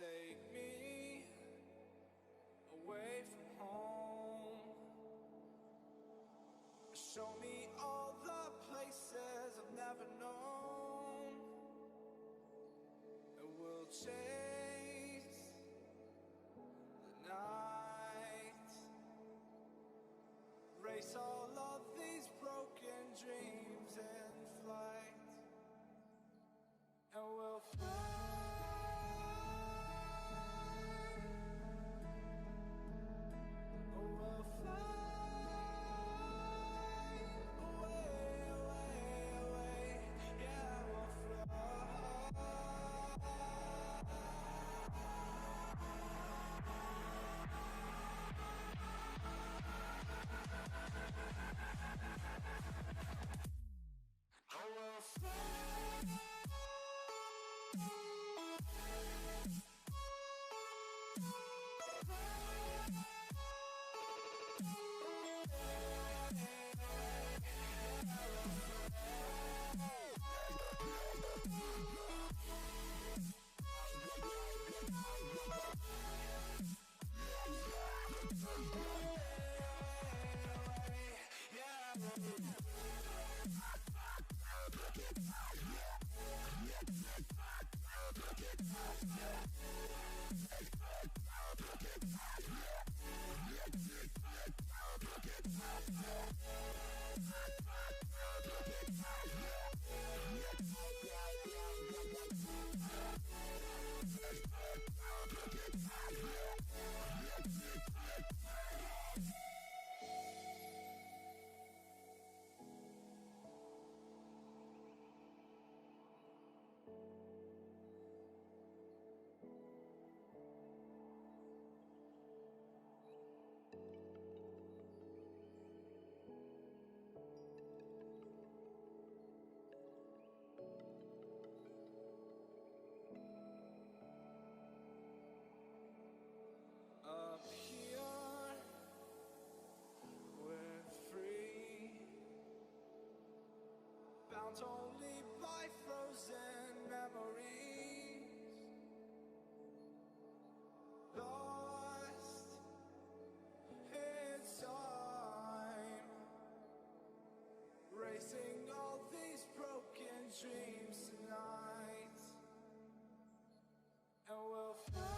Take me away from home. Show me all the places I've never known. And we'll chase the night. Race all of these broken dreams in flight. And we'll fly. Up here, we're free, bound only by frozen memories, lost in time, racing all these broken dreams tonight, and we'll fly.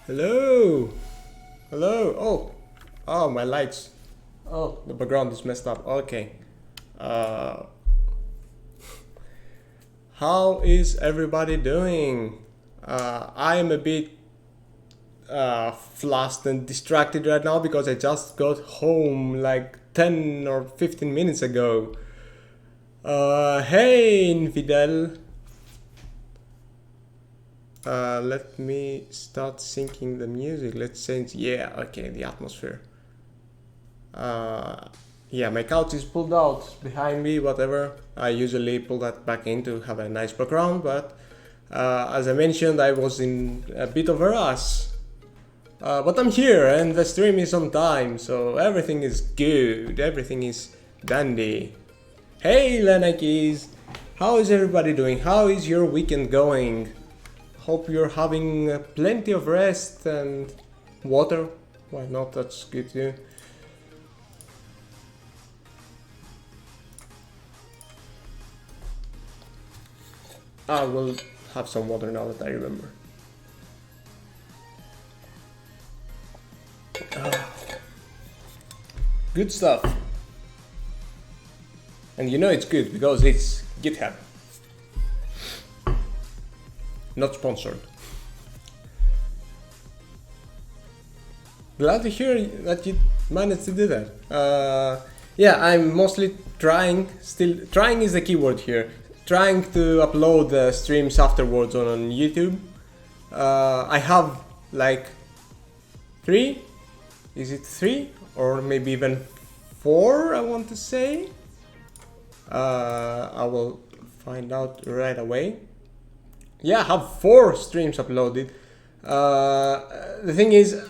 Hello! Hello! Oh, my lights. Oh, the background is messed up. Okay. How is everybody doing? I am a bit flushed and distracted right now because I just got home like 10 or 15 minutes ago. Hey, Infidel! Let me start syncing the music. Let's change. Yeah, okay, the atmosphere. Yeah, my couch is pulled out behind me, whatever. I usually pull that back in to have a nice background, but as I mentioned, I was in a bit of a rush. But I'm here and the stream is on time, so everything is good, everything is dandy. Hey Lenakis! How is everybody doing? How is your weekend going? Hope you're having plenty of rest and water. Why not? That's good too. I will have some water now that I remember. Good stuff. And you know it's good because it's GitHub. Not sponsored. Glad to hear that you managed to do that. Yeah, I'm mostly trying is the keyword here. Trying to upload streams afterwards on YouTube. I have like 3? Is it 3? Or maybe even 4, I want to say. I will find out right away. Yeah, I have 4 streams uploaded. The thing is,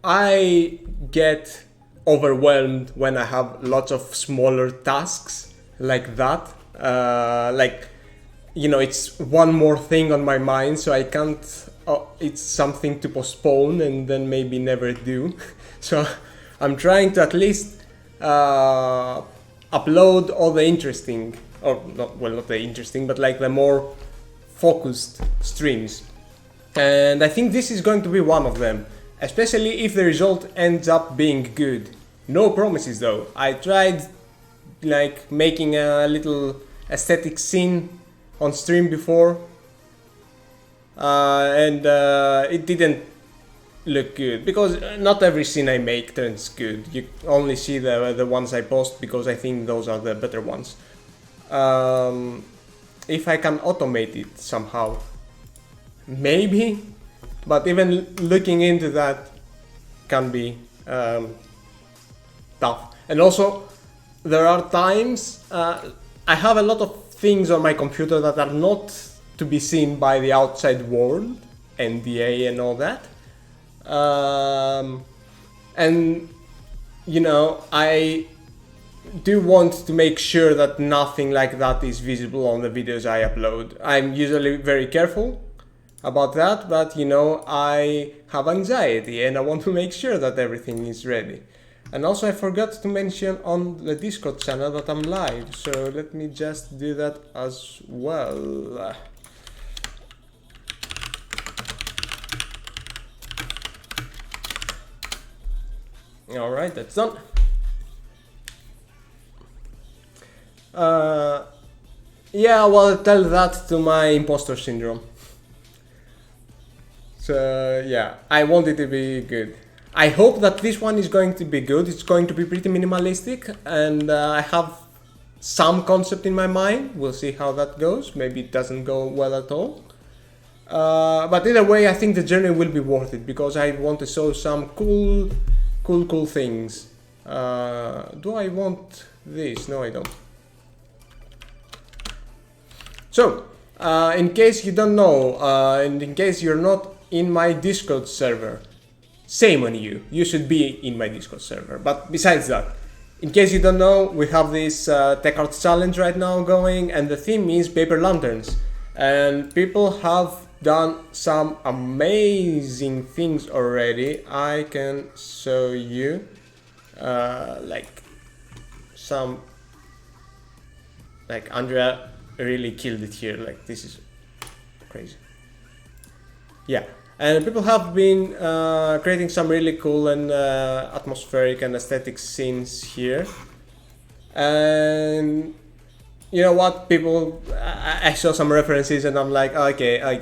I get overwhelmed when I have lots of smaller tasks like that. Like, you know, it's one more thing on my mind, so I can't. It's something to postpone and then maybe never do. So I'm trying to at least upload all the interesting, or not, well, not the interesting, but like the more focused streams. And I think this is going to be one of them, especially if the result ends up being good. No promises though. I tried like making a little aesthetic scene on stream before, and it didn't look good because not every scene I make turns good. You only see the ones I post because I think those are the better ones. If I can automate it somehow, maybe, but even looking into that can be tough. And also there are times I have a lot of things on my computer that are not to be seen by the outside world, NDA and all that. And you know, I do want to make sure that nothing like that is visible on the videos I upload. I'm usually very careful about that, but you know, I have anxiety and I want to make sure that everything is ready. And also I forgot to mention on the Discord channel that I'm live, so let me just do that as well. Alright, that's done. Yeah, well, tell that to my imposter syndrome. So yeah, I want it to be good. I hope that this one is going to be good. It's going to be pretty minimalistic, and I have some concept in my mind. We'll see how that goes. Maybe it doesn't go well at all. But either way, I think the journey will be worth it because I want to show some cool things. Do I want this? No, I don't. So, in case you don't know, and in case you're not in my Discord server, shame on you. You should be in my Discord server. But besides that, in case you don't know, we have this Tech Arts Challenge right now going, and the theme is paper lanterns. And people have done some amazing things already. I can show you like some, like Andrea really killed it here. Like, this is crazy. Yeah, and people have been creating some really cool and atmospheric and aesthetic scenes here. And you know what, people, I saw some references and I'm like, okay, I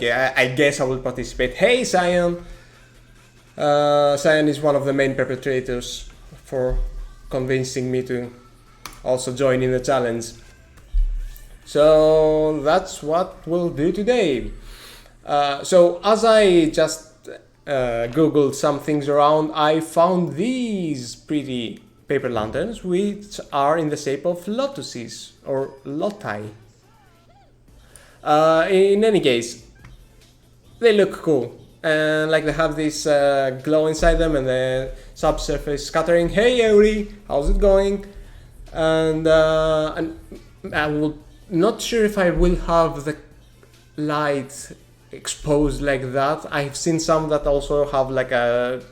guess I will participate. Hey, Cyan! Cyan is one of the main perpetrators for convincing me to also join in the challenge. So that's what we'll do today. So as I just googled some things around, I found these pretty paper lanterns, which are in the shape of lotuses or lotai. In any case, they look cool, and like they have this glow inside them and the subsurface scattering. Hey Eury, how's it going? and I will not sure if I will have the light exposed like that. I've seen some that also have like a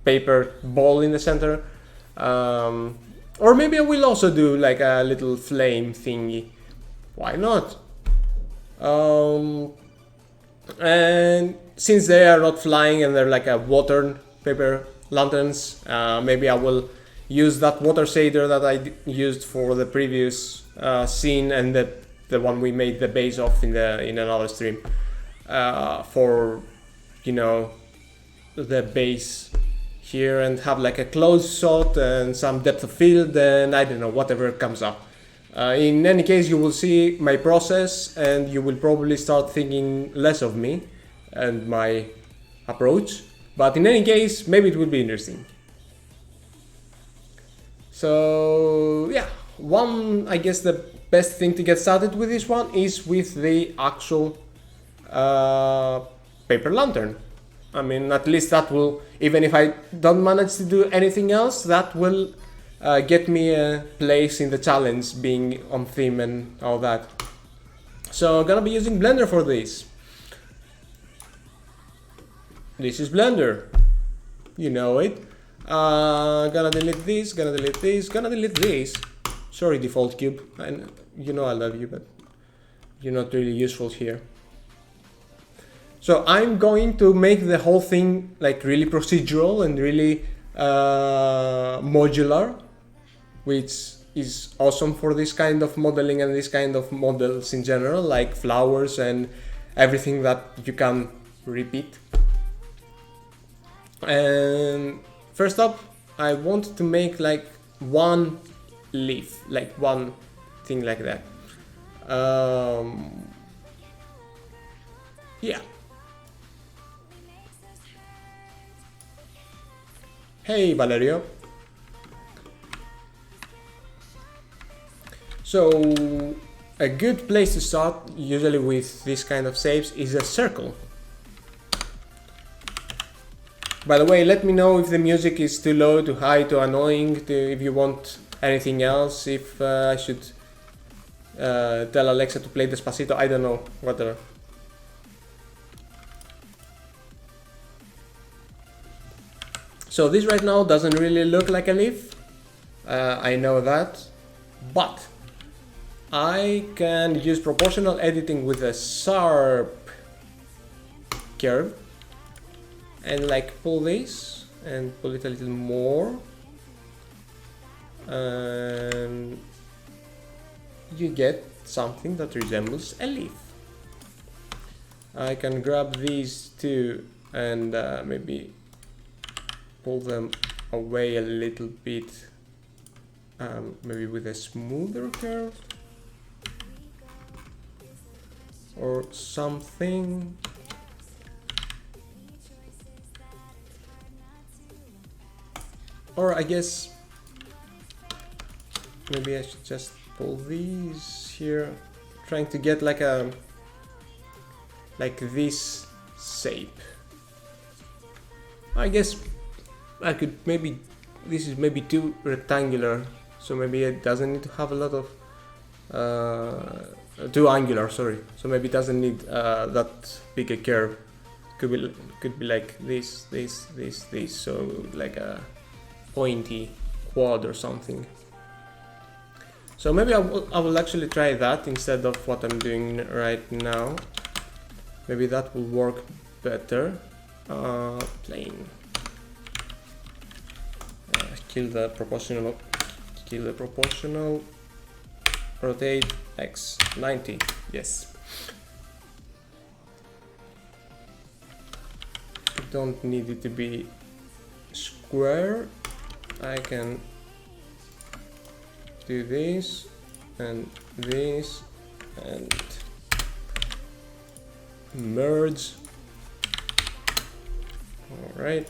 paper ball in the center, or maybe I will also do like a little flame thingy. Why not? And since they are not flying and they're like a water paper lanterns, maybe I will use that water shader that I used for the previous scene and the one we made the base of in another stream, for, you know, the base here, and have like a close shot and some depth of field, and I don't know, whatever comes up. In any case, you will see my process and you will probably start thinking less of me and my approach, but in any case, maybe it will be interesting. So yeah, I guess the best thing to get started with this one is with the actual paper lantern. I mean, at least that will, even if I don't manage to do anything else, that will get me a place in the challenge, being on theme and all that. So I'm gonna be using Blender for this. This is Blender, you know it. Gonna delete this, gonna delete this, gonna delete this. Sorry, default cube, and you know I love you, but you're not really useful here. So I'm going to make the whole thing like really procedural and really modular, which is awesome for this kind of modeling and this kind of models in general, like flowers and everything that you can repeat. And first up, I want to make like one leaf, like one thing like that. Yeah. Hey, Valerio. So, a good place to start, usually with this kind of shapes, is a circle. By the way, let me know if the music is too low, too high, too annoying, if you want anything else, if I should tell Alexa to play Despacito, I don't know, whatever. So this right now doesn't really look like a leaf, I know that, but I can use proportional editing with a sharp curve and like pull this and pull it a little more, and you get something that resembles a leaf. I can grab these two and maybe pull them away a little bit, maybe with a smoother curve or something. Or I guess maybe I should just pull these here, trying to get like this shape. I guess I could maybe, this is maybe too rectangular, so maybe it doesn't need to have a lot of too angular, sorry, so maybe it doesn't need that big a curve. Could be like this, so like a pointy quad or something. So maybe I will actually try that instead of what I'm doing right now. Maybe that will work better. Plane. Kill the proportional. Rotate X 90. Yes. I don't need it to be square. I can do this and this and merge. All right.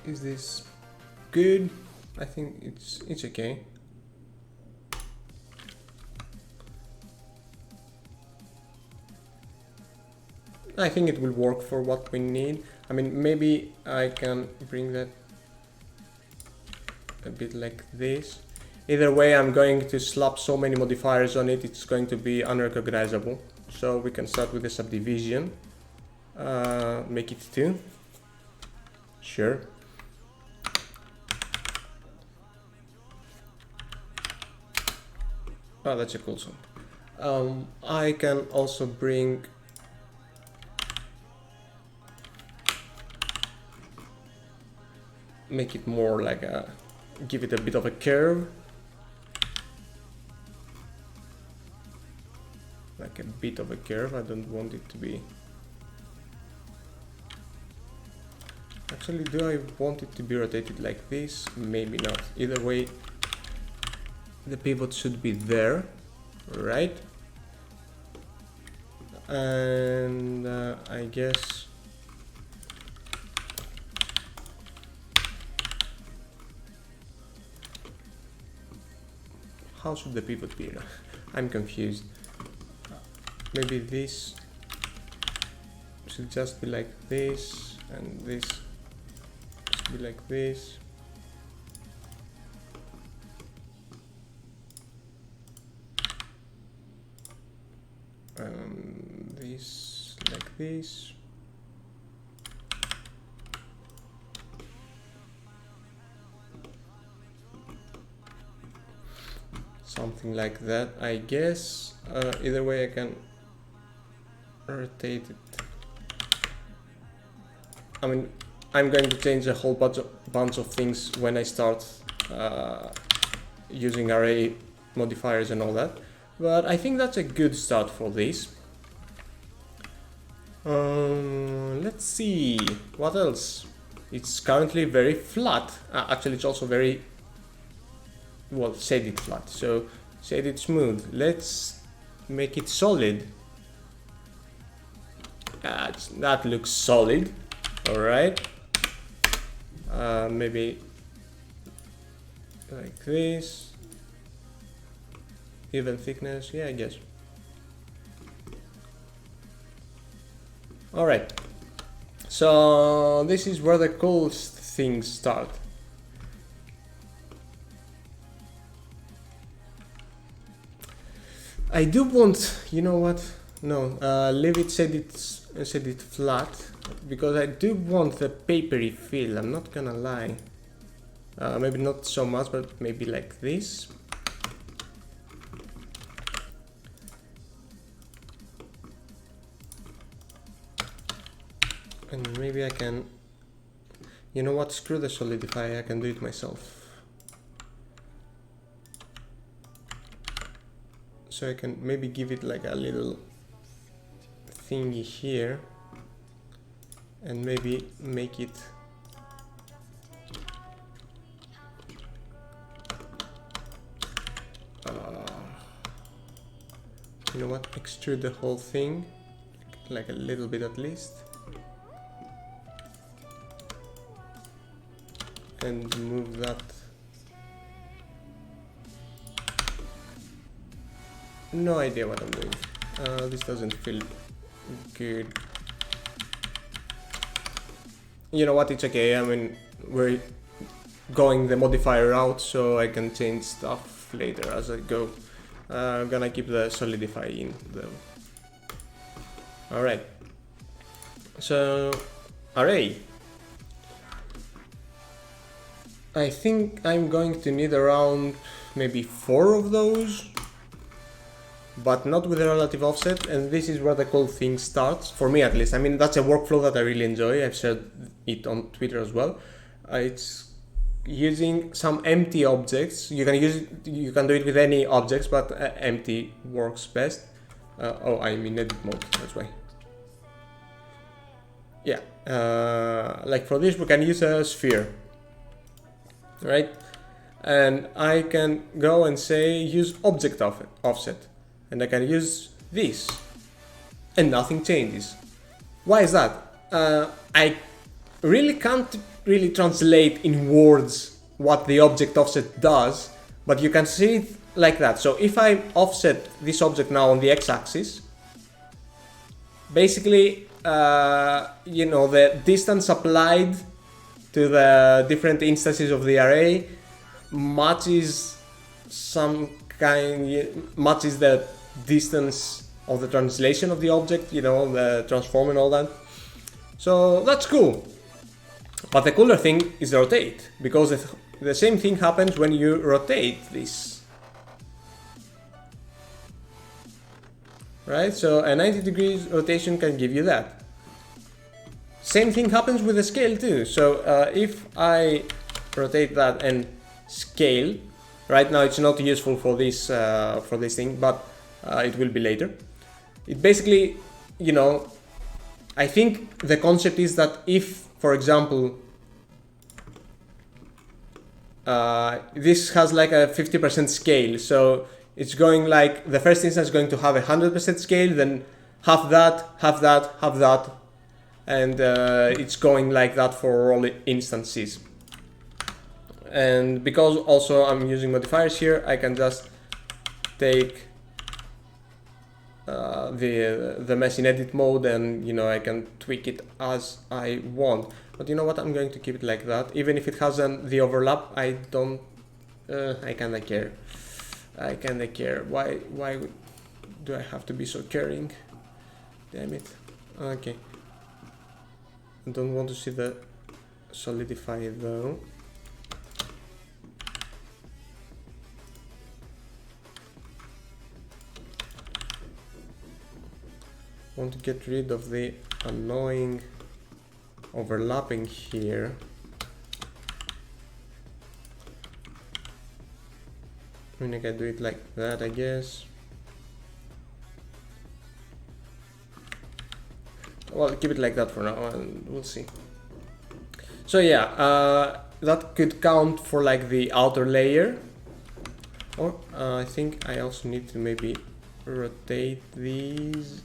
Is this good? I think it's okay. I think it will work for what we need. I mean, maybe I can bring that a bit like this. Either way, I'm going to slap so many modifiers on it, it's going to be unrecognizable. So we can start with the subdivision. Make it 2. Sure. Oh, that's a cool song. I can also bring make it more like a, give it a bit of a curve. Like a bit of a curve, I don't want it to be... Actually, do I want it to be rotated like this? Maybe not. Either way, the pivot should be there, right? And I guess how should the pivot be? I'm confused. Maybe this should just be like this, and this should be like this. This like this. Something like that, I guess. Either way, I can rotate it. I mean, I'm going to change a whole bunch of things when I start using array modifiers and all that. But I think that's a good start for this. Let's see, what else? It's currently very flat. Actually, it's also very, well, shaded flat. So, shaded smooth. Let's make it solid. That looks solid. Alright. Maybe like this. Even thickness, yeah, I guess. Alright. So this is where the coolest things start. I do want, you know what? No, leave it, set it flat, because I do want the papery feel, I'm not gonna lie. Maybe not so much, but maybe like this. And maybe I can, you know what, screw the solidify, I can do it myself. So I can maybe give it like a little thingy here, and maybe make it you know what, extrude the whole thing, like a little bit at least, and move that. No idea what I'm doing. This doesn't feel good. You know what, it's okay. I mean, we're going the modifier route, so I can change stuff later as I go. I'm gonna keep the solidify in though. Alright. So, array. I think I'm going to need around maybe 4 of those, but not with a relative offset, and this is where the cool thing starts, for me at least. I mean, that's a workflow that I really enjoy. I've shared it on Twitter as well. It's using some empty objects. You can use it, you can do it with any objects, but empty works best. Oh, I'm in edit mode, that's why. Yeah, like for this we can use a sphere, right? And I can go and say use object offset, and I can use this, and nothing changes. Why is that? I really can't really translate in words what the object offset does, but you can see it like that. So if I offset this object now on the x-axis, basically you know, the distance applied to the different instances of the array matches matches the distance of the translation of the object, you know, the transform and all that. So that's cool. But the cooler thing is rotate, because the same thing happens when you rotate this. Right, so a 90 degrees rotation can give you that. Same thing happens with the scale too. So if I rotate that and scale, right now it's not useful for this thing, but it will be later. It basically, you know, I think the concept is that if, for example, this has like a 50% scale, so it's going like the first instance is going to have 100% scale, then half that, half that, half that, and it's going like that for all instances. And because also I'm using modifiers here, I can just take the mesh in edit mode, and you know, I can tweak it as I want. But you know what, I'm going to keep it like that. Even if it has the overlap, I kinda care. I kinda care. Why do I have to be so caring? Damn it. Okay. I don't want to see the solidify though. Want to get rid of the annoying overlapping here. I mean, I can do it like that, I guess. Well, keep it like that for now, and we'll see. So yeah, that could count for like the outer layer. Or I think I also need to maybe rotate these.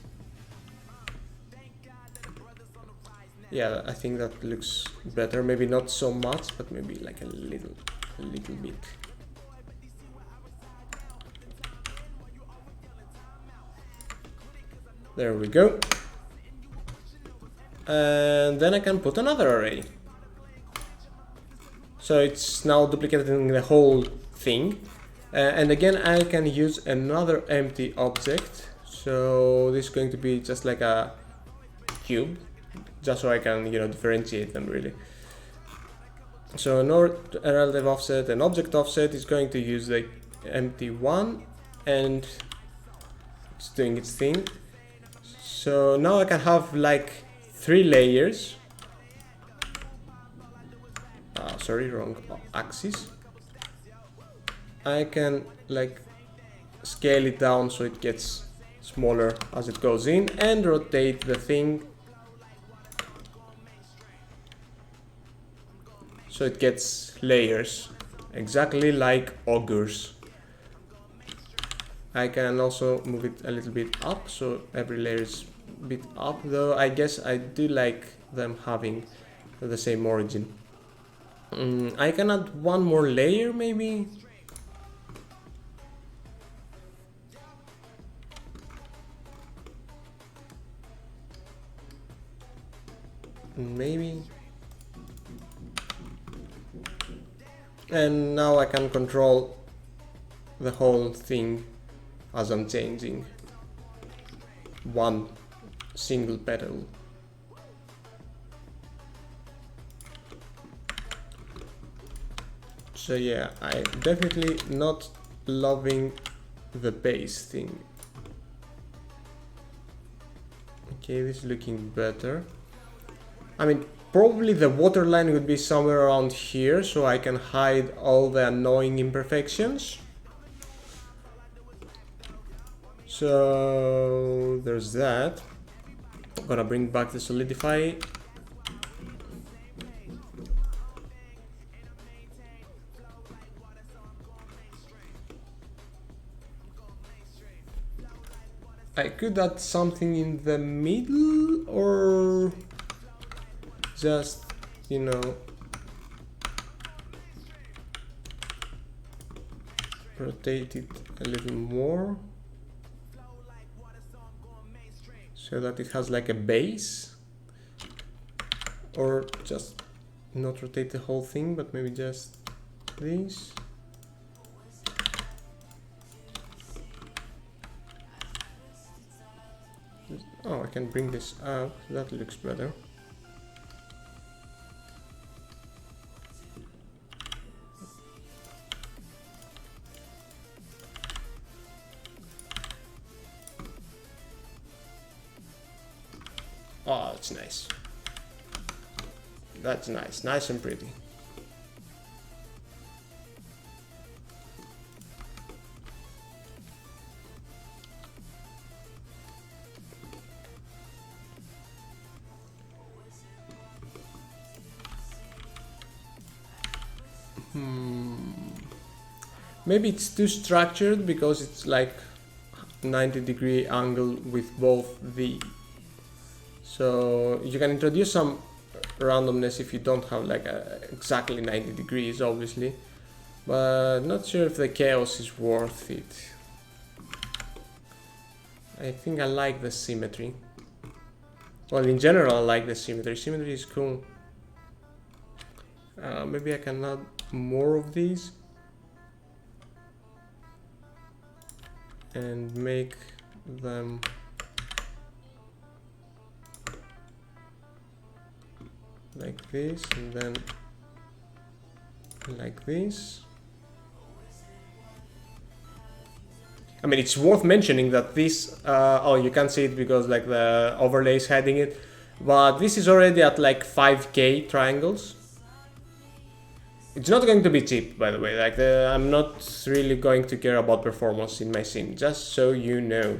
Yeah, I think that looks better. Maybe not so much, but maybe like a little bit. There we go. And then I can put another array. So it's now duplicating the whole thing. And again, I can use another empty object. So this is going to be just like a cube, just so I can, you know, differentiate them really. So a relative offset and object offset is going to use the empty one, and it's doing its thing. So now I can have like 3 layers. Sorry, wrong axis. I can like scale it down so it gets smaller as it goes in, and rotate the thing so it gets layers, exactly like augurs. I can also move it a little bit up, so every layer is a bit up, though I guess I do like them having the same origin. I can add one more layer maybe. Maybe. And now I can control the whole thing as I'm changing one single petal. So yeah, I'm definitely not loving the base thing. Okay, this is looking better. I mean, probably the waterline would be somewhere around here, so I can hide all the annoying imperfections. So there's that. I'm gonna bring back the solidify. I could add something in the middle, or just, you know, rotate it a little more so that it has like a base, or just not rotate the whole thing, but maybe just this. Oh, I can bring this up, that looks better. Oh, that's nice. That's nice, nice and pretty. Maybe it's too structured because it's like 90-degree angle with both the. So you can introduce some randomness if you don't have like exactly 90 degrees, obviously, but not sure if the chaos is worth it. I think I like the symmetry. Well, in general, I like the symmetry. Symmetry is cool. Maybe I can add more of these and make them like this, and then like this. I mean, it's worth mentioning that this, oh, you can't see it because like the overlay is hiding it, but this is already at like 5K triangles. It's not going to be cheap, by the way. Like I'm not really going to care about performance in my sim, just so you know.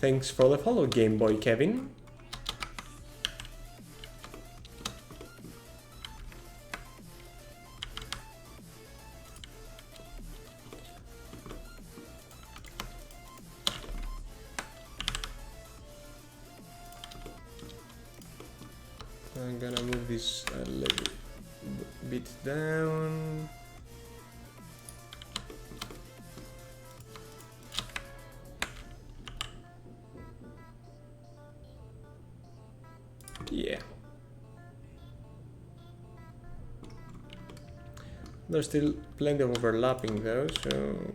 Thanks for the follow, Game Boy Kevin. I'm gonna move this a little bit down. Yeah. There's still plenty of overlapping though, so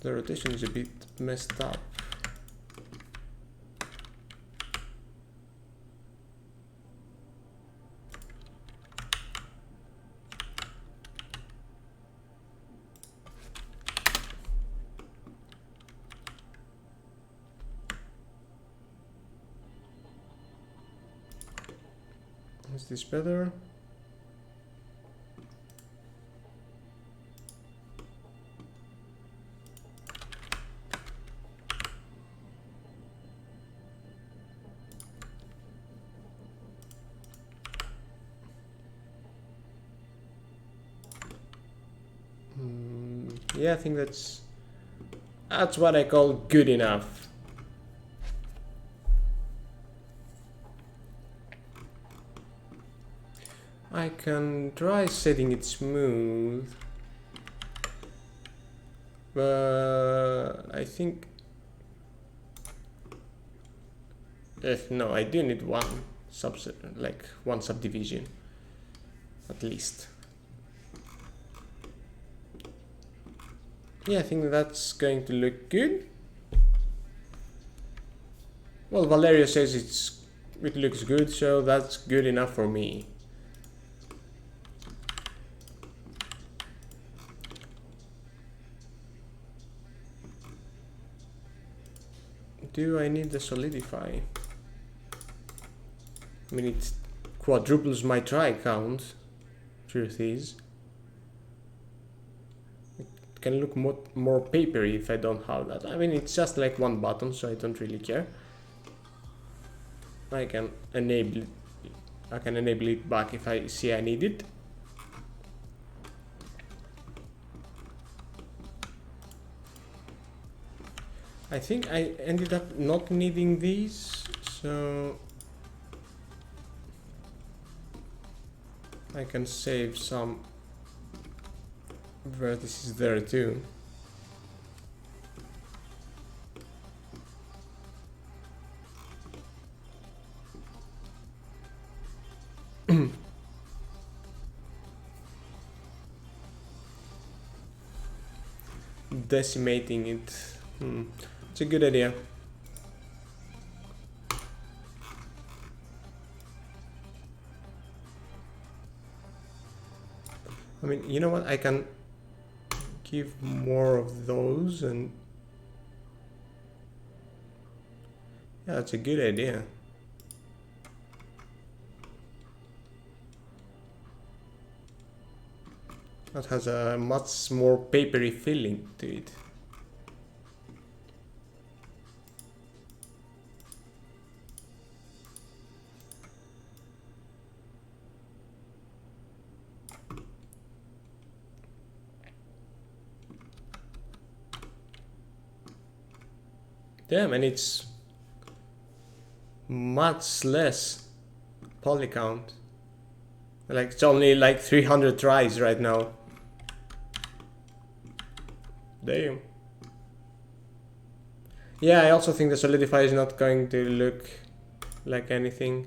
the rotation is a bit messed up. Is this better? Yeah, I think that's what I call good enough. I can try setting it smooth, but I think no, I do need one one subdivision at least. Yeah, I think that's going to look good. Well, Valerio says it looks good, so that's good enough for me. Do I need the solidify? I mean, it quadruples my try count, truth is. It can look more papery if I don't have that. I mean, it's just like one button, so I don't really care. I can enable it back if I see I need it. I think I ended up not needing these So I can save some vertices there too. Decimating it. It's a good idea. I mean, you know what? I can give more of those, and yeah, that's a good idea. That has a much more papery feeling to it. Damn, and it's much less poly count. Like, it's only like 300 tries right now. Damn. Yeah, I also think the Solidify is not going to look like anything.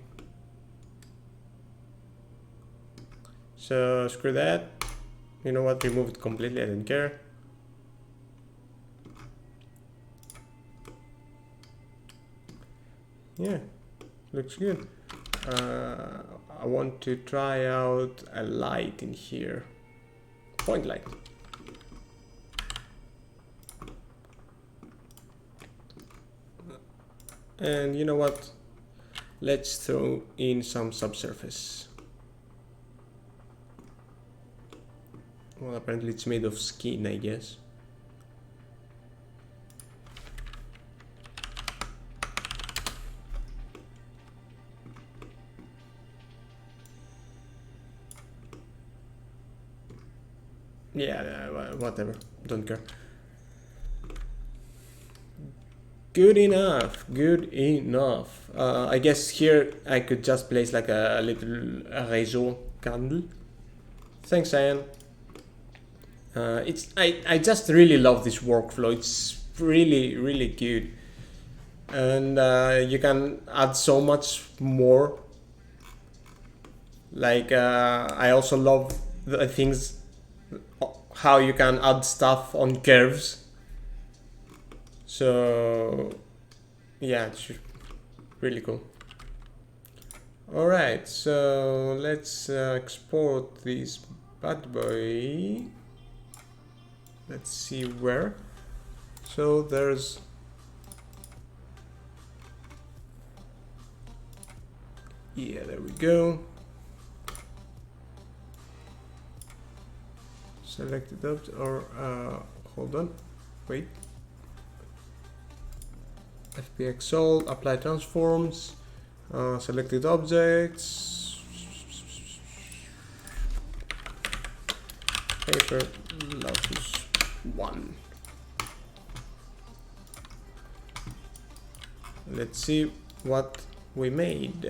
So screw that. You know what? Remove it completely. I don't care. Yeah, looks good. I want to try out a light in here. Point light. And you know what? Let's throw in some subsurface. Well, apparently it's made of skin, I guess. Yeah, whatever. Don't care. Good enough. Good enough. I guess here I could just place like a little réseau candle. Thanks, Ian. I just really love this workflow. It's really good, and you can add so much more. Like I also love the things, how you can add stuff on curves. So yeah, it's really cool. Alright, so let's export this bad boy. Let's see where. So there's yeah, there we go. Select it up, or hold on, wait. FBX Sol, apply transforms, selected objects, Paper Lotus 1. Let's see what we made.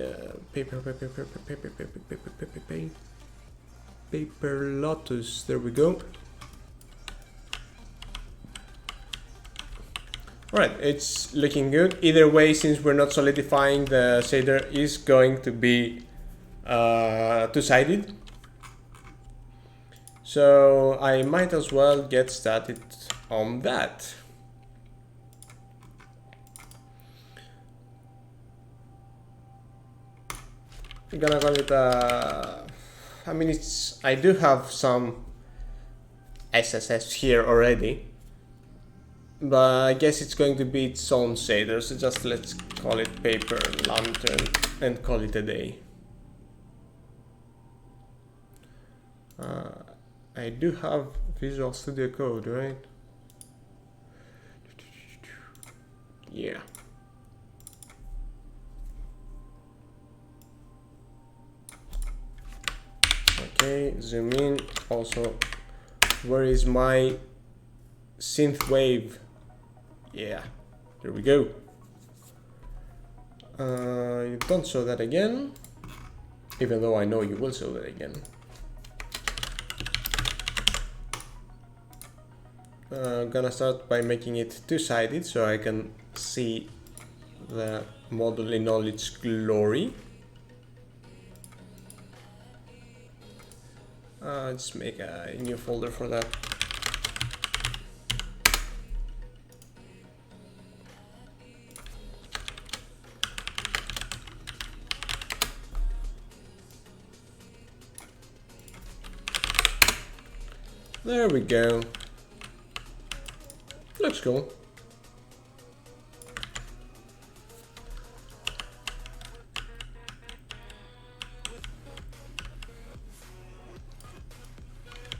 Paper Lotus, there we go. Alright, it's looking good. Either way, since we're not solidifying, the shader is going to be two-sided. So I might as well get started on that. I'm gonna call it I mean, I do have some SSS here already, but I guess it's going to be its own shader, so just let's call it Paper Lantern and call it a day. I do have Visual Studio Code, right? Yeah. Okay, zoom in. Also, where is my synth wave? Yeah, there we go. You don't show that again, even though I know you will show that again. I'm gonna start by making it two-sided so I can see the model in all its glory. Just make a new folder for that. There we go. Looks cool.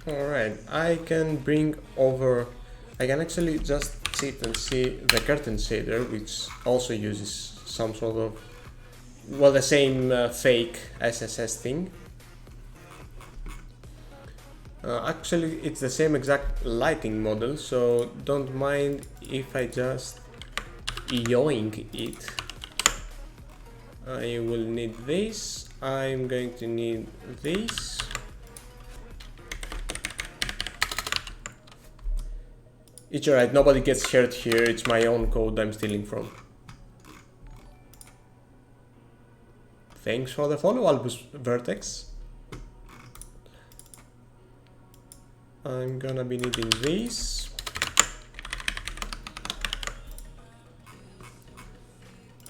Alright, I can bring over, I can actually just sit and see the curtain shader, which also uses some sort of, well, the same fake SSS thing. Actually, it's the same exact lighting model, so don't mind if I just yoink it. I will need this, I'm going to need this. It's alright, nobody gets hurt here, it's my own code I'm stealing from. Thanks for the follow, Albus Vertex. I'm gonna be needing this.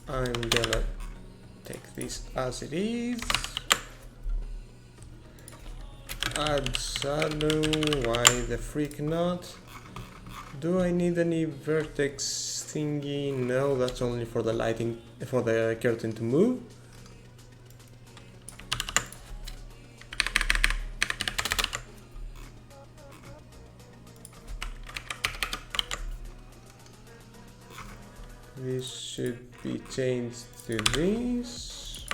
I'm gonna take this as it is. Add shadow, why the freak not? Do I need any vertex thingy? No, that's only for the lighting, for the curtain to move. This should be changed to this.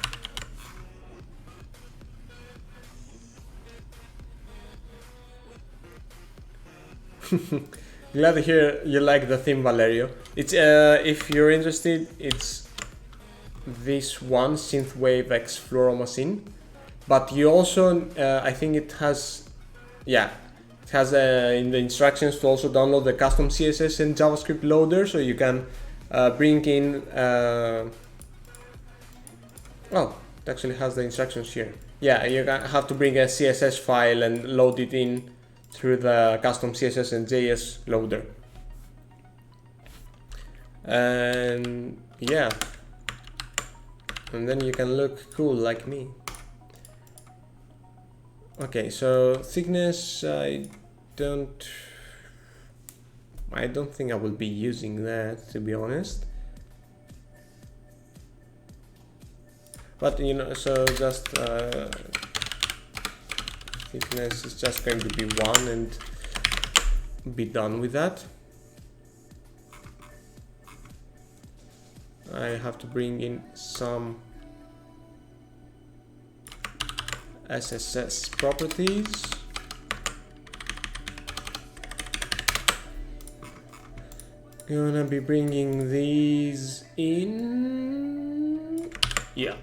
Glad to hear you like the theme, Valerio. It's if you're interested, it's this one, Synthwave X Fluoromachine. But you also, I think it has, yeah, it has in the instructions to also download the custom CSS and JavaScript loader, so you can bring in. Oh, it actually has the instructions here. Yeah, you have to bring a CSS file and load it in through the custom CSS and JS loader. And yeah, and then you can look cool like me. Okay, so thickness, I don't think I will be using that, to be honest. But you know, so just thickness is just going to be 1 and be done with that. I have to bring in some SSS properties. Gonna be bringing these in. Yeah.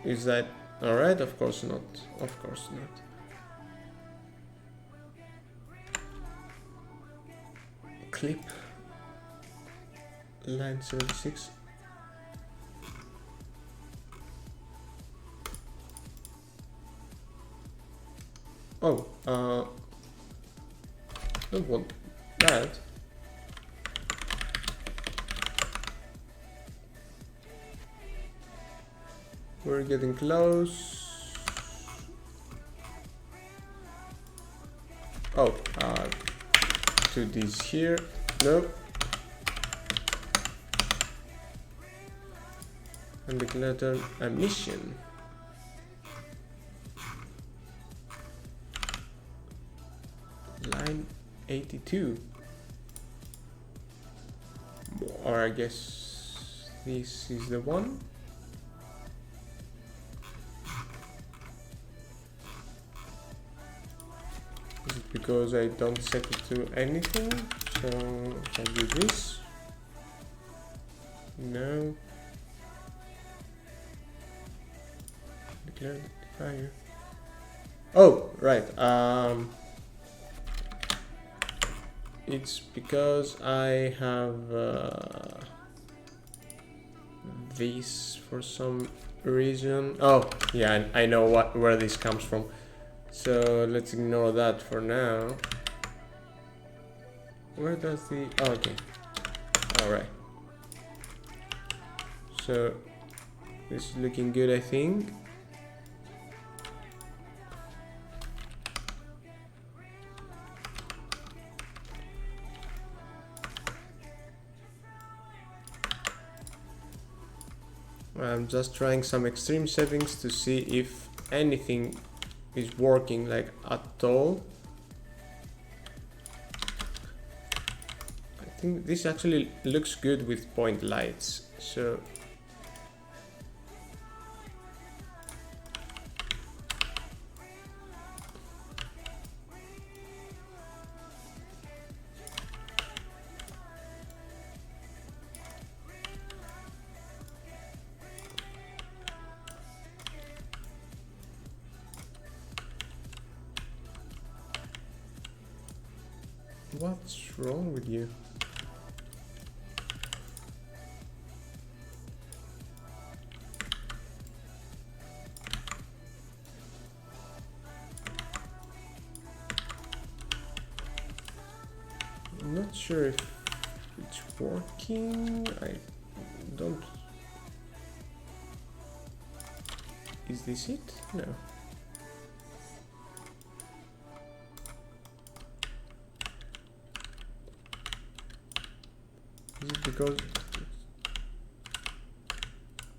Is that alright? Of course not. Of course not. Clip. Line 76. Oh, don't want that. We're getting close. Oh, to this here. No. And declare a mission. Line 82. Or I guess this is the one. because I don't set it to anything. So if I do this, no, declare identifier. Oh, right. It's because I have this for some reason. Oh, yeah, I know where this comes from. So let's ignore that for now. Where does the... Oh, okay. Alright. So this is looking good, I think. I'm just trying some extreme settings to see if anything is working like at all. I think this actually looks good with point lights, so what's wrong with you? I'm not sure if it's working. I don't... Is this it? No. Is it because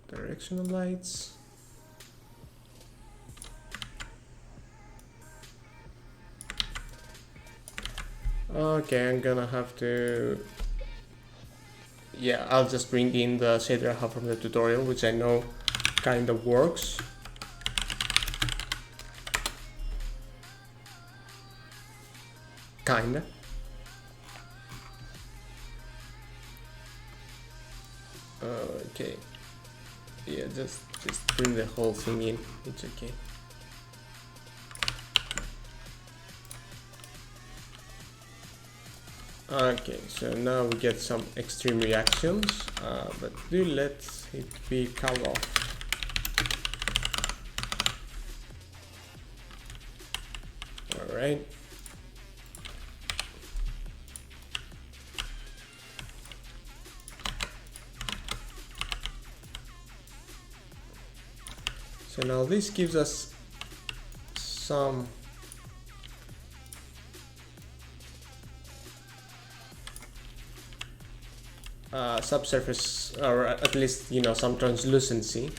directional lights? Okay, I'm gonna have to... Yeah, I'll just bring in the shader I have from the tutorial, which I know kind of works. Kinda. Okay. Yeah, just bring the whole thing in. It's okay. Okay, so now we get some extreme reactions, but do let it be cut off. Alright. So now this gives us some subsurface, or at least, you know, some translucency.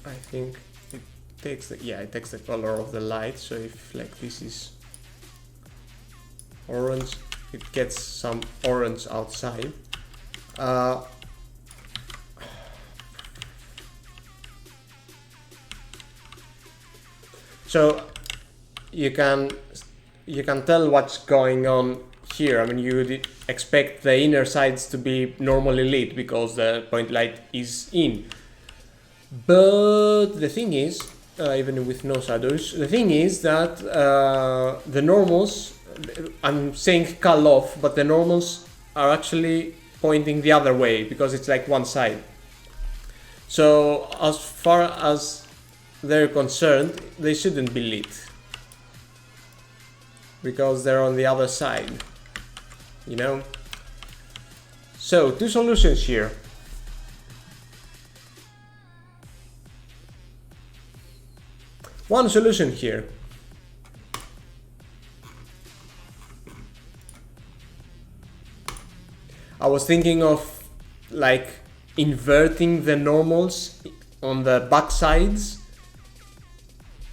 I think it takes the, yeah, it takes the color of the light. So if like this is orange, it gets some orange outside. So you can tell what's going on here. I mean, you would expect the inner sides to be normally lit because the point light is in. But the thing is, even with no shadows, the thing is that the normals, I'm saying cull off, but the normals are actually pointing the other way because it's like one side. So as far as they're concerned, they shouldn't be lit because they're on the other side, you know? So, two solutions here. One solution here. I was thinking of like inverting the normals on the back sides,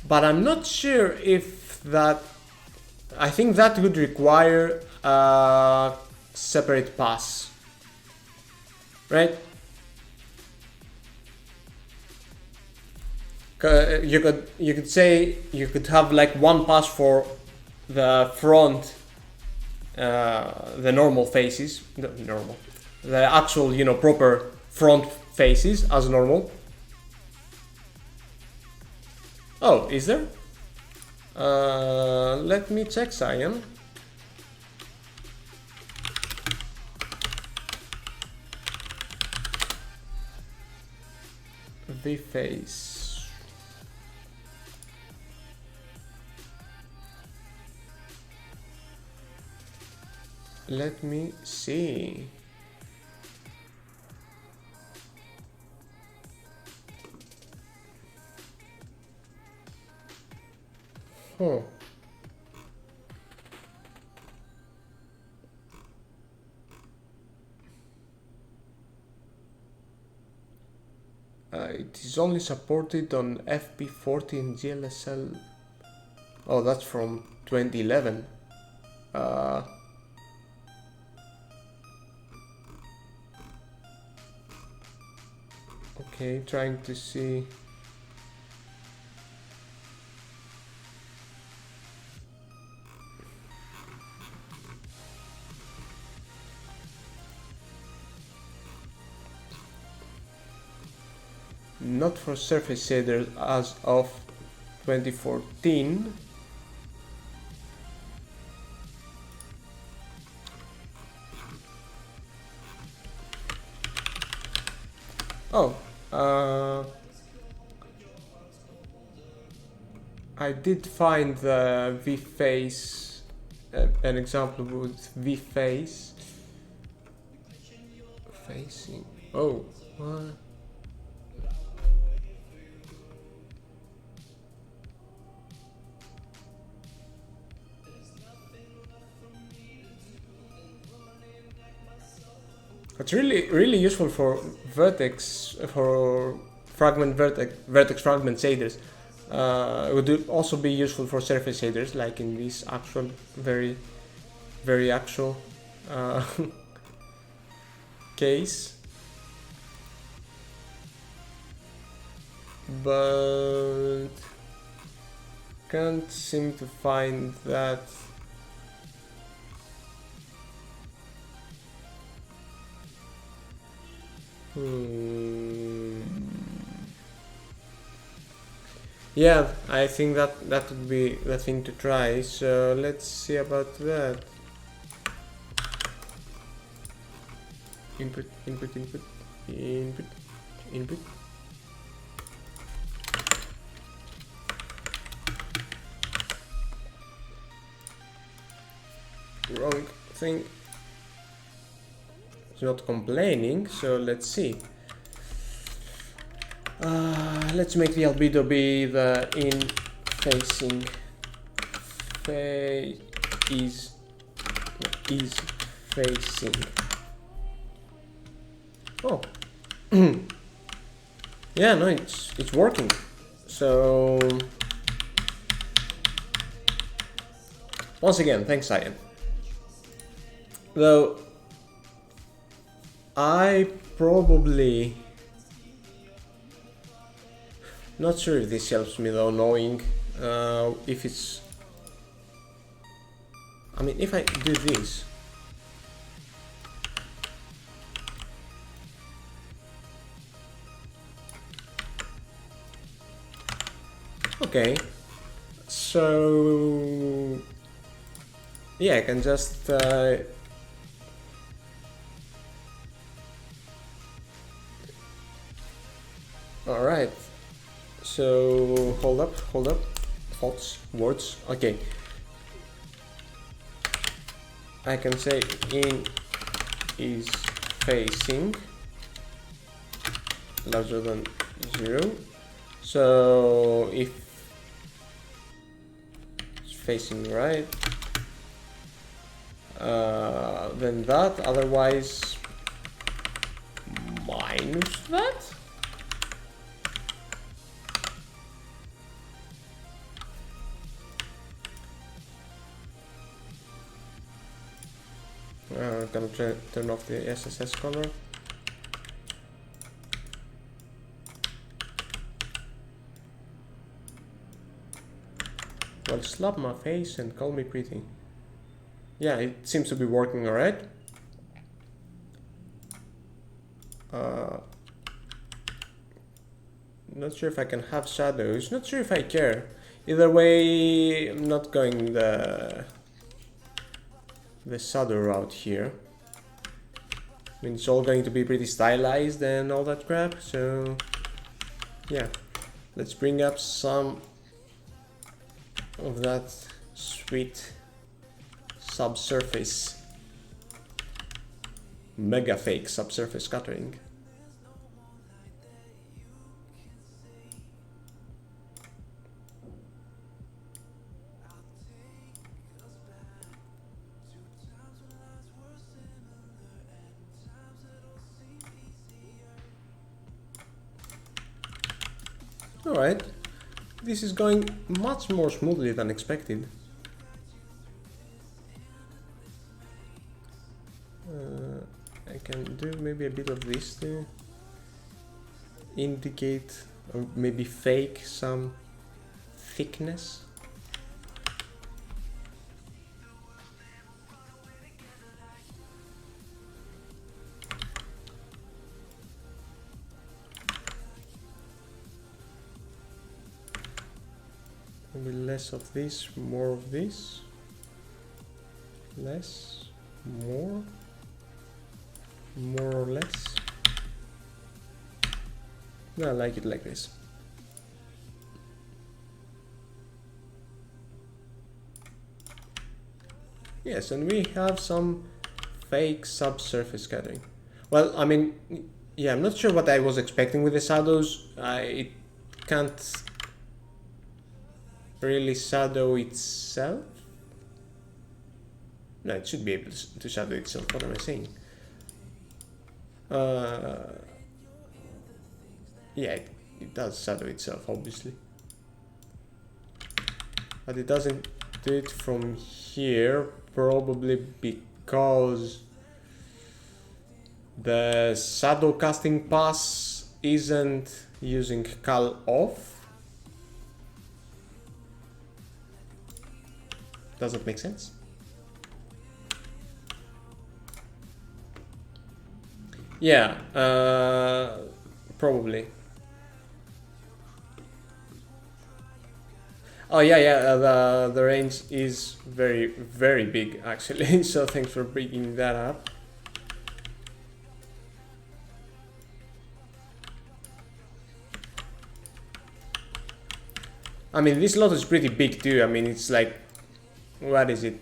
but I'm not sure if that... I think that would require a separate pass, right? You could say you could have like one pass for the front, the normal faces, the actual, you know, proper front faces as normal. Oh, is there? Let me check, Cyan. V-face. Let me see. Huh. It is only supported on FP14 GLSL. Oh, that's from 2011. Okay, trying to see. Not for surface shaders as of 2014. Oh, I did find the V-face, an example with V-face facing. Oh, what? It's really useful for vertex, for vertex fragment shaders. It would also be useful for surface shaders, like in this actual very actual case. But can't seem to find that. Yeah, I think that would be the thing to try. So let's see about that. Input. Wrong thing. It's not complaining, so let's see. Let's make the albedo be the in facing is facing. Oh. Yeah, no, it's working. So once again, thanks, Cyan. Though I probably not sure if this helps me though, knowing if it's. I mean, if I do this. Okay, so yeah, I can just all right. So hold up, thoughts, words. Okay, I can say in is facing larger than 0. So if it's facing right, then that, otherwise minus that. I'm gonna turn off the SSS color. Well, slap my face and call me pretty. Yeah, it seems to be working alright. Not sure if I can have shadows. Not sure if I care. Either way, I'm not going the shadow route here. I mean, it's all going to be pretty stylized and all that crap, so yeah. Let's bring up some of that sweet subsurface, mega fake subsurface scattering. Alright, this is going much more smoothly than expected. I can do maybe a bit of this to indicate or maybe fake some thickness. Maybe less of this, more of this. Less, more or less. No, I like it like this. Yes, and we have some fake subsurface scattering. Well, I mean, yeah, I'm not sure what I was expecting with the shadows. It can't really shadow itself. No, it should be able to shadow itself. What am I saying? Yeah, it does shadow itself, obviously. But it doesn't do it from here, probably because the shadow casting pass isn't using cal off. Does that make sense? Yeah, probably. Oh yeah, the range is very big actually. So thanks for bringing that up. I mean, this lot is pretty big too. I mean, it's like, what is it?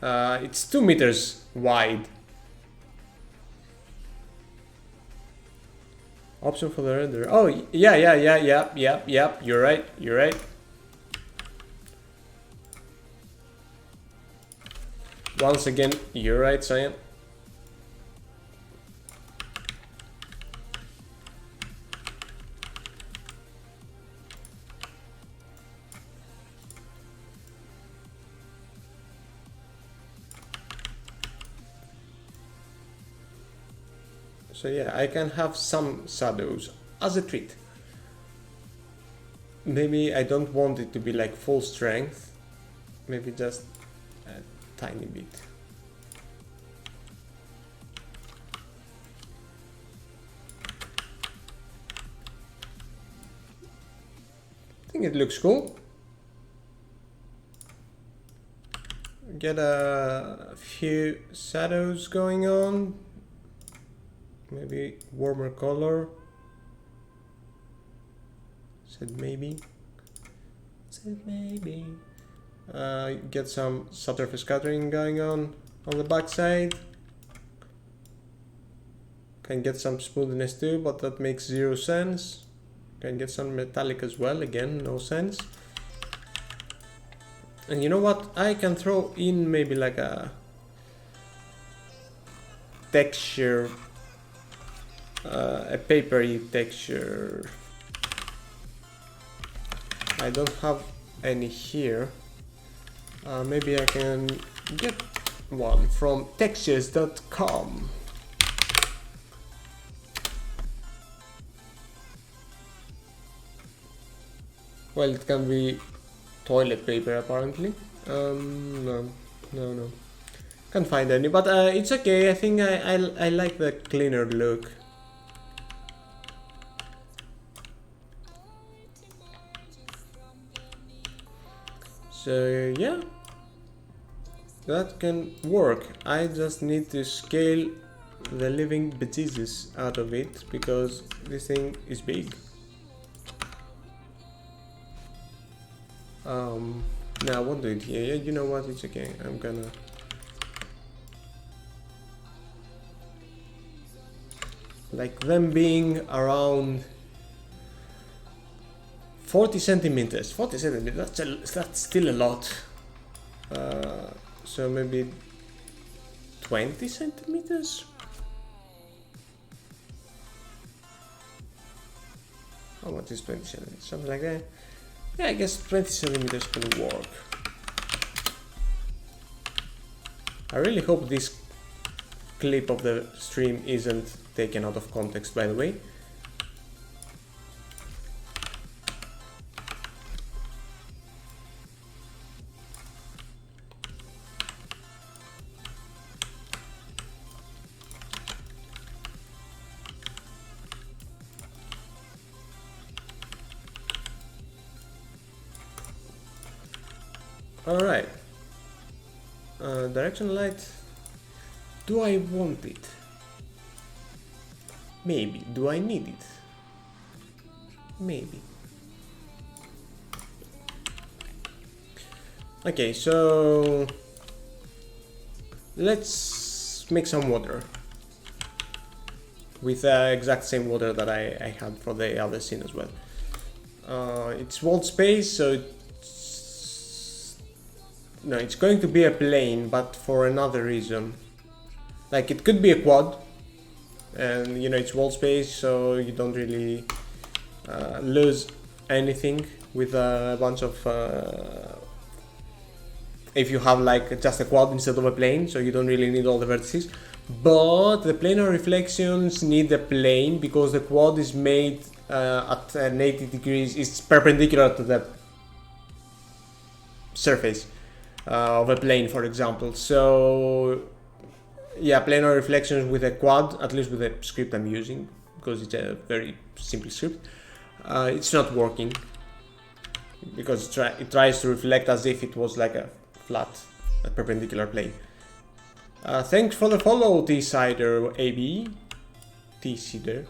It's 2 meters wide. Option for the render. Oh yeah. You're right. Once again, you're right, Cyan. So yeah, I can have some shadows as a treat. Maybe I don't want it to be like full strength. Maybe just a tiny bit. I think it looks cool. Get a few shadows going on. Maybe warmer color. Said maybe. Get some subsurface scattering going on the back side. Can get some smoothness too, but that makes 0 sense. Can get some metallic as well, again, no sense. And you know what? I can throw in maybe like a texture, a papery texture. I don't have any here. Maybe I can get one from textures.com. Well, it can be toilet paper apparently. No, no. Can't find any, but it's okay. I think I like the cleaner look. So yeah, that can work. I just need to scale the living bejesus out of it because this thing is big. No, I won't do it here. You know what? It's okay. I'm gonna. Like them being around 40 centimeters. 40 centimeters, that's still a lot. So maybe 20 centimeters? How much is 20 centimeters? Something like that. Yeah, I guess 20 centimeters can work. I really hope this clip of the stream isn't taken out of context, by the way. Alright. Direction light. Do I want it? Maybe. Do I need it? Maybe. Okay, so let's make some water with the exact same water that I had for the other scene as well. It's walled space, so it's going to be a plane, but for another reason. Like, it could be a quad, and you know, it's wall space, so you don't really lose anything with a bunch of if you have like just a quad instead of a plane, so you don't really need all the vertices. But the planar reflections need a plane because the quad is made at an 80 degrees, it's perpendicular to the surface of a plane, for example. So yeah, planar reflections with a quad, at least with the script I'm using, because it's a very simple script, it's not working because it tries to reflect as if it was like a flat, perpendicular plane. Thanks for the follow, T-Sider AB. T-Sider.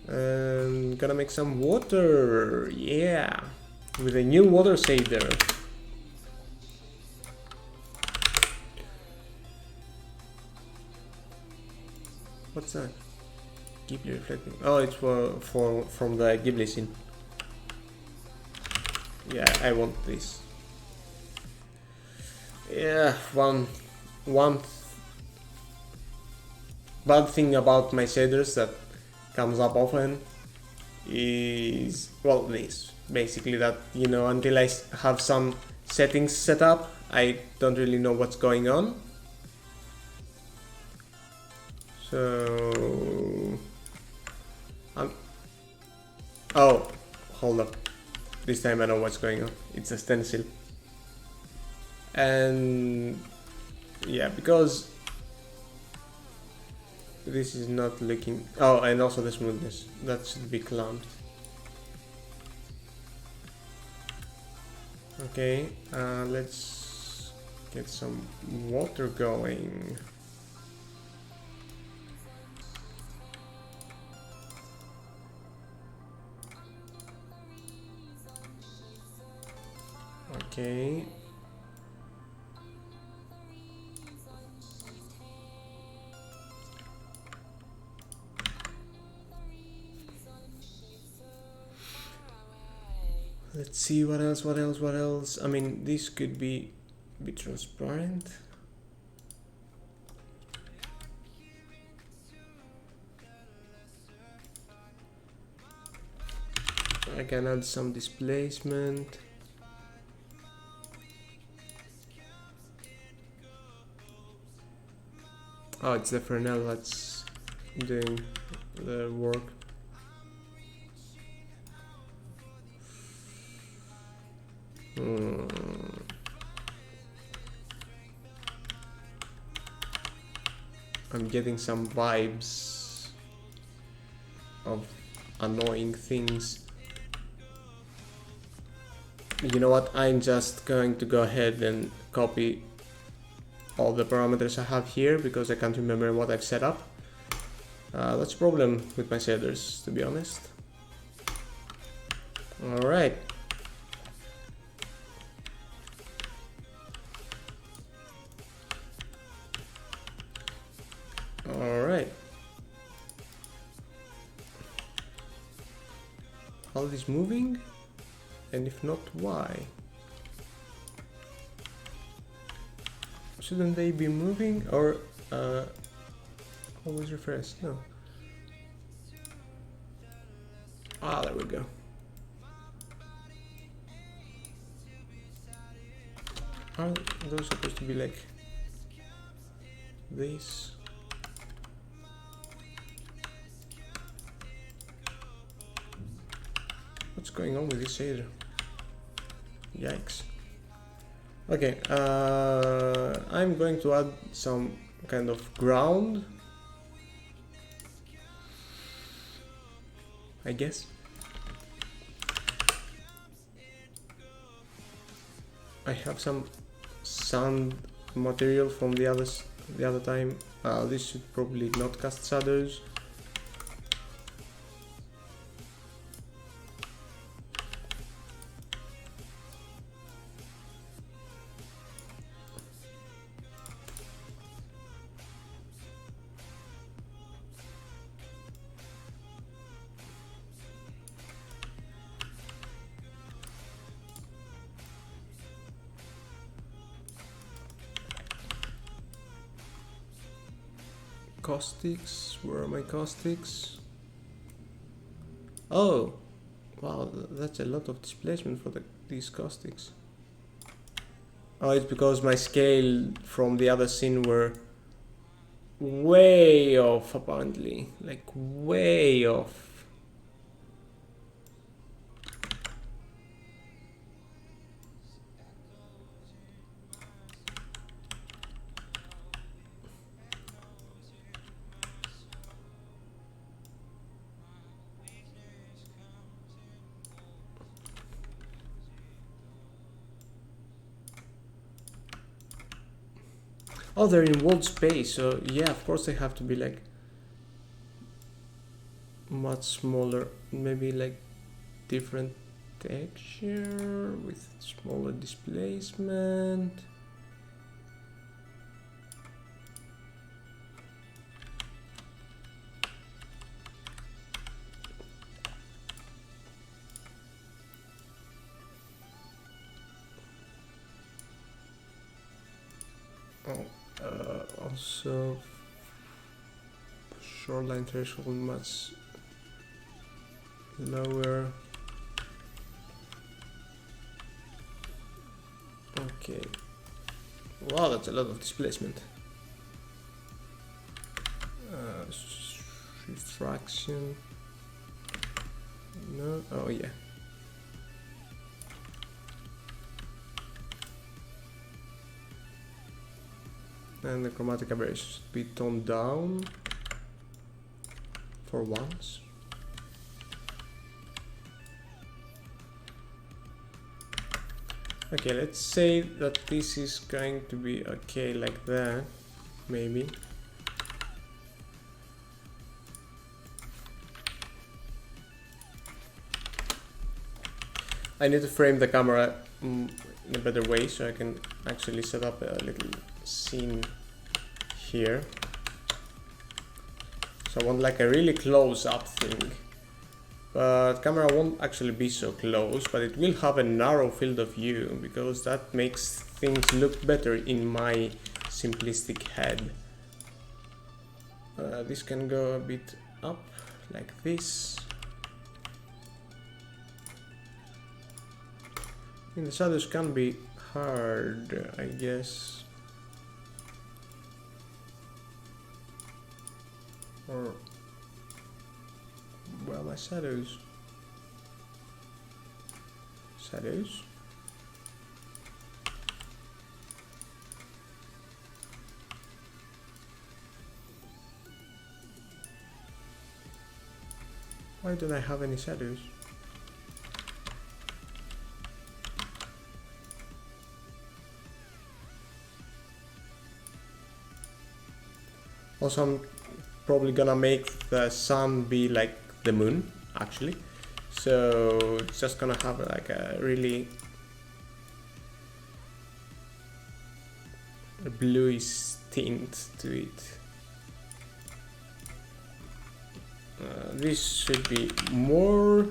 Gonna make some water, yeah, with a new water shader. What's that? Ghibli reflecting. Oh, it's from the Ghibli scene. Yeah, I want this. Yeah, one bad thing about my shaders that comes up often is, well, this basically, that, you know, until I have some settings set up, I don't really know what's going on. So oh, hold up, this time I know what's going on. It's a stencil. And yeah, because this is not looking, oh, and also the smoothness, that should be clamped. Okay, let's get some water going. Okay. Let's see what else. I mean, this could be a bit transparent. I can add some displacement. Oh, it's the Fresnel that's doing the work. I'm getting some vibes of annoying things. You know what? I'm just going to go ahead and copy all the parameters I have here because I can't remember what I've set up. That's a problem with my shaders, to be honest. Alright. Alright. How is this moving? And if not, why? Shouldn't they be moving? Or always refresh? No. Ah, there we go. Are those supposed to be like this? What's going on with this shader? Yikes. Okay, I'm going to add some kind of ground, I guess. I have some sand material from the other time. This should probably not cast shadows. Caustics, where are my caustics? Oh, wow, that's a lot of displacement for these caustics. Oh, it's because my scale from the other scene were way off, apparently, like way off. Oh, they're in walled space, so yeah, of course they have to be like much smaller, maybe like different texture with smaller displacement. Also shoreline threshold much lower. Okay, wow, that's a lot of displacement. Refraction, no, oh yeah. And the chromatic aberration should be toned down for once. Okay, let's say that this is going to be okay like that, maybe. I need to frame the camera in a better way so I can actually set up a little scene here. So I want like a really close-up thing. But camera won't actually be so close, but it will have a narrow field of view because that makes things look better in my simplistic head. This can go a bit up like this. And the shadows can be hard, I guess. Or well, my shadows. Why don't I have any shadows? Also, I'm probably gonna make the sun be like the moon, actually. So it's just gonna have like a really bluish tint to it. This should be more.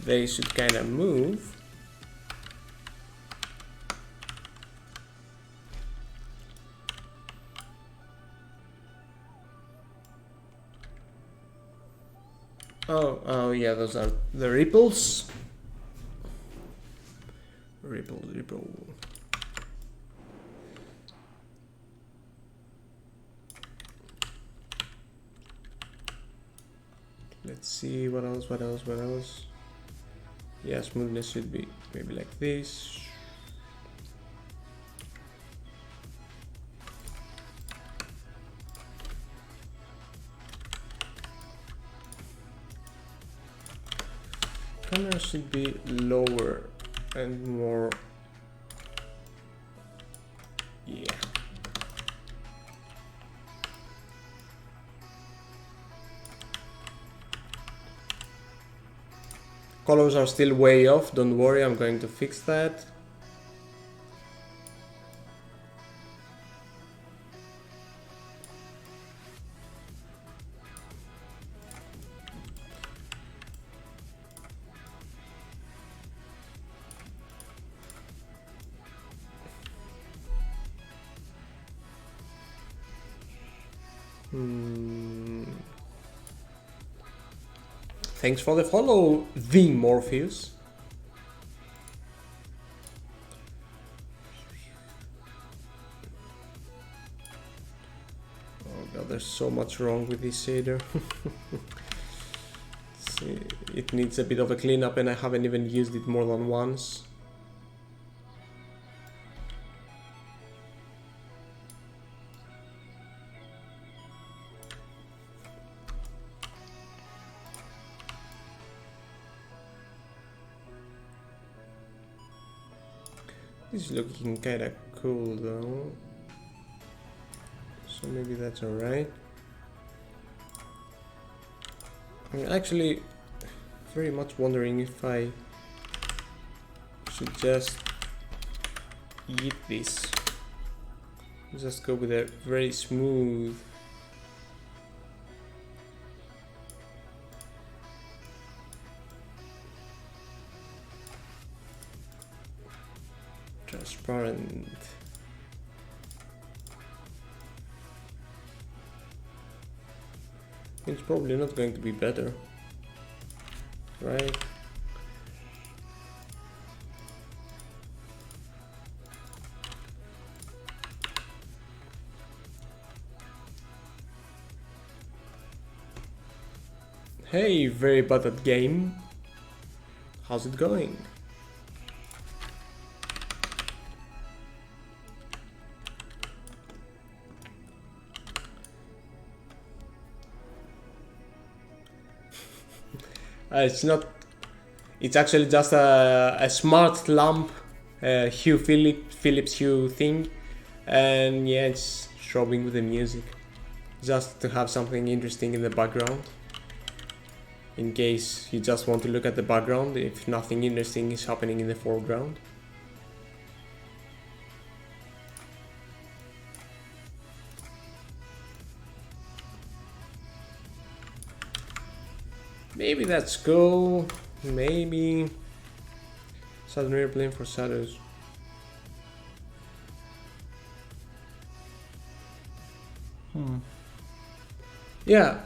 They should kind of move. Oh yeah, those are the ripples. Ripple. Let's see, what else? Yeah, smoothness should be maybe like this. Camera should be lower and more. Yeah. Colors are still way off, don't worry, I'm going to fix that. Thanks for the follow, the Morpheus. Oh god, there's so much wrong with this shader. It needs a bit of a cleanup and I haven't even used it more than once. This is looking kinda cool though, so maybe that's alright. I'm actually very much wondering if I should just eat this. Just go with a very smooth. Transparent. It's probably not going to be better, right? Hey, very bad at game. How's it going? It's not. It's actually just a smart lamp, Hue Philips Hue thing, and yeah, it's strobing with the music, just to have something interesting in the background. In case you just want to look at the background, if nothing interesting is happening in the foreground. Maybe that's cool. Maybe Southern Airplane for shadows. Yeah,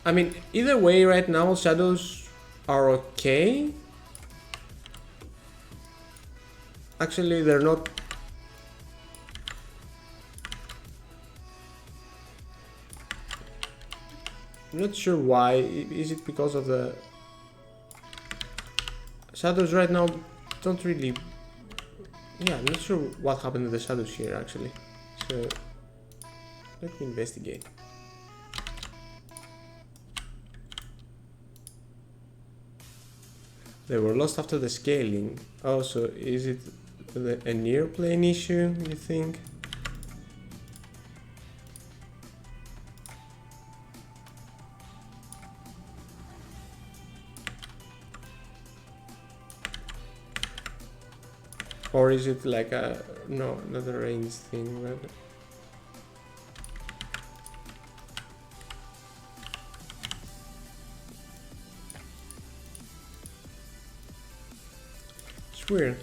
I mean, either way right now shadows are okay. Actually, they're not. I'm not sure why. Is it because of the shadows right now? Don't really. Yeah, I'm not sure what happened to the shadows here actually. So let me investigate. They were lost after the scaling. Oh, so is it a near plane issue, you think? Or is it like a... no, not a range thing, but... it's weird.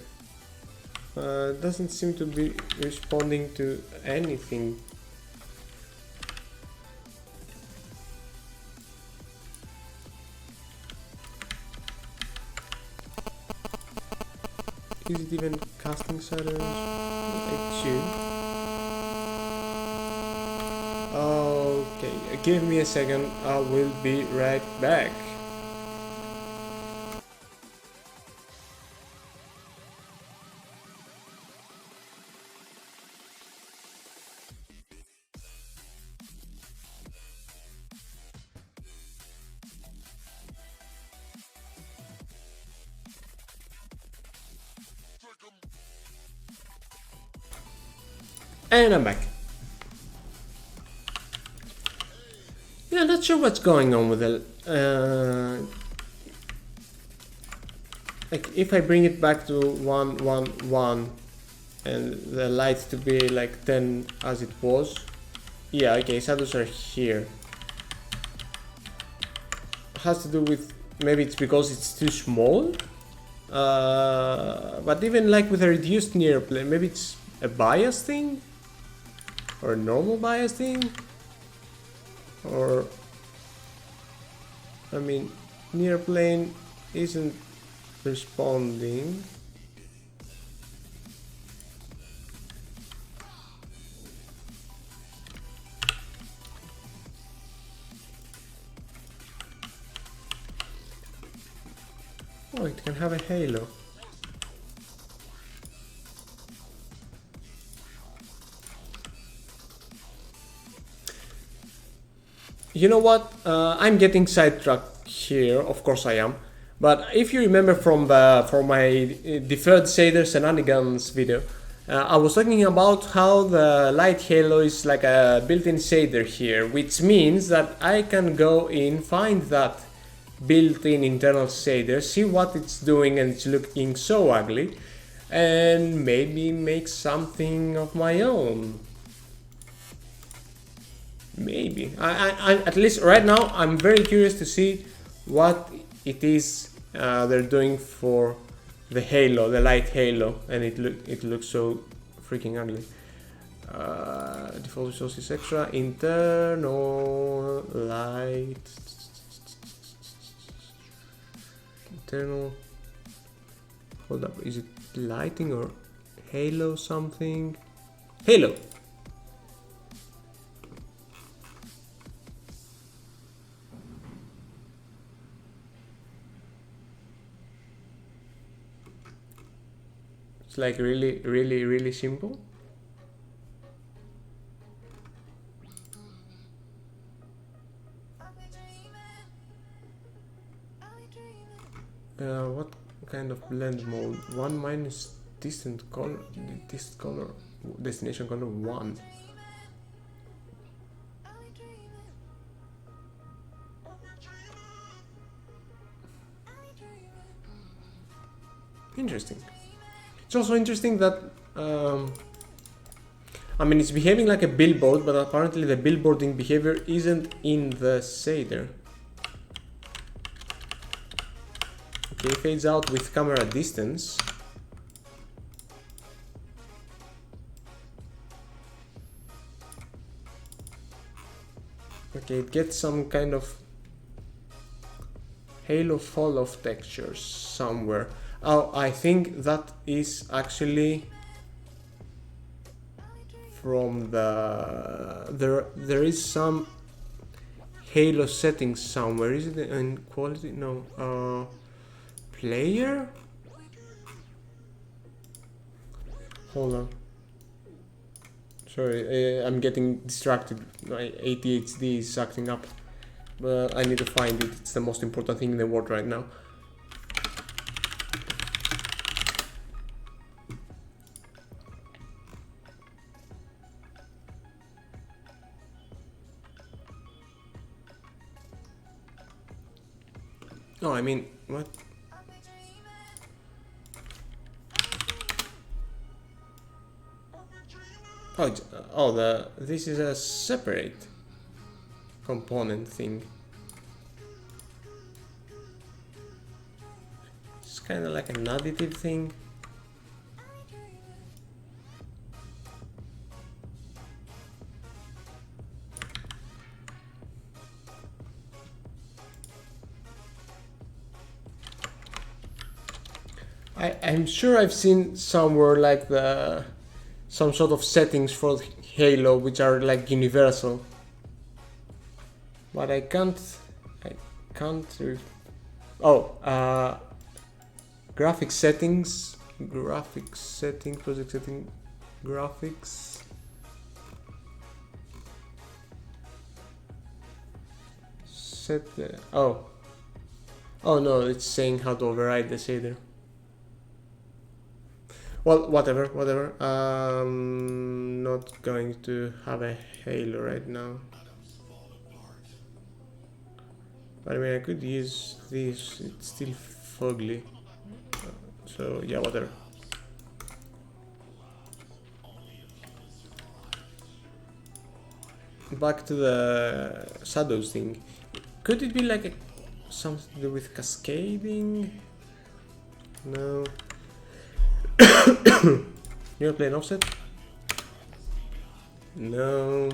Doesn't seem to be responding to anything. Is it even casting Saturn? Okay, give me a second, I will be right back. And I'm back. Yeah, not sure what's going on with it. Like if I bring it back to 1, 1, 1 and the lights to be like 10 as it was. Yeah, okay, shadows are here. Has to do with, maybe it's because it's too small. But even like with a reduced near plane, maybe it's a bias thing? Or a normal bias thing? Or, I mean, near plane isn't responding. Oh, it can have a halo. You know what? I'm getting sidetracked here. Of course I am. But if you remember from my deferred shader shenanigans video, I was talking about how the light halo is like a built-in shader here, which means that I can go in, find that built-in internal shader, see what it's doing and it's looking so ugly, and maybe make something of my own. Maybe. I at least right now I'm very curious to see what it is they're doing for the halo, the light halo, and it looks so freaking ugly. Default resources extra, internal light, internal. Hold up, is it lighting or halo something? Halo. It's like really simple. What kind of blend mode? 1 minus distant color, destination color 1. Interesting. It's also interesting that, I mean, it's behaving like a billboard, but apparently the billboarding behavior isn't in the shader. Okay, fades out with camera distance. Okay, it gets some kind of halo fall off textures somewhere. Oh, I think that is actually from the... There is some halo settings somewhere. Is it in quality? No. Player? Hold on. Sorry, I'm getting distracted. My ADHD is acting up. But I need to find it. It's the most important thing in the world right now. No, I mean, what? Oh, this is a separate component thing. It's kind of like an additive thing. I'm sure I've seen somewhere like some sort of settings for Halo which are like universal, but I can't. Oh, graphics settings, project setting, graphics. Set the oh no, it's saying how to override the shader. Well, whatever. Not going to have a Halo right now. But I mean, I could use this. It's still fugly. So yeah, whatever. Back to the shadows thing. Could it be like something to do with cascading? No. You're playing offset? No.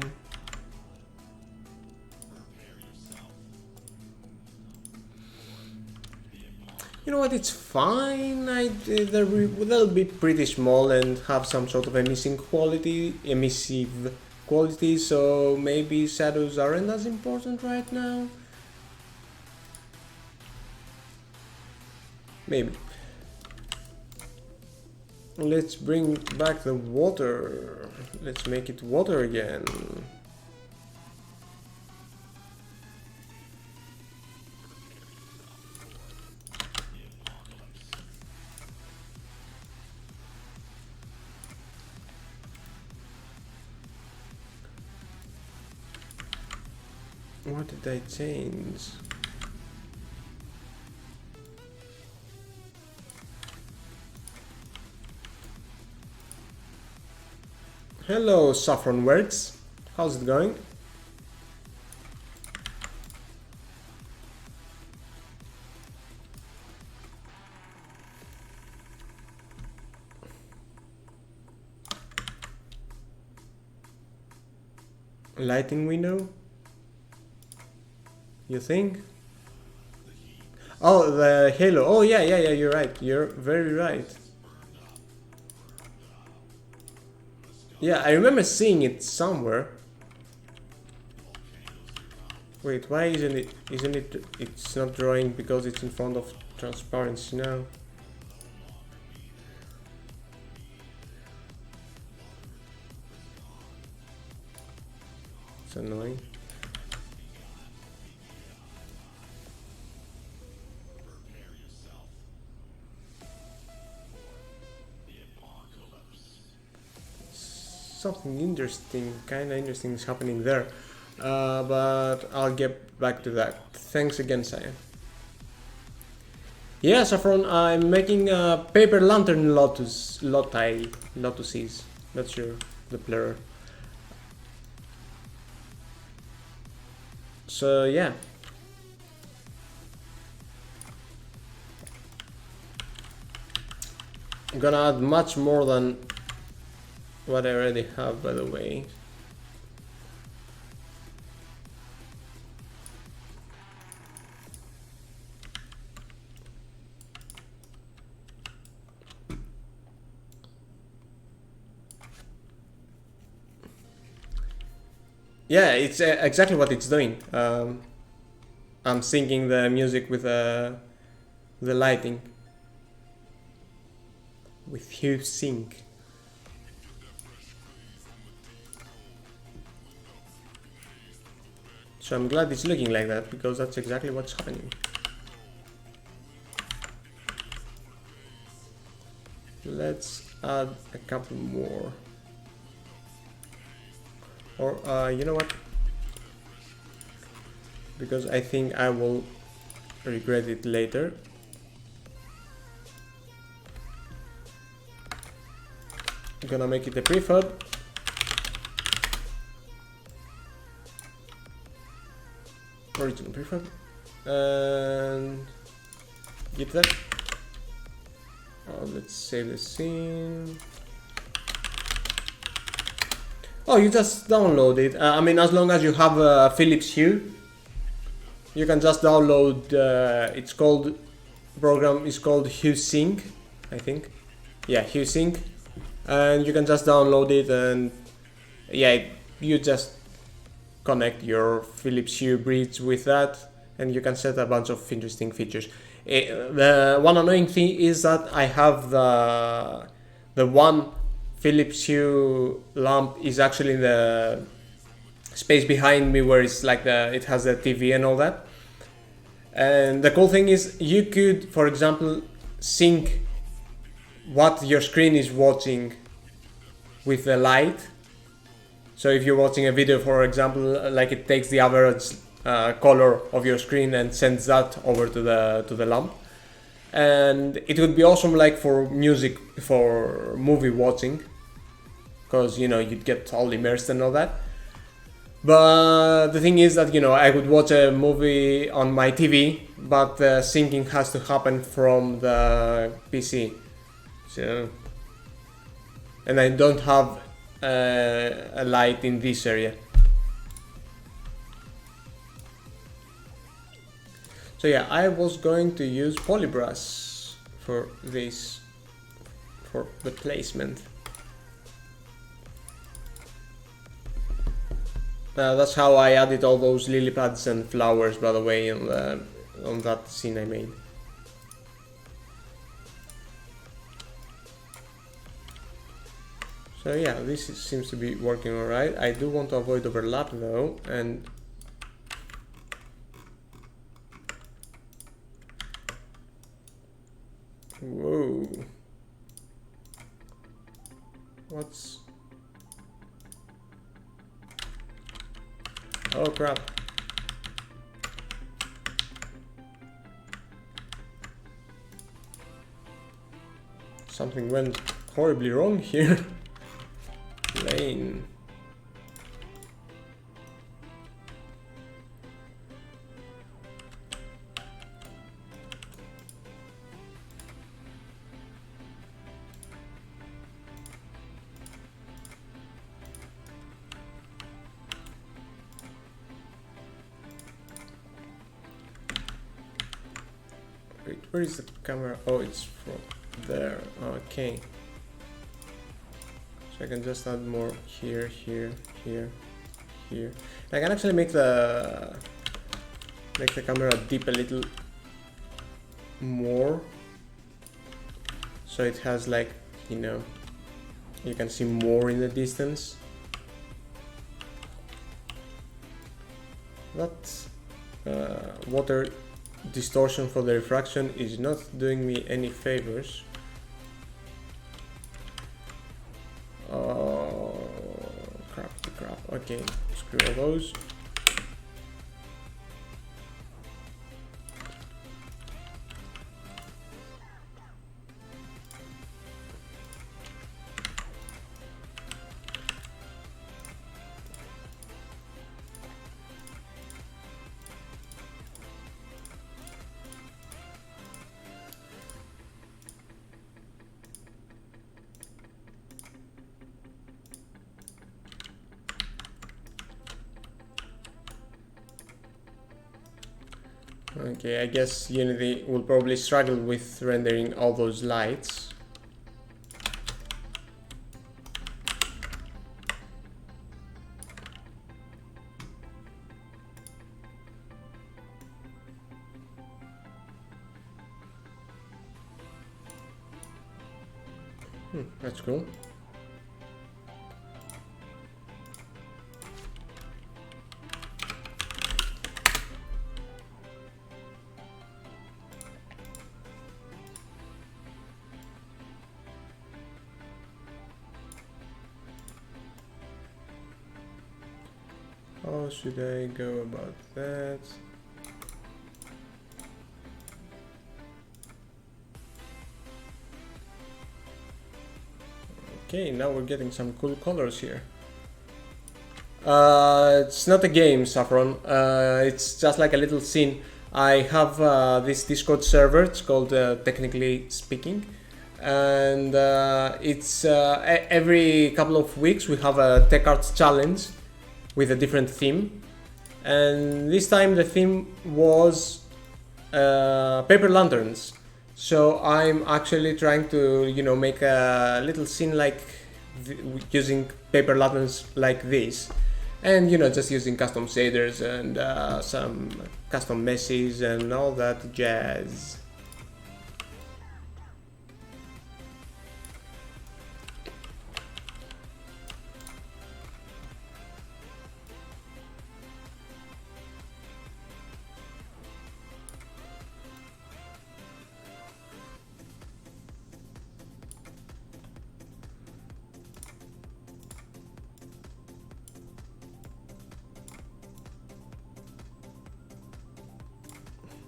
You know what? It's fine. They'll be pretty small and have some sort of emissive quality. So maybe shadows aren't as important right now. Maybe. Let's bring back the water. Let's make it water again. What did I change? Hello, Saffron Works. How's it going? Lighting window? You think? Oh, the Halo. Oh, yeah, you're right. You're very right. Yeah, I remember seeing it somewhere. Wait, why isn't it, it's not drawing because it's in front of transparency now. It's annoying. Something interesting, kinda interesting is happening there. But I'll get back to that. Thanks again, Saya. Yeah, Saffron, I'm making a paper lantern lotuses. Not sure the plural. So yeah. I'm gonna add much more than what I already have, by the way. Yeah, it's exactly what it's doing. I'm syncing the music with the lighting. With Hue Sync. So I'm glad it's looking like that, because that's exactly what's happening. Let's add a couple more. Or, you know what? Because I think I will regret it later. I'm gonna make it a prefab. Original prefab. And get that. Oh, let's save the scene. Oh, you just download it. I mean, as long as you have Philips Hue, you can just download. It's called program is called HueSync, I think. Yeah, HueSync, and you can just download it, and yeah, you just connect your Philips Hue bridge with that, and you can set a bunch of interesting features. The one annoying thing is that I have the one Philips Hue lamp is actually in the space behind me where it's like it has the TV and all that. And the cool thing is you could, for example, sync what your screen is watching with the light. So if you're watching a video, for example, like it takes the average color of your screen and sends that over to the lamp. And it would be awesome, like for music, for movie watching, because you'd get all immersed and all that. But the thing is that I would watch a movie on my TV, but the syncing has to happen from the PC. So, and I don't have a light in this area. So yeah, I was going to use Polybrush for this, for the placement. That's how I added all those lily pads and flowers, by the way, on that scene I made. So yeah, this seems to be working alright. I do want to avoid overlap though, and whoa, what's... Oh crap. Something went horribly wrong here. Lane. Wait, where is the camera? Oh, it's from there. Okay. So I can just add more here, here, here, here. I can actually make the camera dip a little more, so it has like, you can see more in the distance. That water distortion for the refraction is not doing me any favors. Oh, crap. Okay, screw all those. Okay, I guess Unity will probably struggle with rendering all those lights. That's cool. How should I go about that? Okay, now we're getting some cool colors here. It's not a game, Saffron. It's just like a little scene. I have this Discord server. It's called Technically Speaking, and it's every couple of weeks we have a Tech Arts challenge with a different theme. And this time the theme was paper lanterns. So I'm actually trying to, you know, make a little scene like using paper lanterns like this, and you know, just using custom shaders and some custom meshes and all that jazz.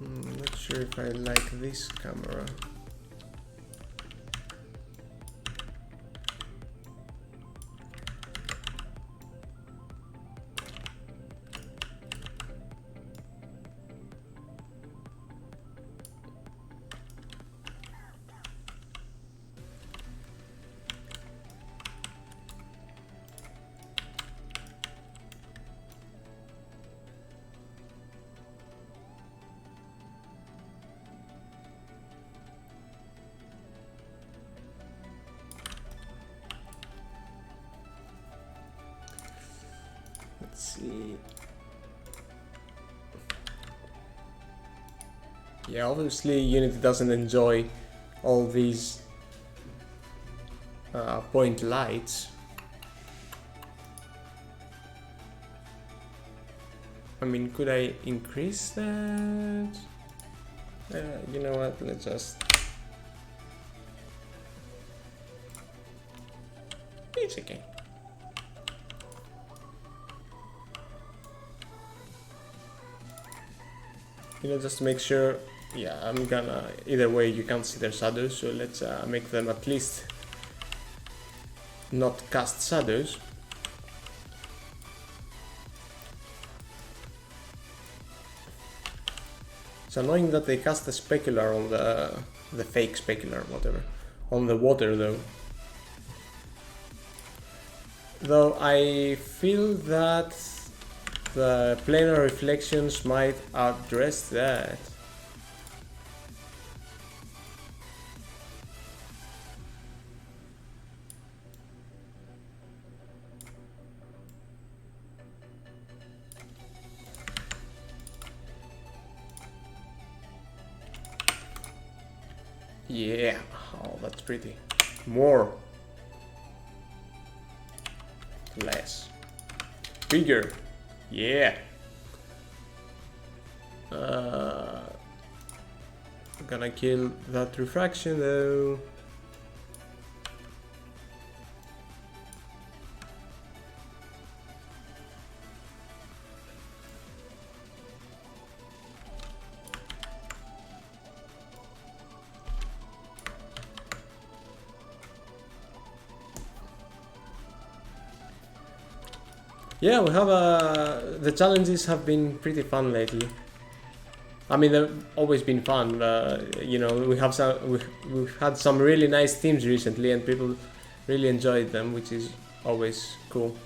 Not sure if I like this camera. Let's see. Yeah, obviously Unity doesn't enjoy all these point lights. I mean, could I increase that? You know what, let's just... It's okay. You know, just to make sure, yeah, I'm gonna, either way you can't see their shadows, so let's make them at least not cast shadows. It's annoying that they cast the specular on the fake specular, whatever, on the water though. Though I feel that the planar reflections might address that. Yeah, oh, that's pretty. More. Less. Bigger. Yeah. Gonna kill that refraction though. Yeah, we have the challenges have been pretty fun lately. I mean, they've always been fun. You know, we've had some really nice themes recently, and people really enjoyed them, which is always cool.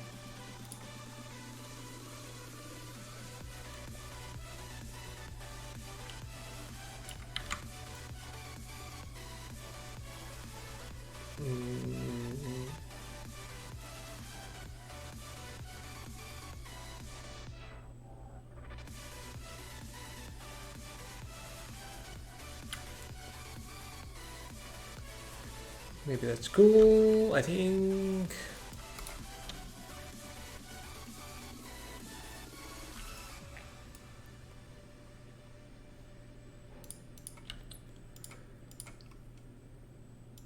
Maybe that's cool, I think.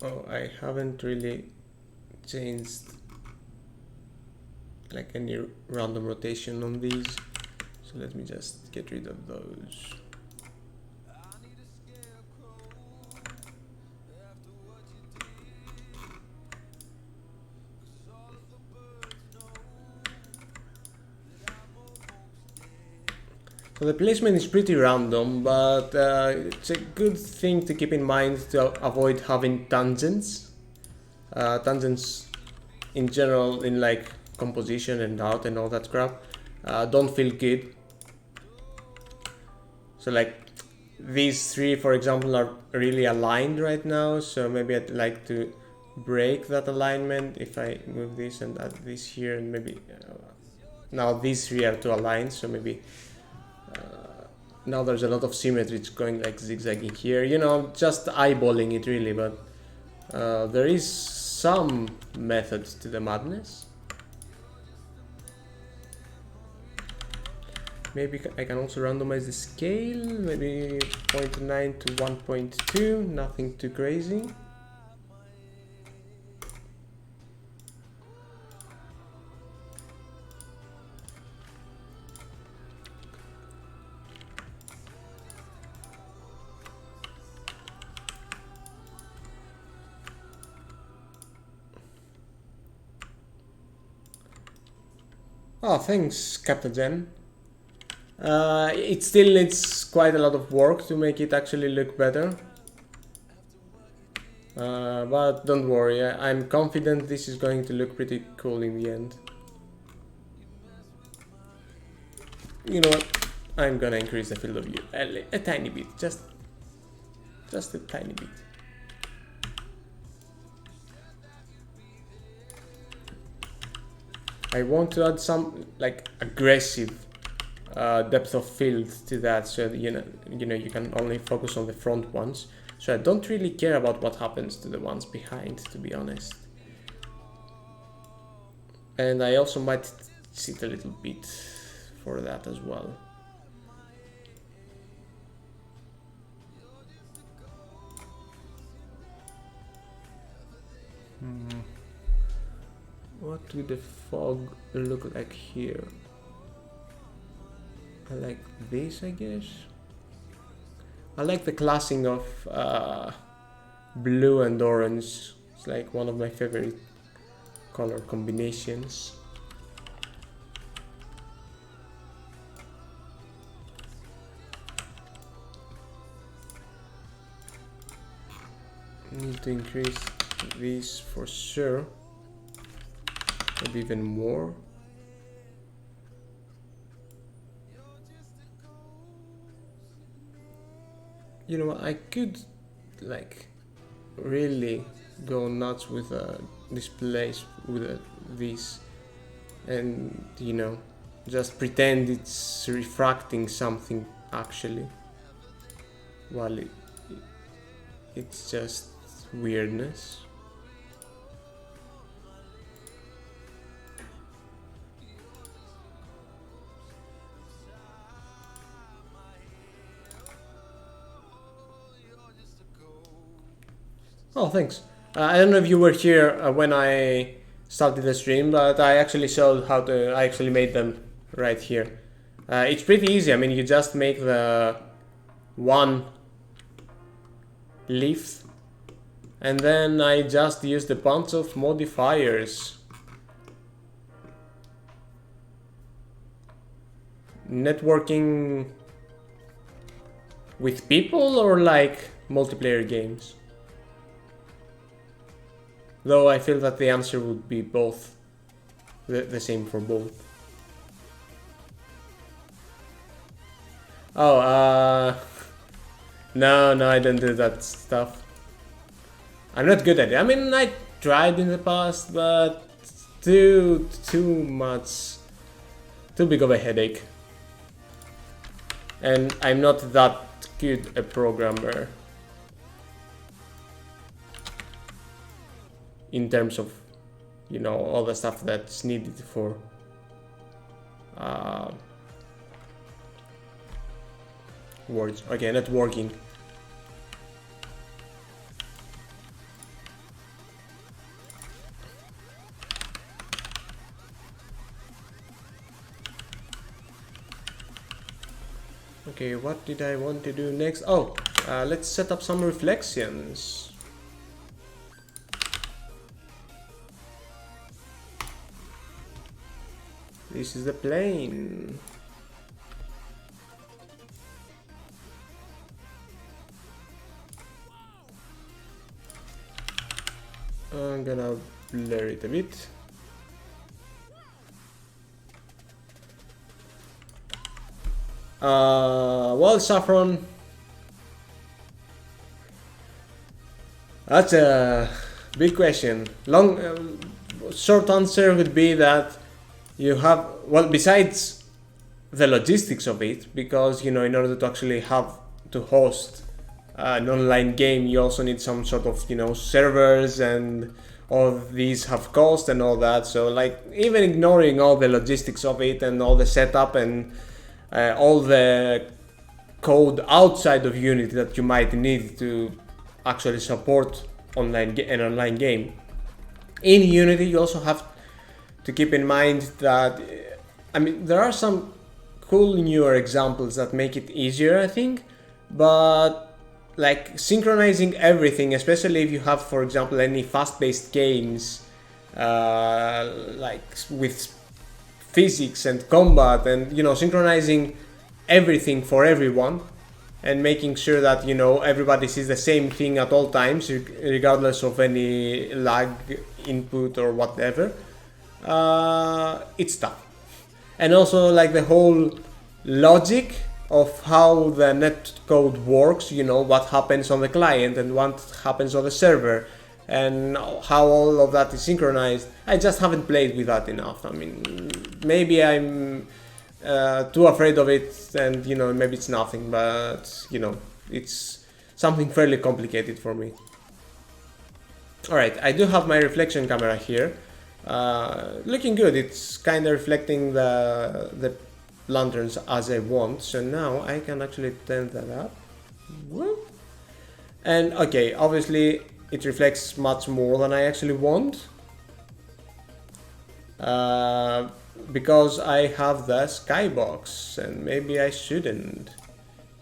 Oh, I haven't really changed like any random rotation on these, so let me just get rid of those. So the placement is pretty random, but it's a good thing to keep in mind to avoid having tangents. Tangents in general, in like composition and art and all that crap, don't feel good. So like these three, for example, are really aligned right now, so maybe I'd like to break that alignment if I move this and add this here, and maybe now these three are too aligned, so maybe now there's a lot of symmetry. It's going like zigzagging here, you know, just eyeballing it really, but there is some method to the madness. Maybe I can also randomize the scale, maybe 0.9 to 1.2, nothing too crazy. Oh, thanks, Captain Jen. It still needs quite a lot of work to make it actually look better. But don't worry, I'm confident this is going to look pretty cool in the end. You know what? I'm gonna increase the field of view a tiny bit, just a tiny bit. I want to add some like aggressive depth of field to that, so that, you know you can only focus on the front ones. So I don't really care about what happens to the ones behind, to be honest. And I also might sit a little bit for that as well. What would the fog look like here? I like this, I guess. I like the classing of blue and orange. It's like one of my favorite color combinations. Need to increase this for sure. Maybe even more. You know, I could like really go nuts with displays with this, and you know, just pretend it's refracting something actually, while it's just weirdness. Oh, thanks. I don't know if you were here when I started the stream, but I actually showed how to. I actually made them right here. It's pretty easy. I mean, you just make the one leaf, and then I just used a bunch of modifiers. Networking with people or like multiplayer games? Though I feel that the answer would be both, the same for both. Oh, no, I don't do that stuff. I'm not good at it. I mean, I tried in the past, but too much, too big of a headache. And I'm not that good a programmer. In terms of, you know, all the stuff that's needed for words. Okay, not working. Okay, what did I want to do next? Oh, let's set up some reflections. This is the plane. I'm gonna blur it a bit. Well, Saffron, that's a big question. Short answer would be that you have, well, besides the logistics of it, because in order to actually have to host an online game, you also need some sort of servers, and all of these have cost and all that. So like, even ignoring all the logistics of it and all the setup and all the code outside of Unity that you might need to actually support an online game, in Unity you also have to keep in mind that there are some cool newer examples that make it easier, I think, but like synchronizing everything, especially if you have, for example, any fast-paced games like with physics and combat, and synchronizing everything for everyone and making sure that everybody sees the same thing at all times, regardless of any lag input or whatever. It's tough. And also like the whole logic of how the netcode works, what happens on the client and what happens on the server, and how all of that is synchronized. I just haven't played with that enough. Maybe I'm too afraid of it, and maybe it's nothing, but it's something fairly complicated for me. Alright, I do have my reflection camera here, looking good. It's kind of reflecting the lanterns as I want, so now I can actually turn that up. Whoop. And okay, obviously it reflects much more than I actually want, because I have the skybox, and maybe I shouldn't.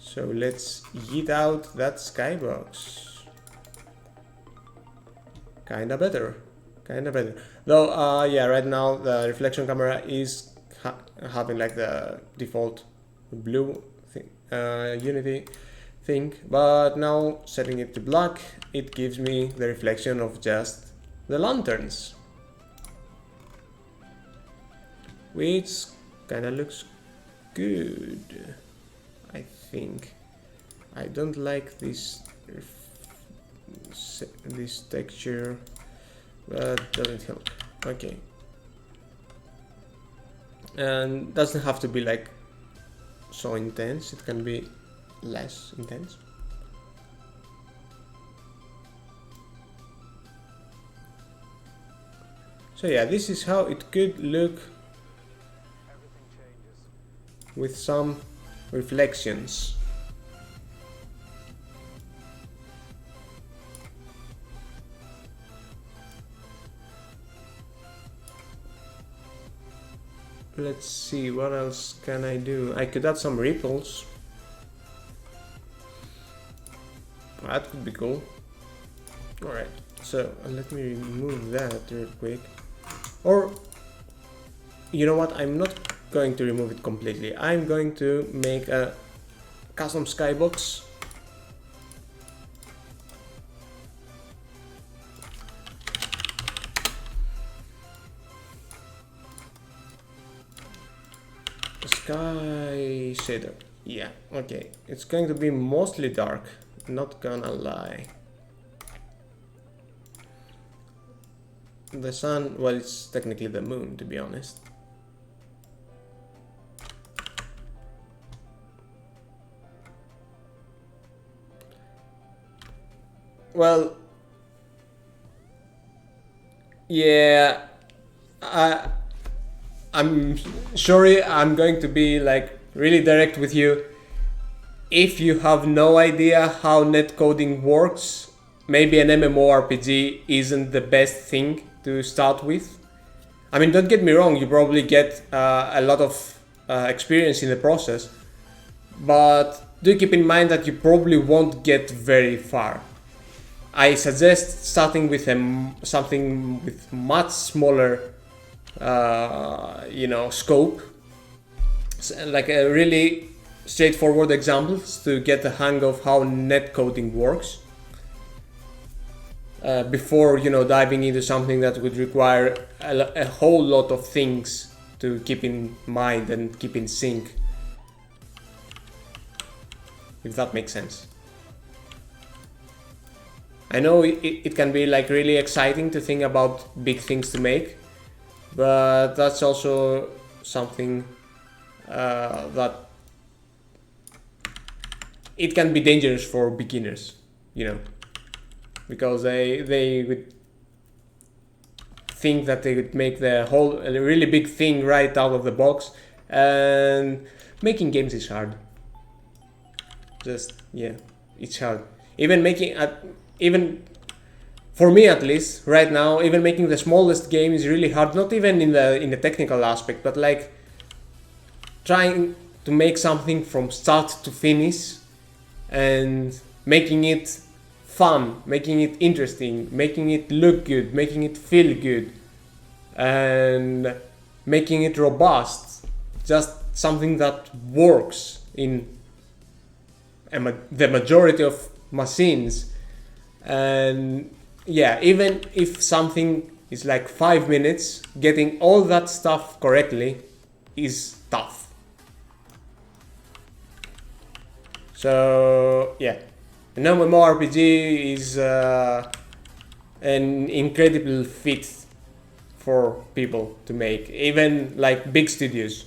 So let's yeet out that skybox. Kinda better. Though, yeah, right now the reflection camera is having like the default blue thing, Unity thing, but now setting it to black, it gives me the reflection of just the lanterns, which kinda looks good, I think. I don't like this texture, but doesn't help. Okay. And doesn't have to be like so intense, it can be less intense. So yeah, this is how it could look with some reflections. Let's see, what else can I do? I could add some ripples. That could be cool. Alright, so let me remove that real quick. Or, you know what, I'm not going to remove it completely. I'm going to make a custom skybox. Sky shader. Yeah, okay. It's going to be mostly dark, not gonna lie. The sun, well, it's technically the moon, to be honest. Well, yeah, I'm sorry, I'm going to be like really direct with you. If you have no idea how netcoding works, maybe an MMORPG isn't the best thing to start with. I mean, don't get me wrong, you probably get a lot of experience in the process, but do keep in mind that you probably won't get very far. I suggest starting with something with much smaller scope, like a really straightforward examples to get the hang of how netcoding works. before, you know, diving into something that would require a whole lot of things to keep in mind and keep in sync, if that makes sense. I know it can be like really exciting to think about big things to make, but that's also something that it can be dangerous for beginners, you know, because they would think that they would make the whole a really big thing right out of the box, and making games is hard. Just, yeah, it's hard. Even for me at least right now, even making the smallest game is really hard. Not even in the technical aspect, but like trying to make something from start to finish and making it fun, making it interesting, making it look good, making it feel good, and making it robust. Just something that works in the majority of machines. And yeah, even if something is like 5 minutes, getting all that stuff correctly is tough. So yeah, an MMORPG is an incredible fit for people to make, even like big studios.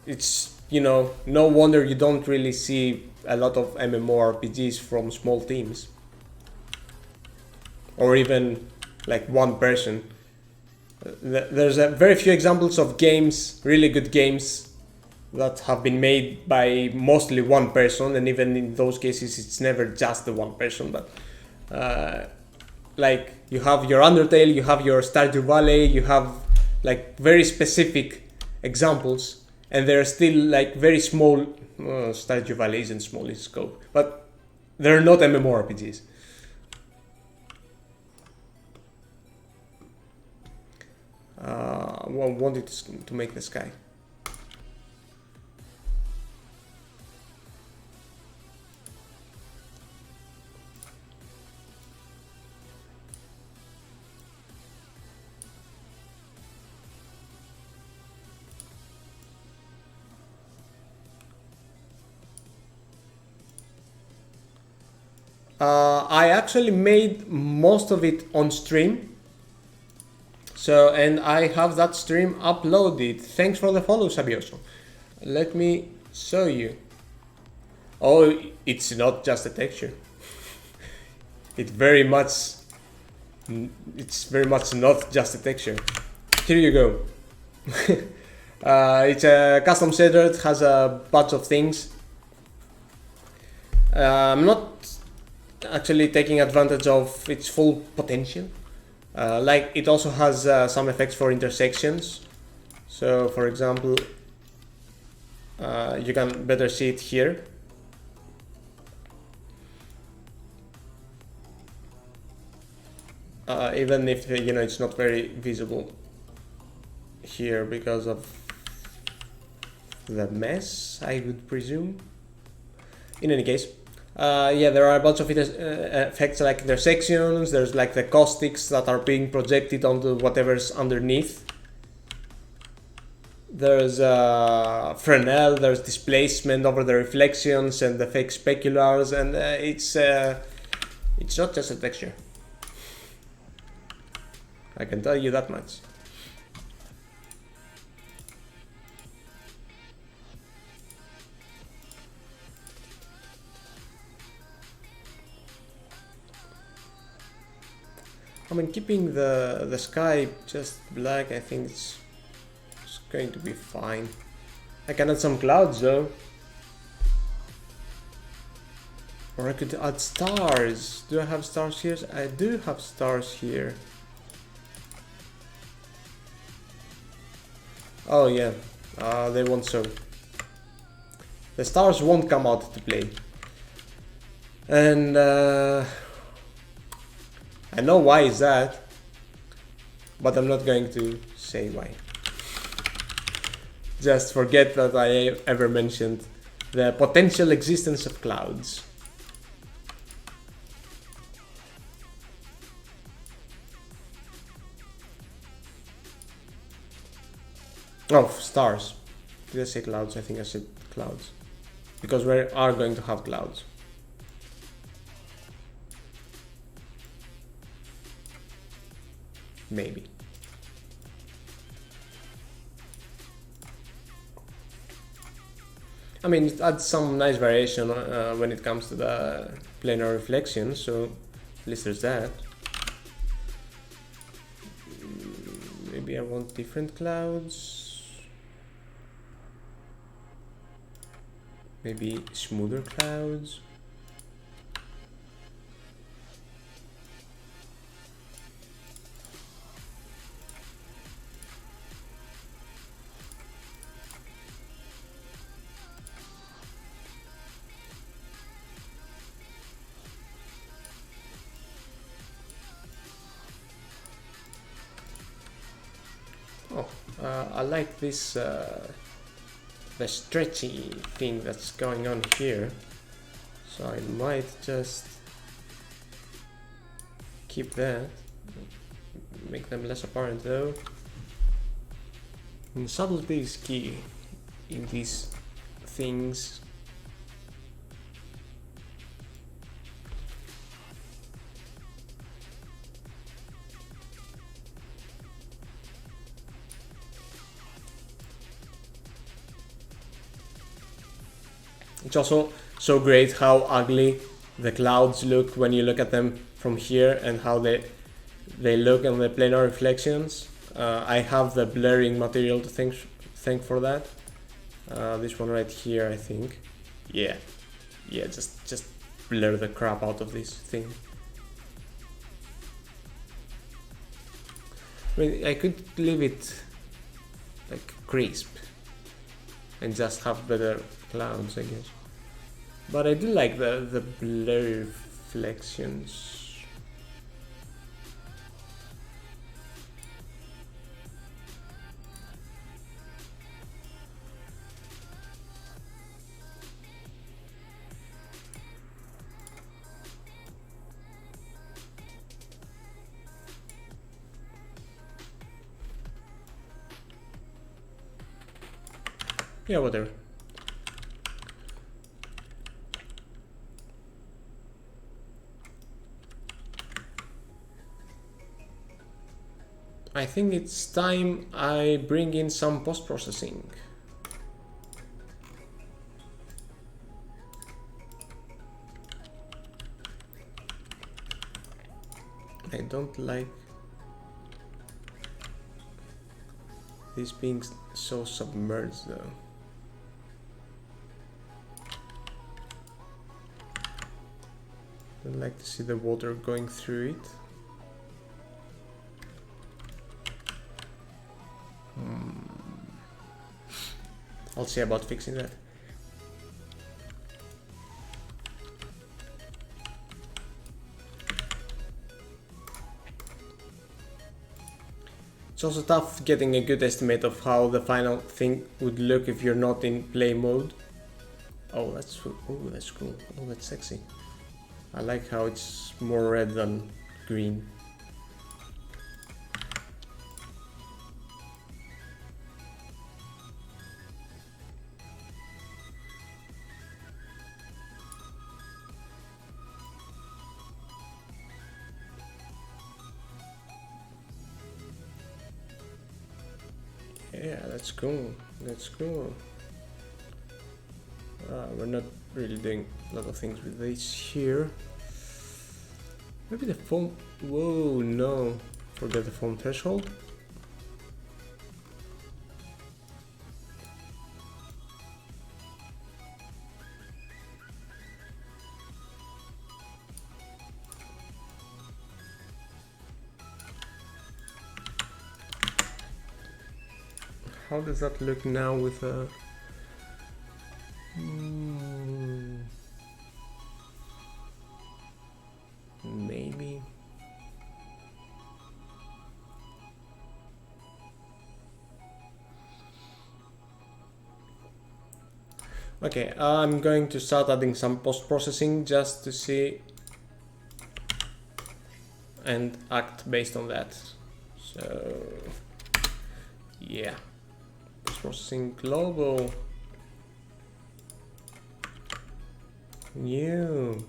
It's, you know, no wonder you don't really see a lot of MMORPGs from small teams, or even like one person. There's very few examples of games, really good games, that have been made by mostly one person, and even in those cases it's never just the one person. But like you have your Undertale, you have your Stardew Valley, you have like very specific examples, and they're still like very small. Stardew Valley isn't small in scope, but they're not MMORPGs. Wanted to make the sky. I actually made most of it on stream. So, and I have that stream uploaded. Thanks for the follow, Sabioso. Let me show you. Oh, it's not just a texture. It's very much not just a texture. Here you go. It's a custom shader. It has a bunch of things. I'm not actually taking advantage of its full potential. Like it also has some effects for intersections. So for example, you can better see it here. Even if, you know, it's not very visible here because of the mess, I would presume. In any case, yeah, there are a bunch of effects like intersections. There's like the caustics that are being projected onto whatever's underneath. There's Fresnel, there's displacement over the reflections and the fake speculars, and it's not just a texture. I can tell you that much. I mean, keeping the sky just black, I think it's going to be fine. I can add some clouds though. Or I could add stars. Do I have stars here? I do have stars here. Oh yeah, they won't show. The stars won't come out to play. And I know why is that, but I'm not going to say why. Just forget that I ever mentioned the potential existence of clouds. Oh, stars. Did I say clouds? I think I said clouds. Because we are going to have clouds. Maybe. I mean, it adds some nice variation when it comes to the planar reflection, so at least there's that. Maybe I want different clouds. Maybe smoother clouds. I like this the stretchy thing that's going on here, so I might just keep that, make them less apparent though. And subtlety is key in these things. It's also so great how ugly the clouds look when you look at them from here and how they look on the planar reflections. I have the blurring material to thank for that. This one right here, I think. Yeah, just blur the crap out of this thing. I mean, I could leave it like crisp and just have better clouds, I guess. But I do like the blur reflections. Yeah, whatever. I think it's time I bring in some post-processing. I don't like this being so submerged though. I'd like to see the water going through it. I'll see about fixing that. It's also tough getting a good estimate of how the final thing would look if you're not in play mode. Oh, that's cool. Oh, that's sexy. I like how it's more red than green. Yeah, that's cool. That's cool. We're not really doing a lot of things with this here. Maybe the foam. Whoa, no. Forget the foam threshold. How does that look now with a... Maybe. Okay, I'm going to start adding some post-processing just to see and act based on that. So, yeah. Processing global. New.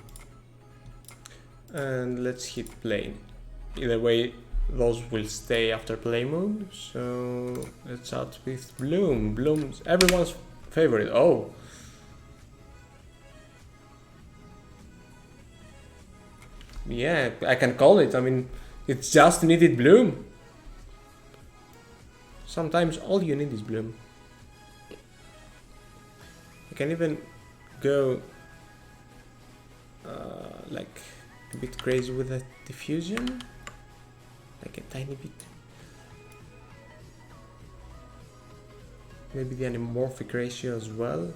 And let's hit play. Either way, those will stay after play mode. So let's start with Bloom. Bloom's everyone's favorite. Oh. Yeah, I can call it. I mean, it's just needed Bloom. Sometimes all you need is Bloom. I can even go like a bit crazy with the diffusion, like a tiny bit. Maybe the anamorphic ratio as well.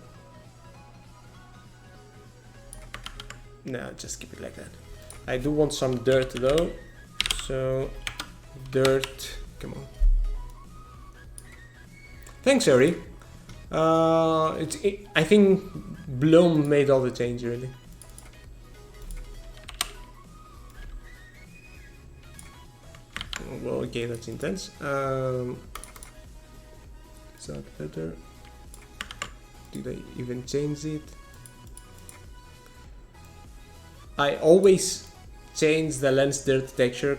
No, just keep it like that. I do want some dirt though, so dirt, come on. Thanks, Eri. I think Bloom made all the change really. Well, okay, that's intense. Is that better? Did I even change it? I always change the lens dirt texture.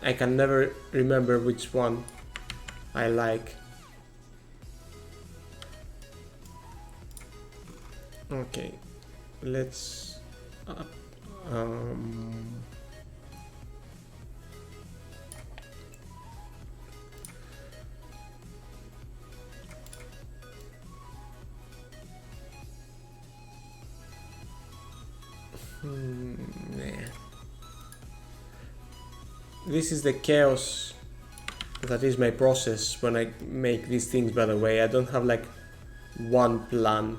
I can never remember which one I like. Okay, let's yeah. This is the chaos that is my process when I make these things, by the way. I don't have like one plan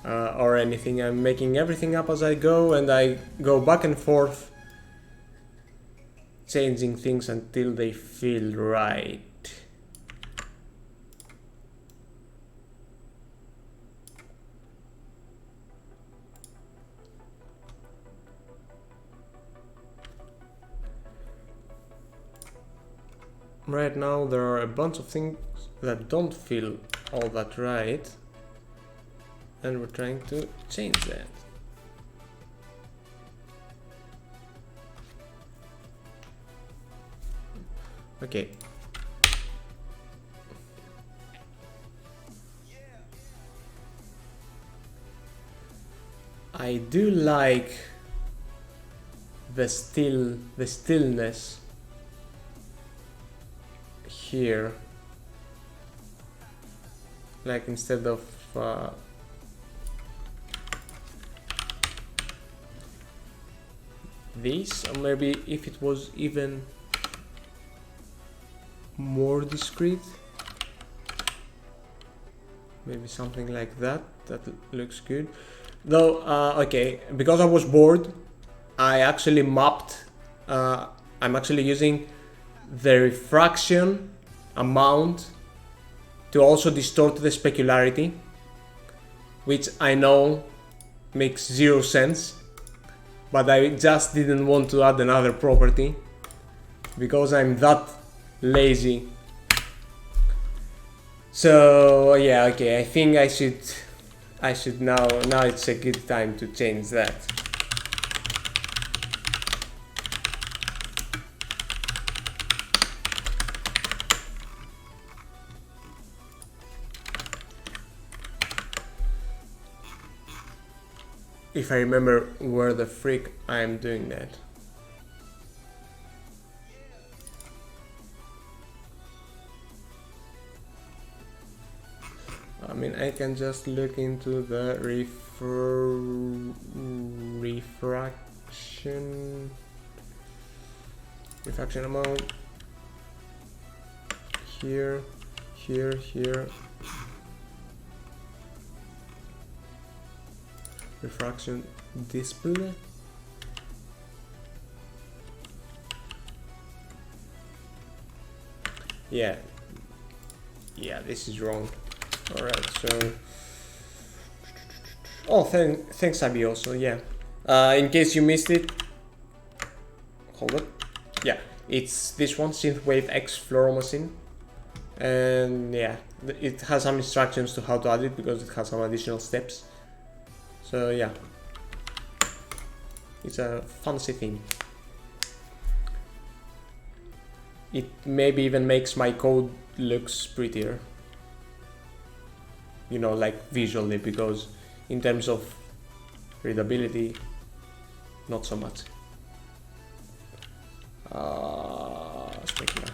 or anything. I'm making everything up as I go, and I go back and forth changing things until they feel right. Right now there are a bunch of things that don't feel all that right, and we're trying to change that. Okay. I do like the stillness here, like instead of this, or maybe if it was even more discreet, maybe something like that. That looks good though. Okay, because I was bored, I actually mapped, I'm actually using the refraction amount to also distort the specularity, which I know makes zero sense, but I just didn't want to add another property because I'm that lazy. So yeah, okay, I think I should now it's a good time to change that. If I remember where the frick I am doing that. I mean, I can just look into the refraction amount here. Refraction display. Yeah, this is wrong. Alright, so oh, thanks Abby also. Yeah, in case you missed it, hold up. Yeah, it's this one, Synthwave X Fluoromachine, and yeah, it has some instructions to how to add it because it has some additional steps. So yeah, it's a fancy thing. It maybe even makes my code looks prettier, you know, like visually, because in terms of readability, not so much. Specular.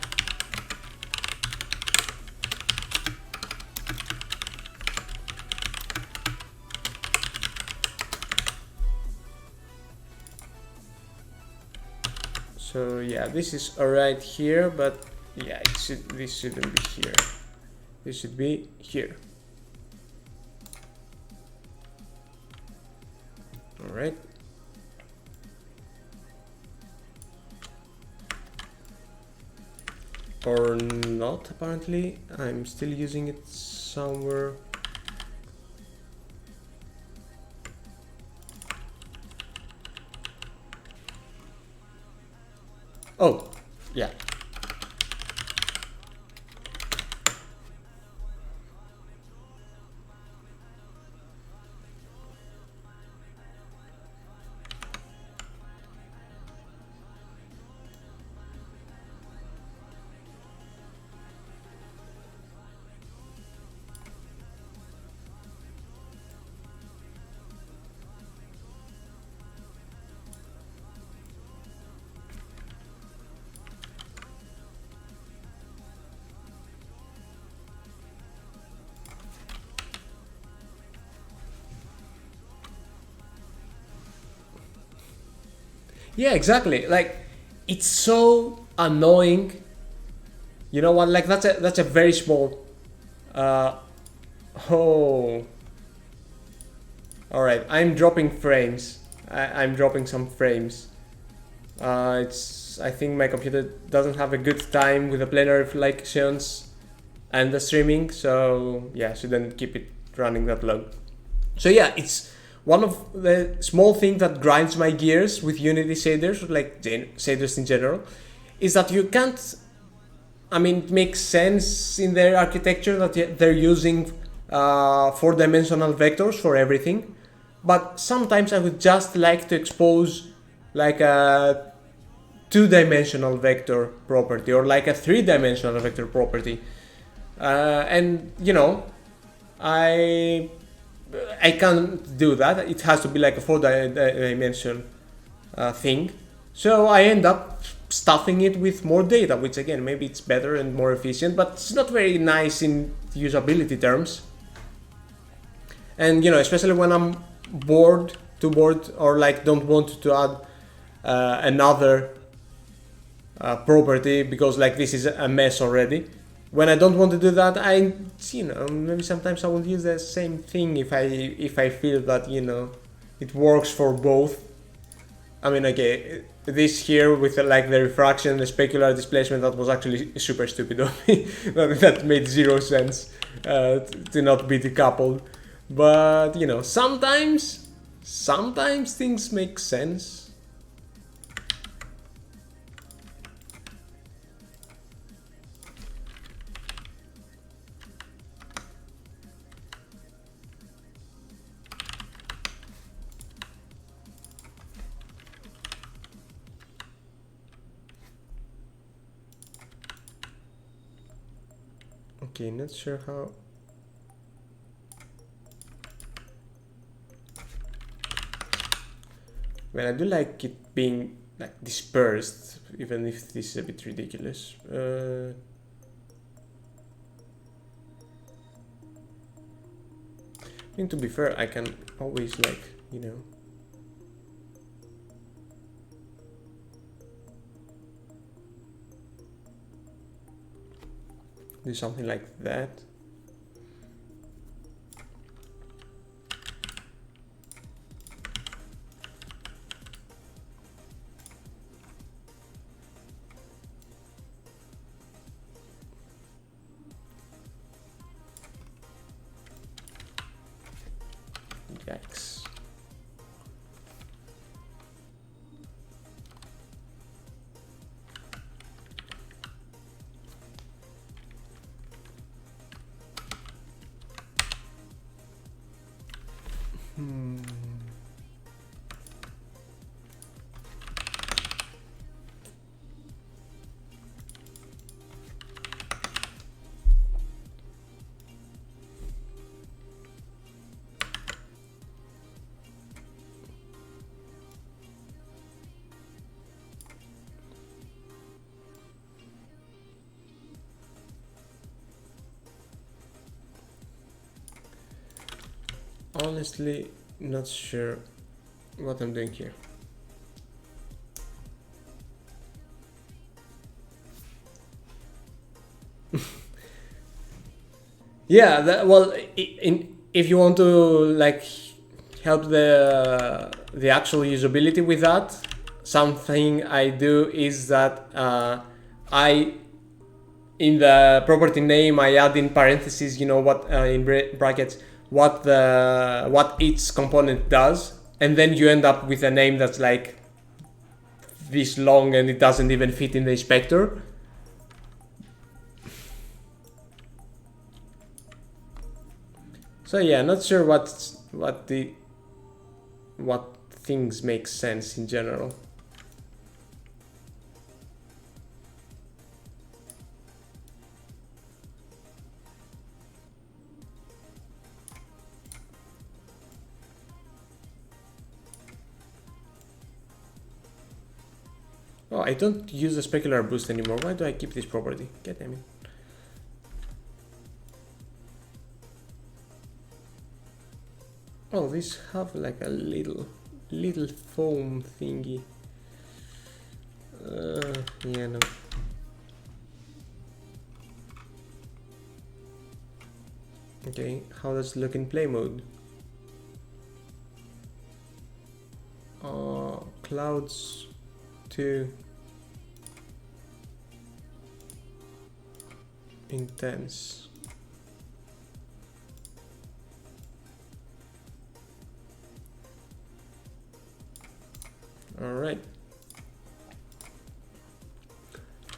So yeah, this is alright here, but yeah, this shouldn't be here. This should be here. Alright. Or not, apparently. I'm still using it somewhere. Oh, yeah. Yeah, exactly. Like, it's so annoying. You know what? Like, that's a very small. Oh. All right. I'm dropping frames. I'm dropping some frames. It's. I think my computer doesn't have a good time with the planar reflections and the streaming, so yeah, shouldn't keep it running that long. So yeah, it's one of the small things that grinds my gears with Unity shaders, like shaders in general, is that you can't. I mean, it makes sense in their architecture that they're using four-dimensional vectors for everything, but sometimes I would just like to expose like a two-dimensional vector property or like a three-dimensional vector property, and you know, I can't do that. It has to be like a four-dimension thing. So I end up stuffing it with more data, which again, maybe it's better and more efficient, but it's not very nice in usability terms. And you know, especially when I'm too bored, or like don't want to add another property because like this is a mess already. When I don't want to do that, maybe sometimes I will use the same thing if I feel that, you know, it works for both. I mean, okay, this here with like the refraction, the specular displacement, that was actually super stupid of me. That made zero sense to not be decoupled. But you know, sometimes things make sense. Okay, not sure how. Well, I do like it being like dispersed, even if this is a bit ridiculous. I mean, to be fair, I can always like, you know, do something like that. Yikes. Honestly, not sure what I'm doing here. Yeah, well, if you want to like help the actual usability with that, something I do is that I in the property name I add in parentheses, you know, what in brackets what each component does, and then you end up with a name that's like this long and it doesn't even fit in the inspector. So yeah, not sure what things make sense in general. Oh, I don't use the specular boost anymore. Why do I keep this property? God damn it. Oh, these have like a little foam thingy. Yeah, no. Okay, how does it look in play mode? Clouds 2 intense. All right.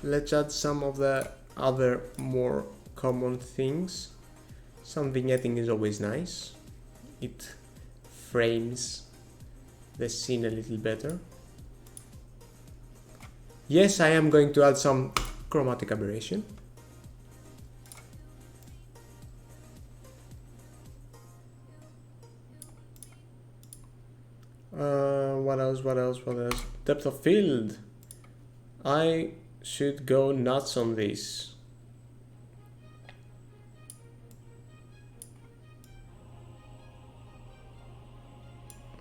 Let's add some of the other more common things. Some vignetting is always nice. It frames the scene a little better. Yes, I am going to add some chromatic aberration. What else? Depth of field. I should go nuts on this.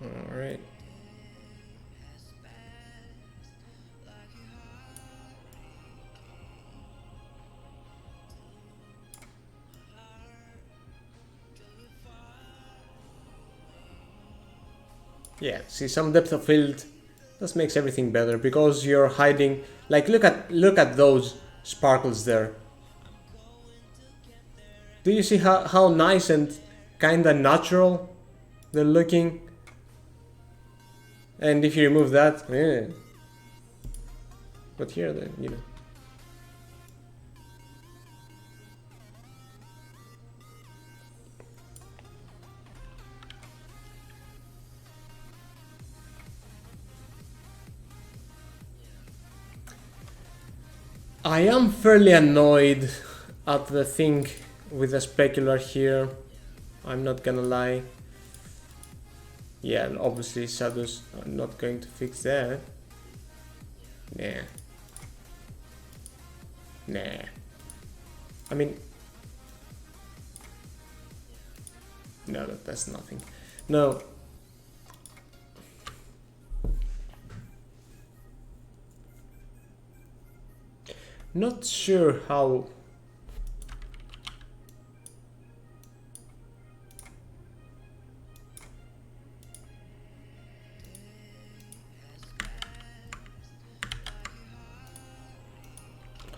All right. Yeah, see, some depth of field. This makes everything better because you're hiding. Like, look at those sparkles there. Do you see how nice and kinda natural they're looking? And if you remove that, yeah. But here, then, you know. I am fairly annoyed at the thing with the specular here. I'm not gonna lie. Yeah, obviously shadows are not going to fix that. Nah. I mean, no, that's nothing. No. Not sure how.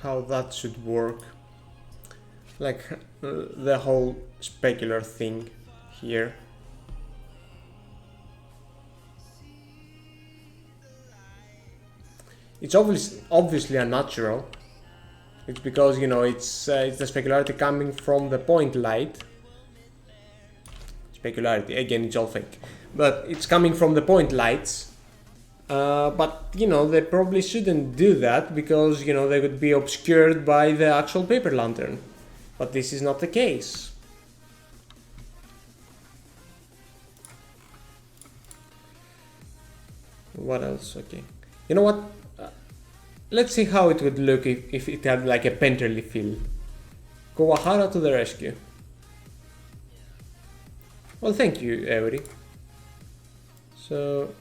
How that should work. Like the whole specular thing here. It's obviously unnatural. It's because, you know, it's the specularity coming from the point light. specularity. Again, it's all fake, but it's coming from the point lights. But you know, they probably shouldn't do that because you know they would be obscured by the actual paper lantern. But this is not the case. What else? Okay. You know what? Let's see how it would look if it had like a painterly feel. Kuwahara to the rescue. Well, thank you, Avery. So...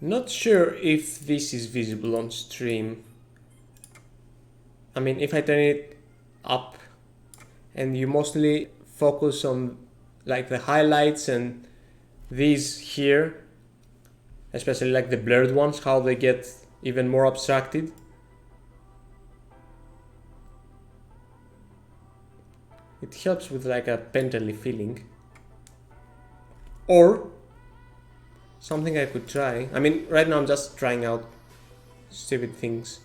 not sure if this is visible on stream. I mean, if I turn it up and you mostly focus on like the highlights and these here, especially like the blurred ones, how they get even more abstracted. It helps with like a painterly feeling. Or something I could try. I mean, right now I'm just trying out stupid things.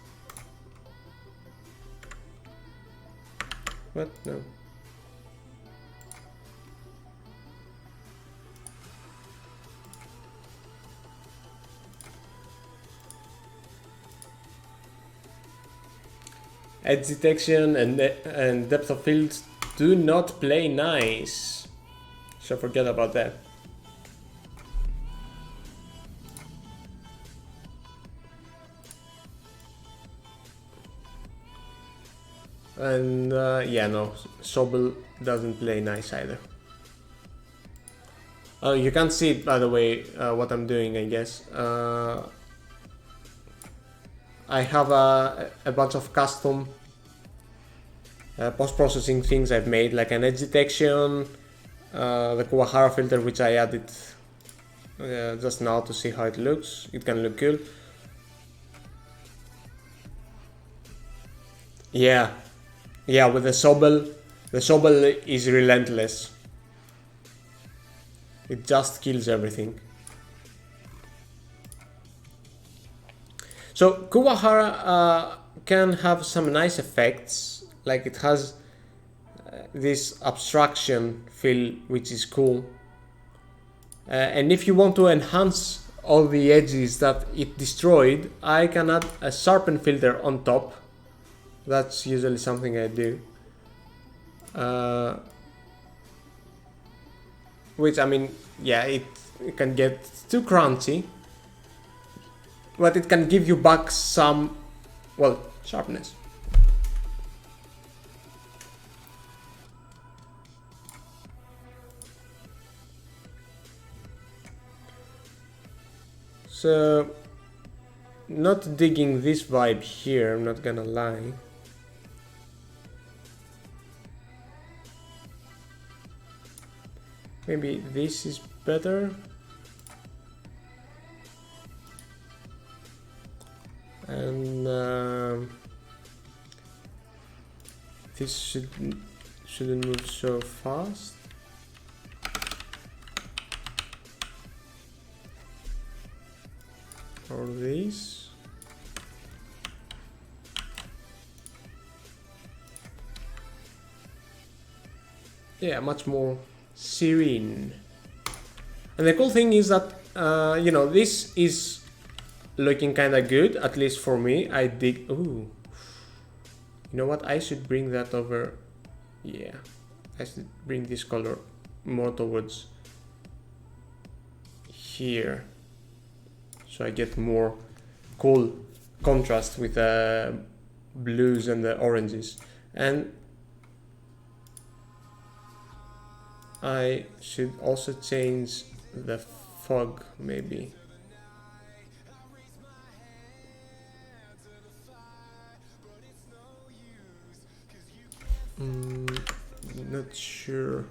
What? No. Edge detection and depth of field do not play nice. So forget about that. And yeah, no, Sobel doesn't play nice either. You can't see it, by the way, what I'm doing, I guess. I have a bunch of custom post-processing things I've made, like an edge detection, the Kuwahara filter, which I added just now to see how it looks. It can look cool. Yeah. Yeah, with the Sobel is relentless. It just kills everything. So Kuwahara can have some nice effects, like it has this abstraction feel, which is cool. And if you want to enhance all the edges that it destroyed, I can add a sharpen filter on top. That's usually something I do. Which, I mean, yeah, it can get too crunchy, but it can give you back some, well, sharpness. So, not digging this vibe here, I'm not gonna lie. Maybe this is better. And this shouldn't move so fast. Or this. Yeah, much more serene. And the cool thing is that you know, this is looking kind of good, at least for me. I dig. Ooh, you know what, I should bring that over. Yeah, I should bring this color more towards here, so I get more cool contrast with the blues and the oranges. And I should also change the fog, maybe. Not sure.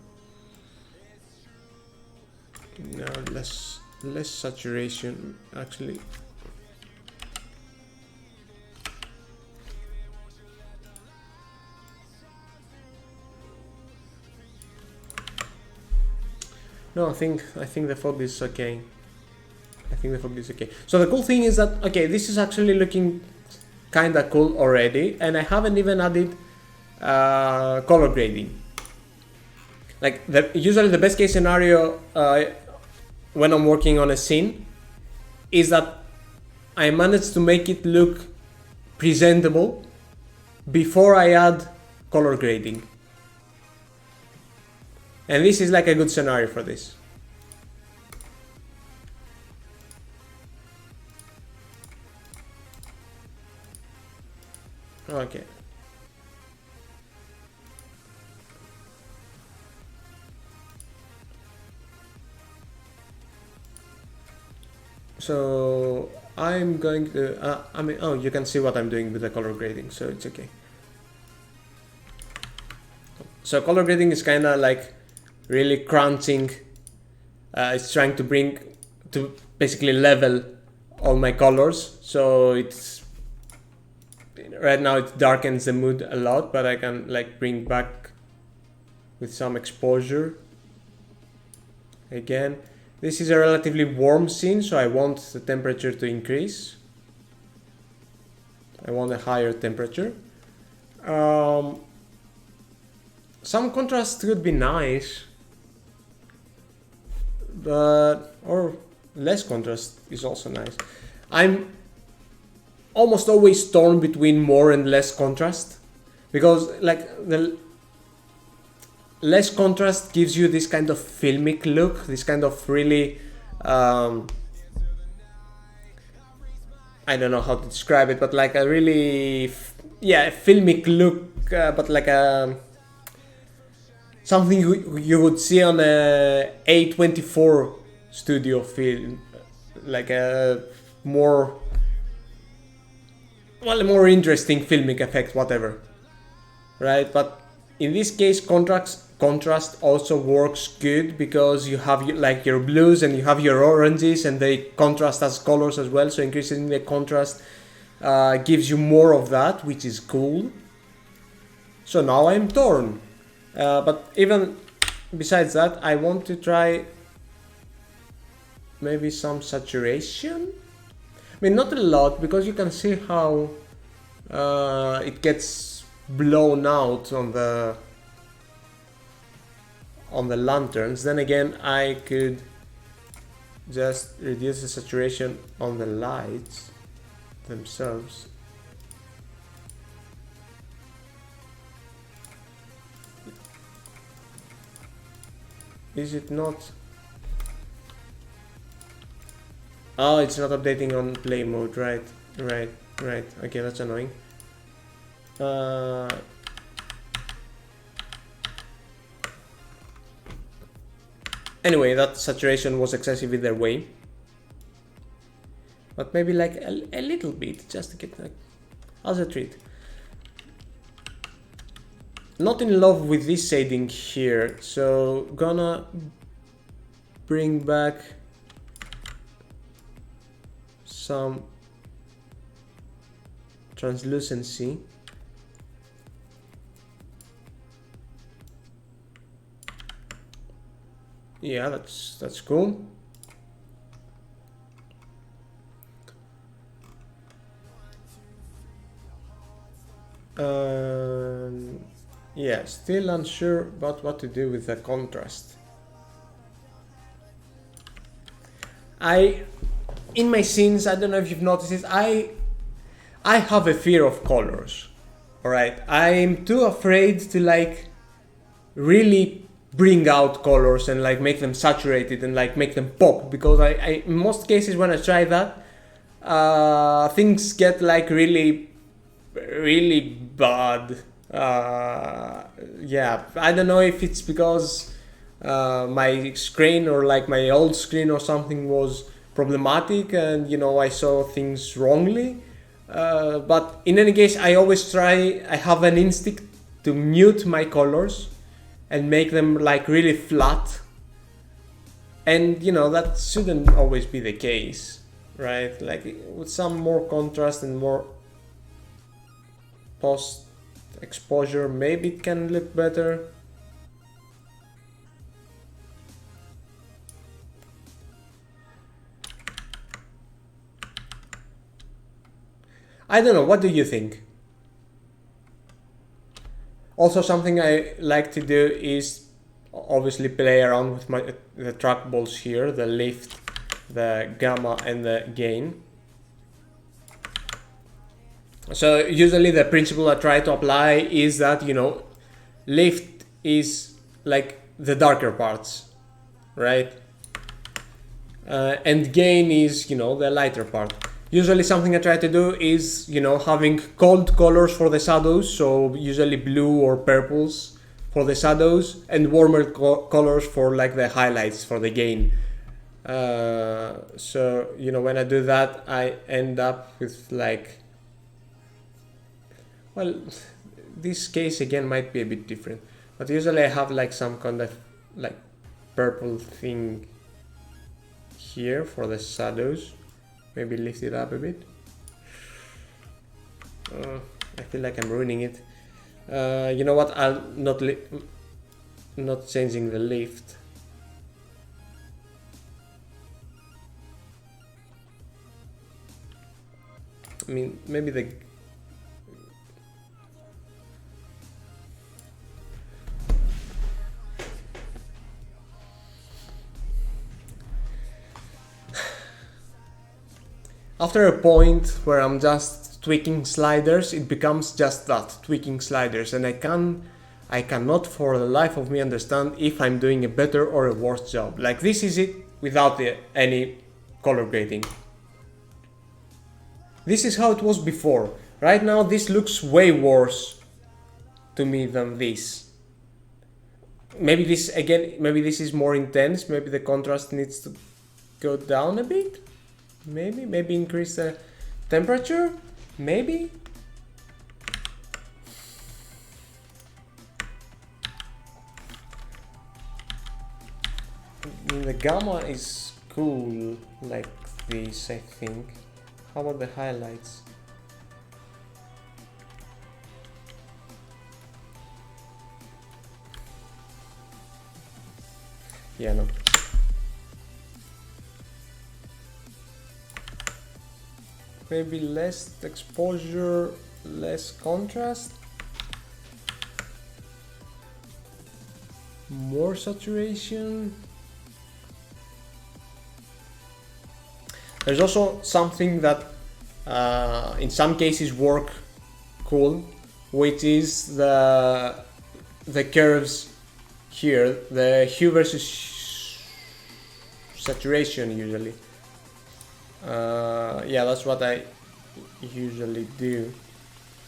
No, less saturation, actually. No, I think the fog is okay. I think the fog is okay. So the cool thing is that, okay, this is actually looking kinda cool already, and I haven't even added color grading. Like, usually the best case scenario when I'm working on a scene is that I manage to make it look presentable before I add color grading. And this is like a good scenario for this. Okay. So I'm going to, oh, you can see what I'm doing with the color grading, so it's okay. So color grading is kind of like really crunching. It's trying to basically level all my colors. So it's, right now it darkens the mood a lot, but I can like bring back with some exposure. Again, this is a relatively warm scene, so I want the temperature to increase. I want a higher temperature. Some contrast would be nice, but, or less contrast is also nice. I'm almost always torn between more and less contrast, because like the less contrast gives you this kind of filmic look, this kind of really I don't know how to describe it, but like a really filmic look, but like a something you would see on a A24 studio film, like a more interesting filmic effect, whatever, right? But in this case, contrast also works good, because you have like your blues and you have your oranges, and they contrast as colors as well, so increasing the contrast gives you more of that, which is cool. So now I'm torn, but even besides that, I want to try maybe some saturation. I mean, not a lot, because you can see how it gets blown out on the lanterns. Then again, I could just reduce the saturation on the lights themselves. Is it not? Oh, it's not updating on play mode, right. Okay, that's annoying. Anyway, that saturation was excessive either way. But maybe like a little bit, just to get like as a treat. Not in love with this shading here, so gonna bring back some translucency. Yeah, that's cool. Yeah, still unsure about what to do with the contrast. In my scenes, I don't know if you've noticed this, I have a fear of colors. Alright, I'm too afraid to like really bring out colors and like make them saturated and like make them pop, because I in most cases when I try that, things get like really bad. Yeah, I don't know if it's because my screen or like my old screen or something was problematic and you know I saw things wrongly, but in any case I always try, I have an instinct to mute my colors and make them like really flat, and you know that shouldn't always be the case, right? Like with some more contrast and more post exposure, maybe it can look better. I don't know, what do you think? Also, something I like to do is obviously play around with the trackballs here, the lift, the gamma and the gain. So usually the principle I try to apply is that, you know, lift is like the darker parts, right? And gain is, you know, the lighter part. Usually something I try to do is, you know, having cold colors for the shadows, so usually blue or purples for the shadows, and warmer colors for like the highlights for the gain. So, you know, when I do that, I end up with like, well, this case again might be a bit different, but usually I have like some kind of like purple thing here for the shadows. Maybe lift it up a bit. I feel like I'm ruining it. You know what? I'll not changing the lift. I mean, maybe the after a point where I'm just tweaking sliders, it becomes just that, tweaking sliders, and I cannot for the life of me understand if I'm doing a better or a worse job. Like, this is it without any color grading. This is how it was before. Right now this looks way worse to me than this. Maybe this is more intense, maybe the contrast needs to go down a bit. Maybe increase the temperature, maybe. The gamma is cool like this, I think. How about the highlights? Yeah, no. Maybe less exposure, less contrast, more saturation. There's also something that in some cases work cool, which is the curves here, the hue versus saturation usually. Yeah, that's what I usually do.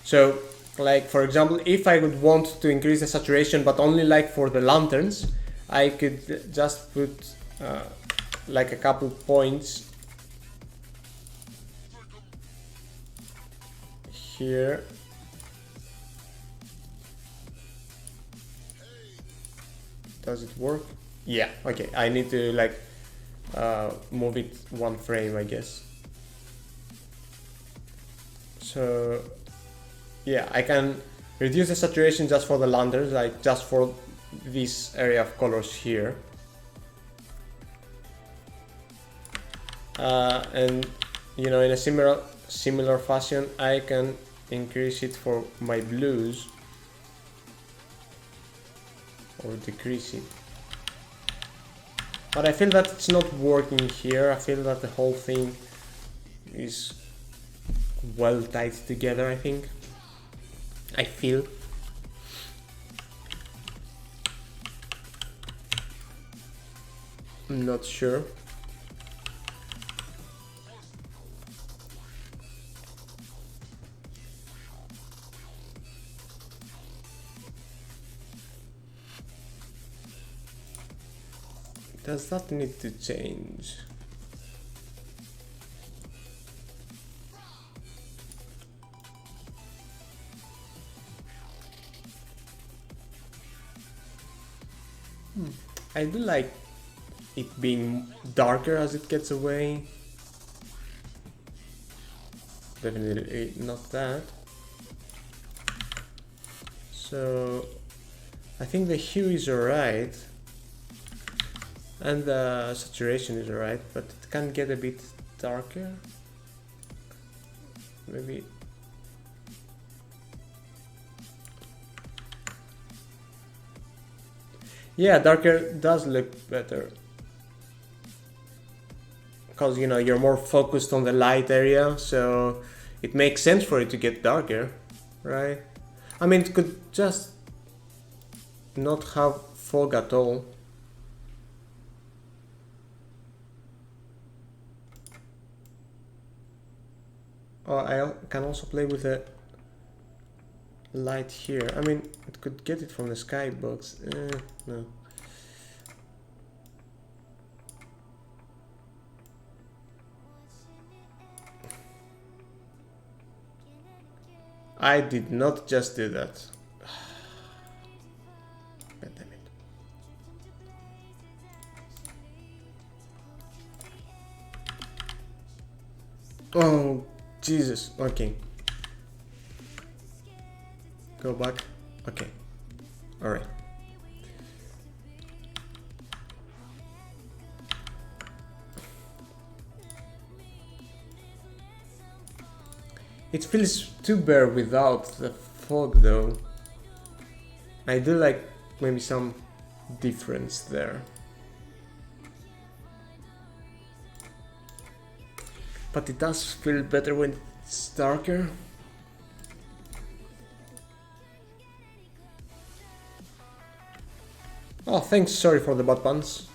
So, like, for example, if I would want to increase the saturation but only like for the lanterns, I could just put like a couple points here. Does it work? Yeah, okay, I need to like move it one frame, I guess. So yeah, I can reduce the saturation just for the lanterns, like just for this area of colors here. And you know, in a similar fashion, I can increase it for my blues or decrease it. But I feel that it's not working here. I feel that the whole thing is well tied together, I think. I feel. I'm not sure. Does that need to change? I do like it being darker as it gets away. Definitely not that. So I think the hue is alright and the saturation is alright, but it can get a bit darker. Maybe Yeah, darker does look better. Because, you know, you're more focused on the light area, so it makes sense for it to get darker, right? I mean, it could just not have fog at all. Oh, I can also play with the light here. I mean, it could get it from the skybox. No. I did not just do that. God damn it. Oh, Jesus. Okay. Go back. Okay. Alright. It feels too bare without the fog though. I do like maybe some difference there. But it does feel better when it's darker. Oh, thanks, sorry for the butt puns.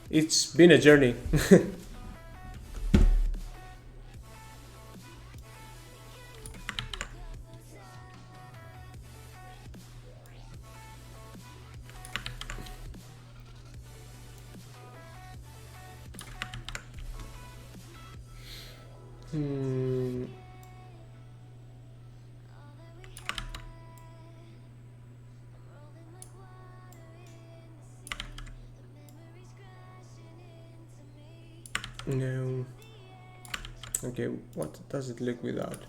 It's been a journey. No. Okay, what does it look without?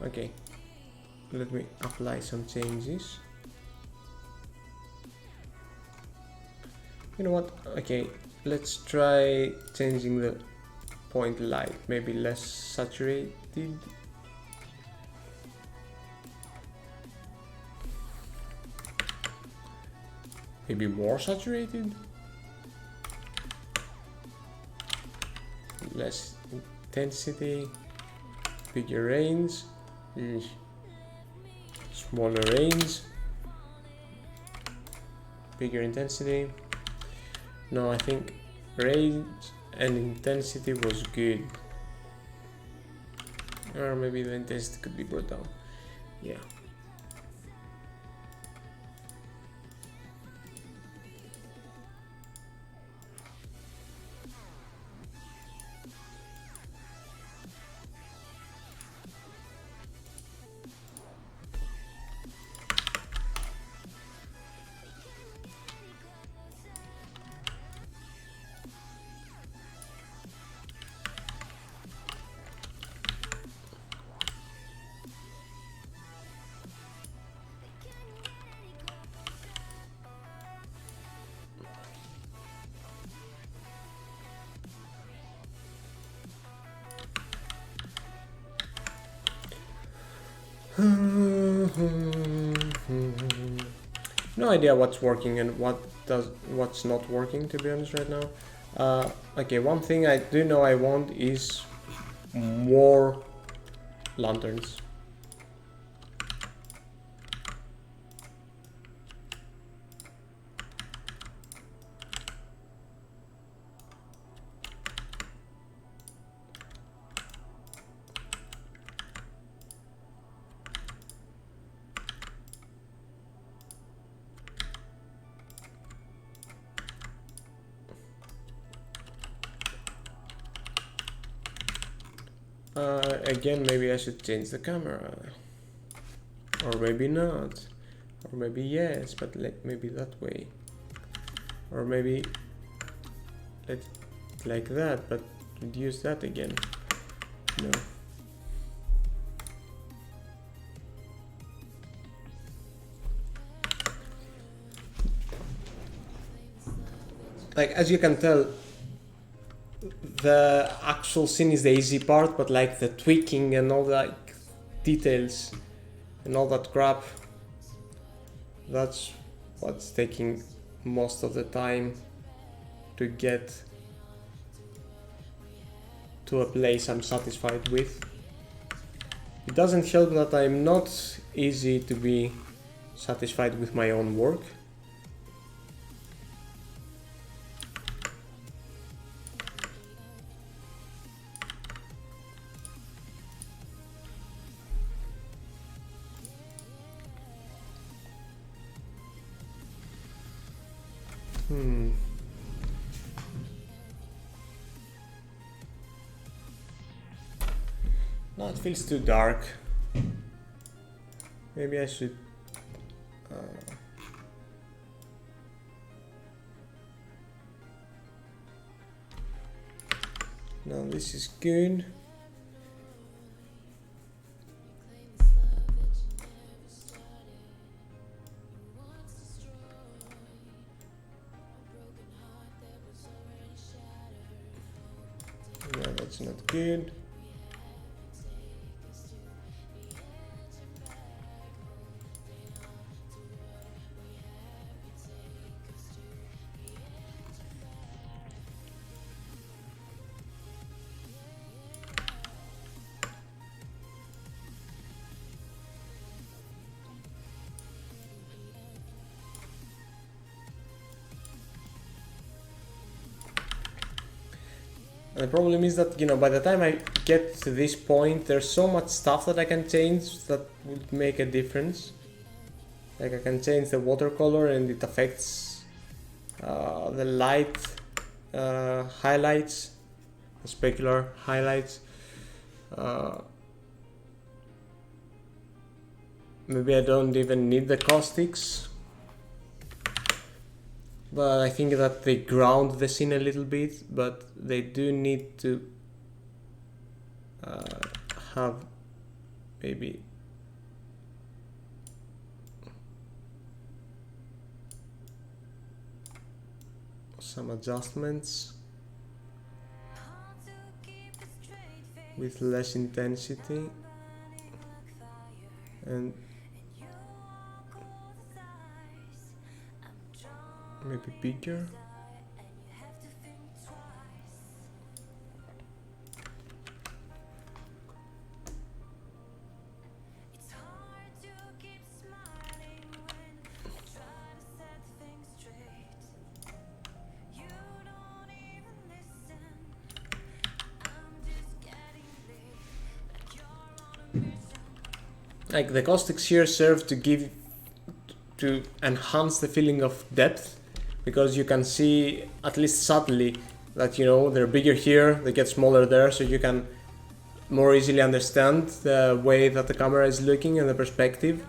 Okay, let me apply some changes. You know what? Okay, let's try changing the point light, maybe less saturated. Maybe more saturated? Less intensity, bigger range, smaller range, bigger intensity. No, I think range and intensity was good. Or maybe the intensity could be brought down. Yeah. No idea what's working and what's not working, to be honest, right now. Okay, one thing I do know I want is more lanterns. Again, maybe I should change the camera. Or maybe not. Or maybe yes, but maybe that way. Or maybe let it like that, but reduce that again. No. Like, as you can tell, the actual scene is the easy part, but like the tweaking and all the like, details and all that crap, that's what's taking most of the time to get to a place I'm satisfied with. It doesn't help that I'm not easy to be satisfied with my own work. No, it feels too dark. Maybe I should... No, this is good. No, that's not good. The problem is that, you know, by the time I get to this point, there's so much stuff that I can change that would make a difference. Like I can change the watercolor and it affects the light highlights, the specular highlights. Maybe I don't even need the caustics. But I think that they ground the scene a little bit, but they do need to have maybe some adjustments with less intensity and maybe bigger. Like the caustics here serve to enhance the feeling of depth, because you can see at least subtly that, you know, they're bigger here, they get smaller there, so you can more easily understand the way that the camera is looking and the perspective.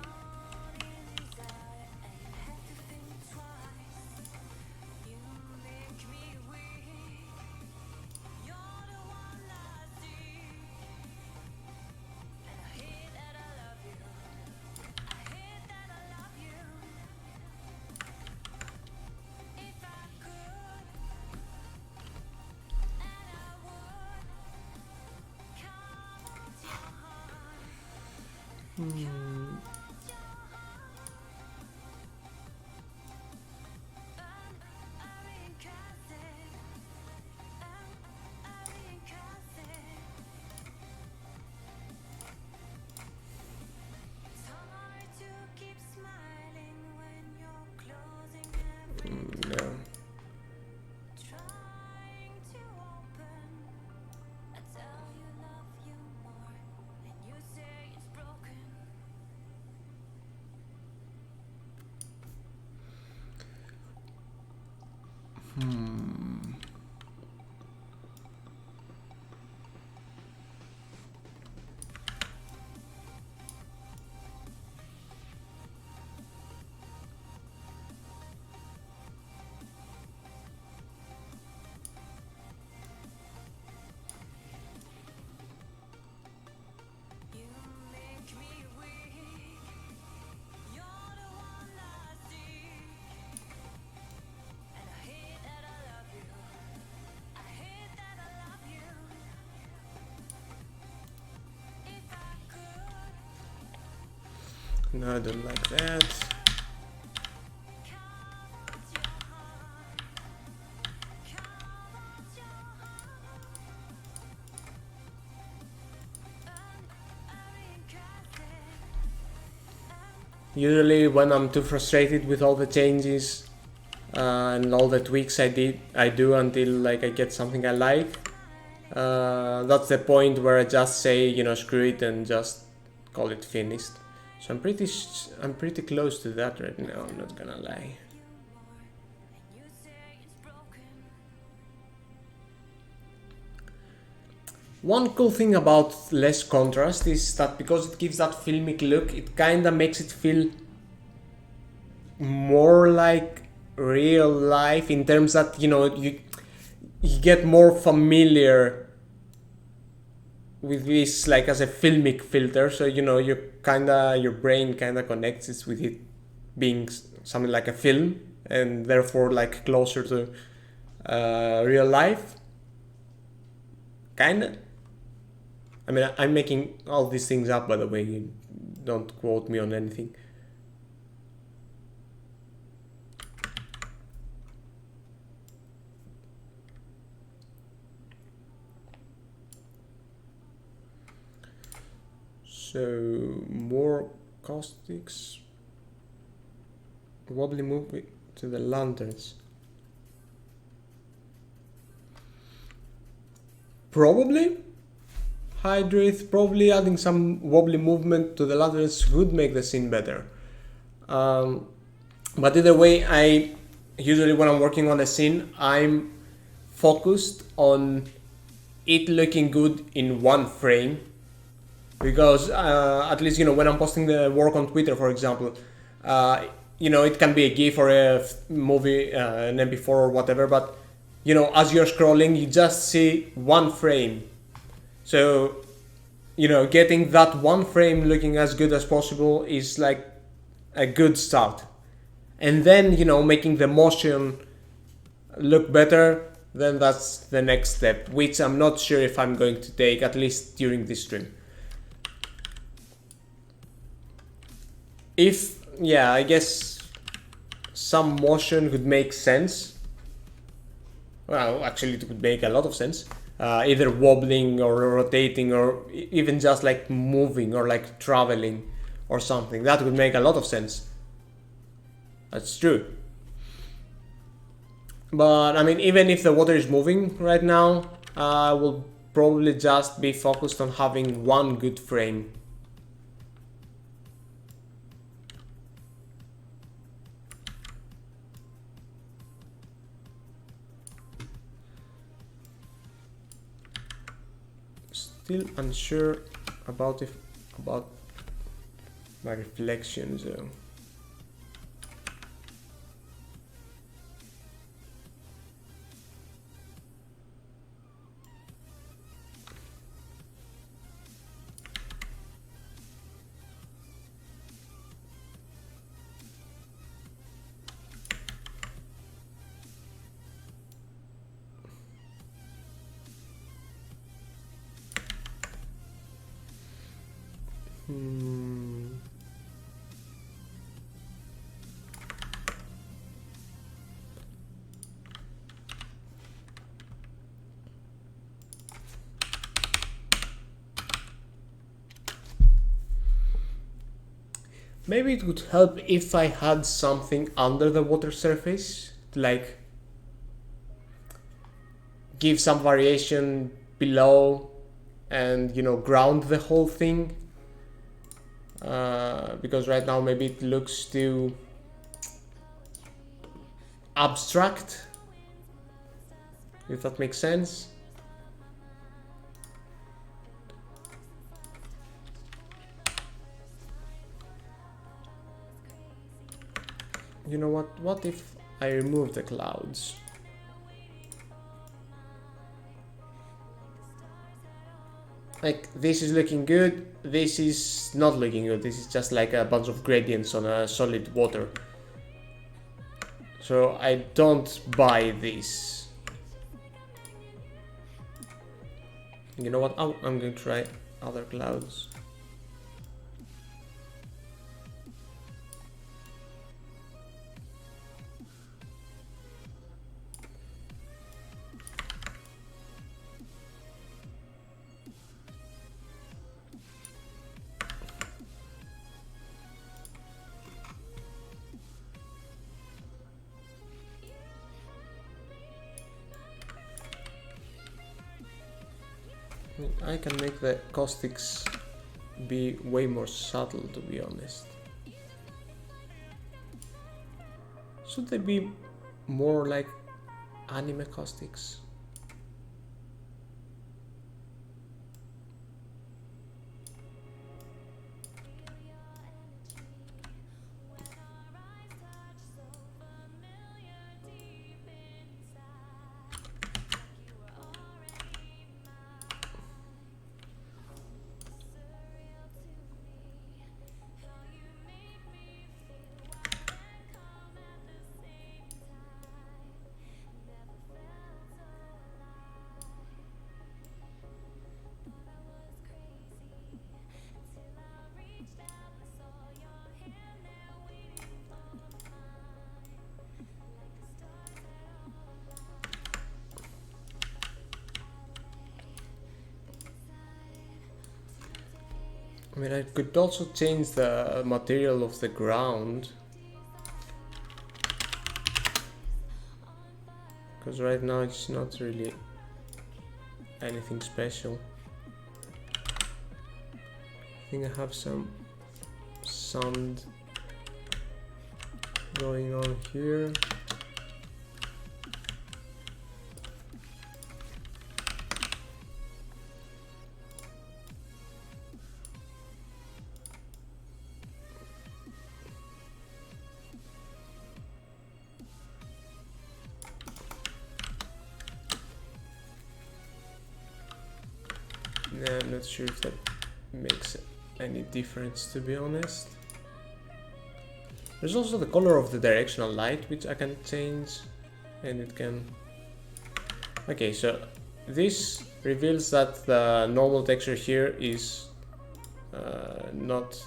No, I don't like that. Usually when I'm too frustrated with all the changes and all the tweaks I do until like I get something I like, that's the point where I just say, you know, screw it and just call it finished. So I'm pretty close to that right now, I'm not gonna lie. One cool thing about less contrast is that because it gives that filmic look, it kinda makes it feel more like real life in terms that, you know, you get more familiar with this like as a filmic filter, so you know your brain kinda connects it with it being something like a film and therefore like closer to real life. Kinda. I mean, I'm making all these things up, by the way. You don't quote me on anything. So more caustics. Wobbly move to the lanterns. Probably. Hydrate, probably adding some wobbly movement to the lanterns would make the scene better. But either way, I usually when I'm working on a scene, I'm focused on it looking good in one frame, because at least, you know, when I'm posting the work on Twitter, for example, you know, it can be a GIF or a movie, an MP4 or whatever, but you know, as you're scrolling, you just see one frame. So, you know, getting that one frame looking as good as possible is like a good start. And then, you know, making the motion look better, then that's the next step, which I'm not sure if I'm going to take, at least during this stream. Yeah, I guess some motion would make sense. Well, actually it would make a lot of sense. Either wobbling or rotating or even just like moving or like traveling or something. That would make a lot of sense. That's true. But I mean, even if the water is moving right now, I will probably just be focused on having one good frame. Still unsure about my reflections though. Maybe it would help if I had something under the water surface to like give some variation below and, you know, ground the whole thing. Because right now maybe it looks too abstract, if that makes sense. You know what if I remove the clouds? Like, this is looking good, this is not looking good, this is just like a bunch of gradients on a solid water. So I don't buy this. You know what, I'm going to try other clouds. I can make the caustics be way more subtle, to be honest. Should they be more like anime caustics? I mean, I could also change the material of the ground, because right now it's not really anything special. I think I have some sand going on here. I'm not sure if that makes any difference, to be honest. There's also the color of the directional light, which I can change, and it can... Okay, so this reveals that the normal texture here is not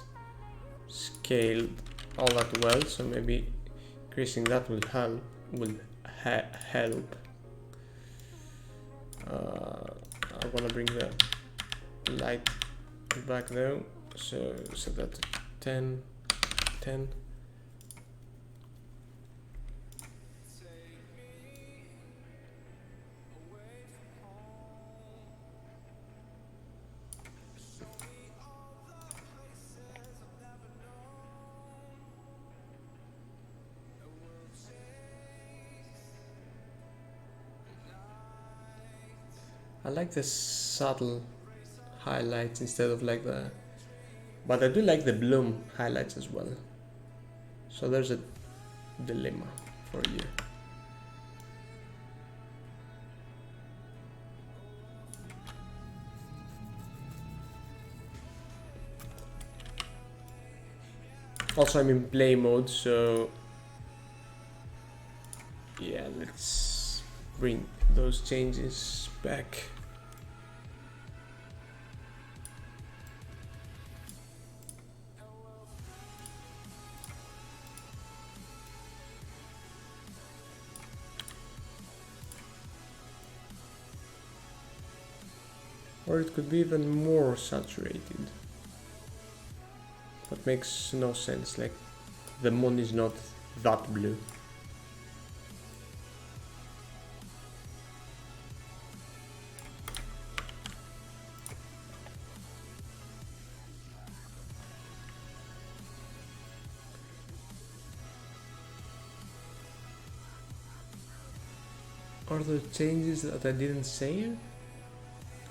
scaled all that well, so maybe increasing that will help. I want to bring the light back though, so set that to 10. I like the subtle highlights instead of like the... But I do like the bloom highlights as well. So there's a dilemma for you. Also, I'm in play mode, so yeah, let's bring those changes back. Or it could be even more saturated. That makes no sense, like the moon is not that blue. Are there changes that I didn't say?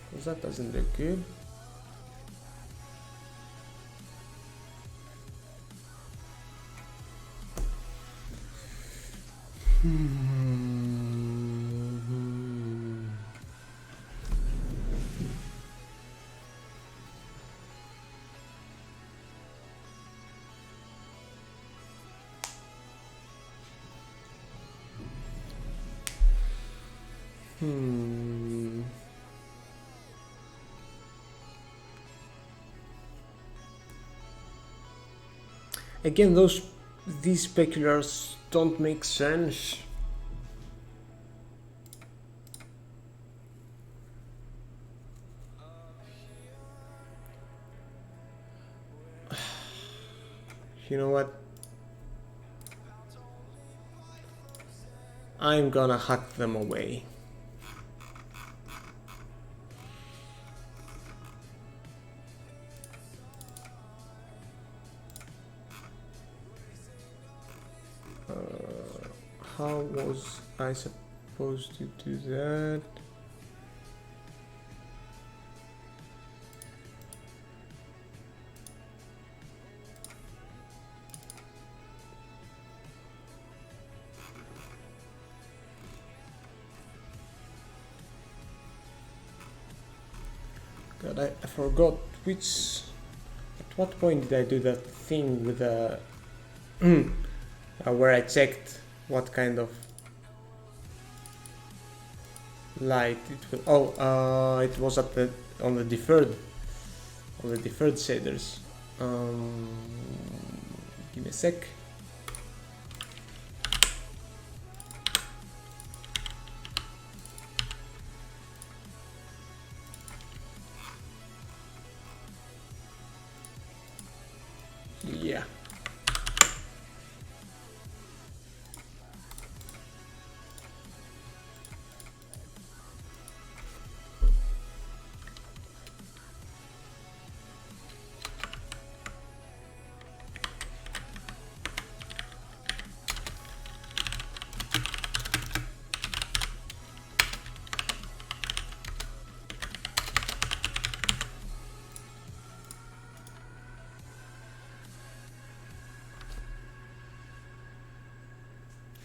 Because that doesn't look good. Again, these speculars don't make sense. You know what? I'm gonna hack them away. how was I supposed to do that? God, I forgot which. At what point did I do that thing with the where I checked what kind of light it was. Oh, it was at the on the deferred shaders. Give me a sec. Yeah.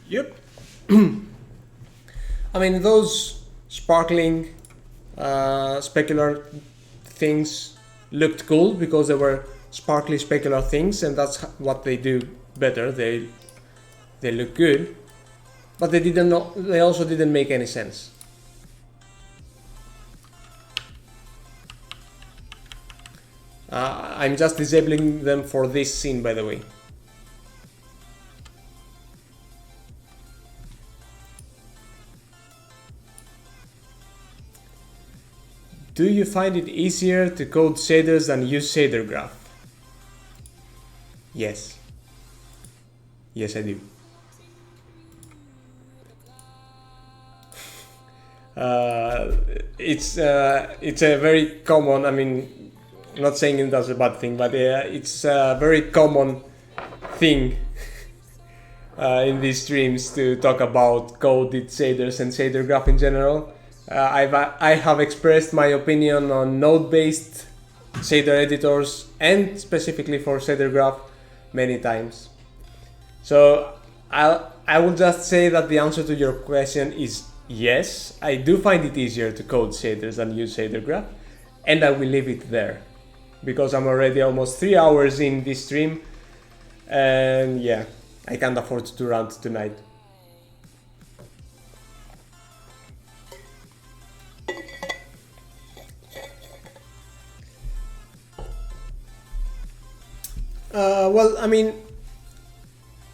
Yep. I mean, those sparkling specular things looked cool because they were sparkly specular things, and that's what they do better. They look good, but they didn't. They also didn't make any sense. I'm just disabling them for this scene, by the way. Do you find it easier to code shaders than use shader graph? Yes. Yes, I do. It's a very common. I mean, I'm not saying it as a bad thing, but it's a very common thing in these streams to talk about coded shaders and shader graph in general. I have expressed my opinion on node-based shader editors and specifically for shader graph many times. So I will just say that the answer to your question is yes. I do find it easier to code shaders than use shader graph, and I will leave it there because I'm already almost 3 hours in this stream, and yeah, I can't afford to rant tonight. Well, I mean,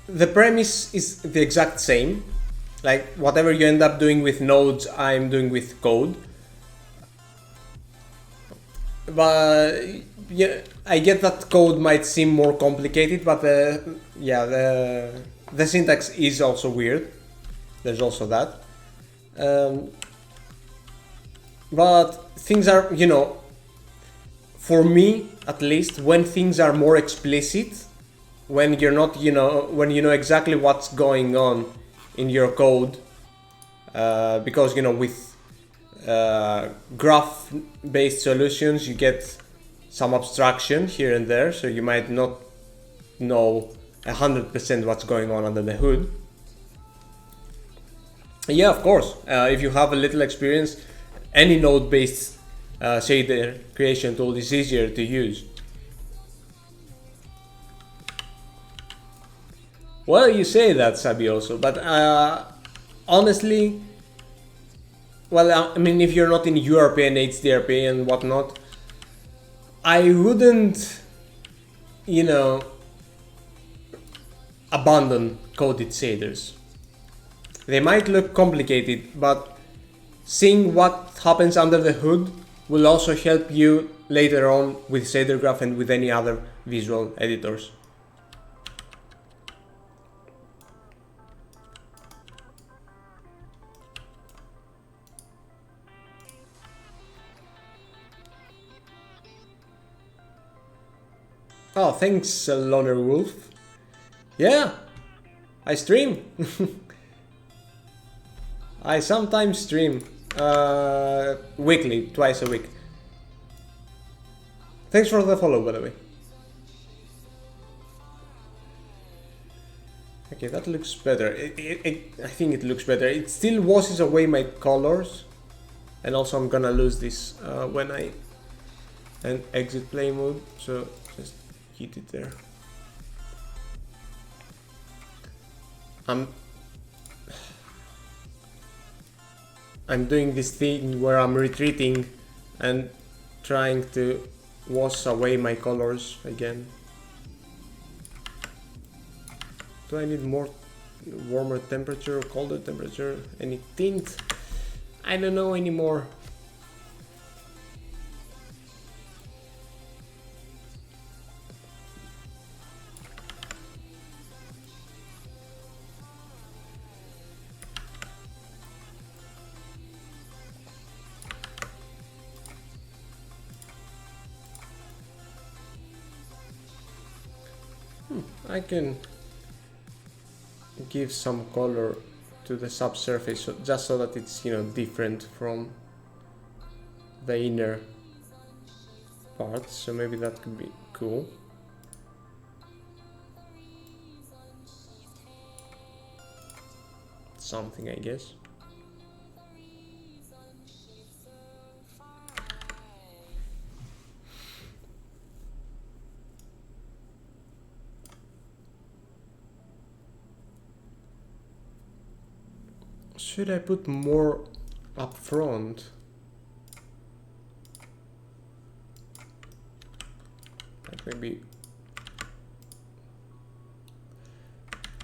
the premise is the exact same. Like, whatever you end up doing with nodes, I'm doing with code. But yeah, I get that code might seem more complicated, but the syntax is also weird. There's also that. But things are, for me at least, when things are more explicit, when you're not, when you know exactly what's going on in your code, because with graph-based solutions you get some abstraction here and there, so you might not know 100% what's going on under the hood. Yeah, of course, if you have a little experience, any node-based shader creation tool is easier to use. Well, you say that, Sabioso, but honestly, well, I mean, if you're not in URP and HDRP and whatnot, I wouldn't, abandon coded shaders. They might look complicated, but seeing what happens under the hood will also help you later on with shader graph and with any other visual editors. Oh, thanks, Loner Wolf. Yeah, I stream. I sometimes stream weekly, twice a week. Thanks for the follow, by the way. Okay, that looks better. I think it looks better. It still washes away my colors. And also I'm gonna lose this when I exit play mode. So just hit it there. I'm doing this thing where I'm retreating and trying to wash away my colors again. Do I need more warmer temperature, colder temperature, any tint? I don't know anymore. I can give some color to the subsurface just so that it's, you know, different from the inner part, so maybe that could be cool. Something, I guess. Should I put more up front? Like maybe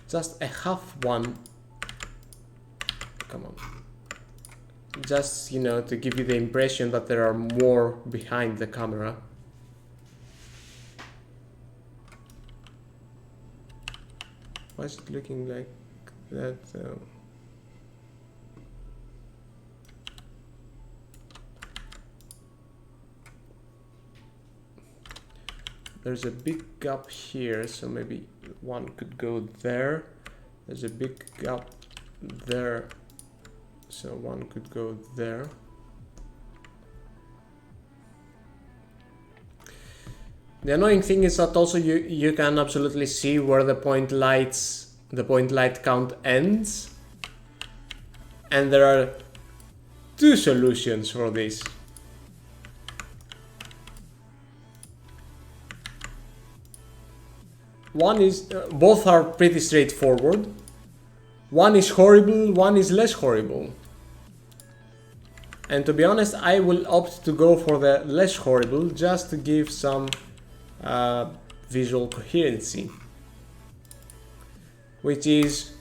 just a half one. Come on. Just, you know, to give you the impression that there are more behind the camera. Why is it looking like that? There's a big gap here, so maybe one could go there. There's a big gap there, so one could go there. The annoying thing is that also you can absolutely see where the point light count ends, and there are two solutions for this. One is, both are pretty straightforward. One is horrible, one is less horrible. And to be honest, I will opt to go for the less horrible just to give some visual coherency. Which is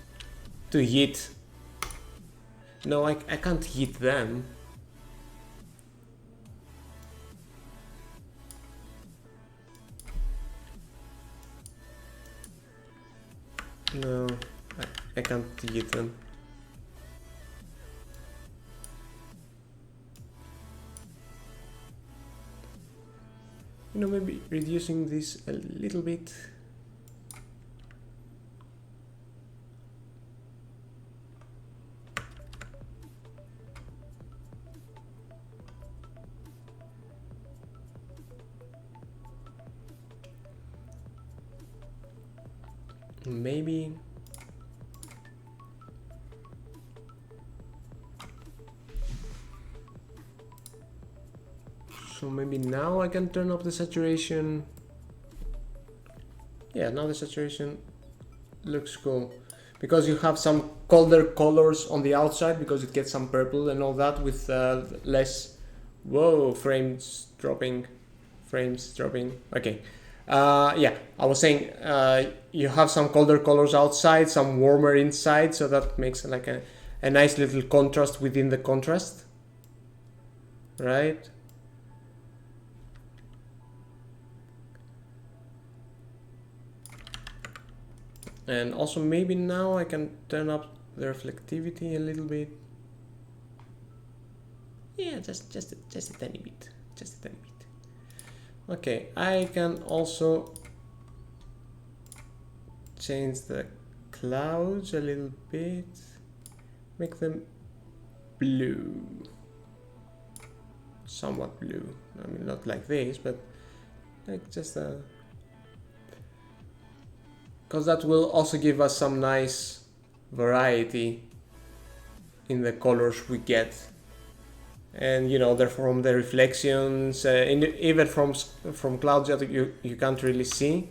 to hit... No, I can't hit them. No, I can't hit them. You know, maybe reducing this a little bit. Maybe so maybe now I can turn up the saturation. Yeah, now the saturation looks cool because you have some colder colors on the outside because it gets some purple and all that with less frames dropping. Okay. Yeah, I was saying you have some colder colors outside, some warmer inside, so that makes like a nice little contrast within the contrast, right? And also maybe now I can turn up the reflectivity a little bit. Yeah, just a tiny bit, Okay, I can also change the clouds a little bit, make them blue. Somewhat blue. I mean, not like this, but like just a... because that will also give us some nice variety in the colors we get. And you know, they're from the reflections, even from clouds that you can't really see.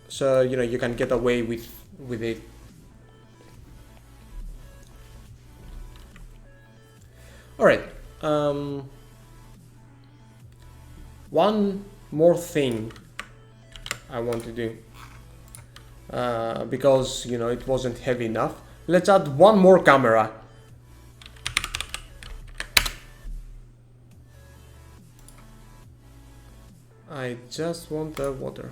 So you know, you can get away with it. All right. One more thing I want to do, because you know it wasn't heavy enough. Let's add one more camera. I just want the water.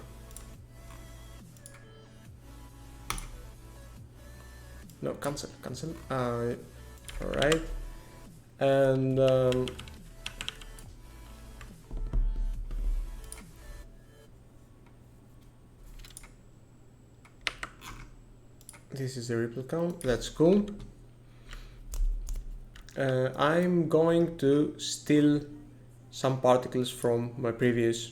No, cancel. All right, and this is the ripple count. That's cool. I'm going to steal some particles from my previous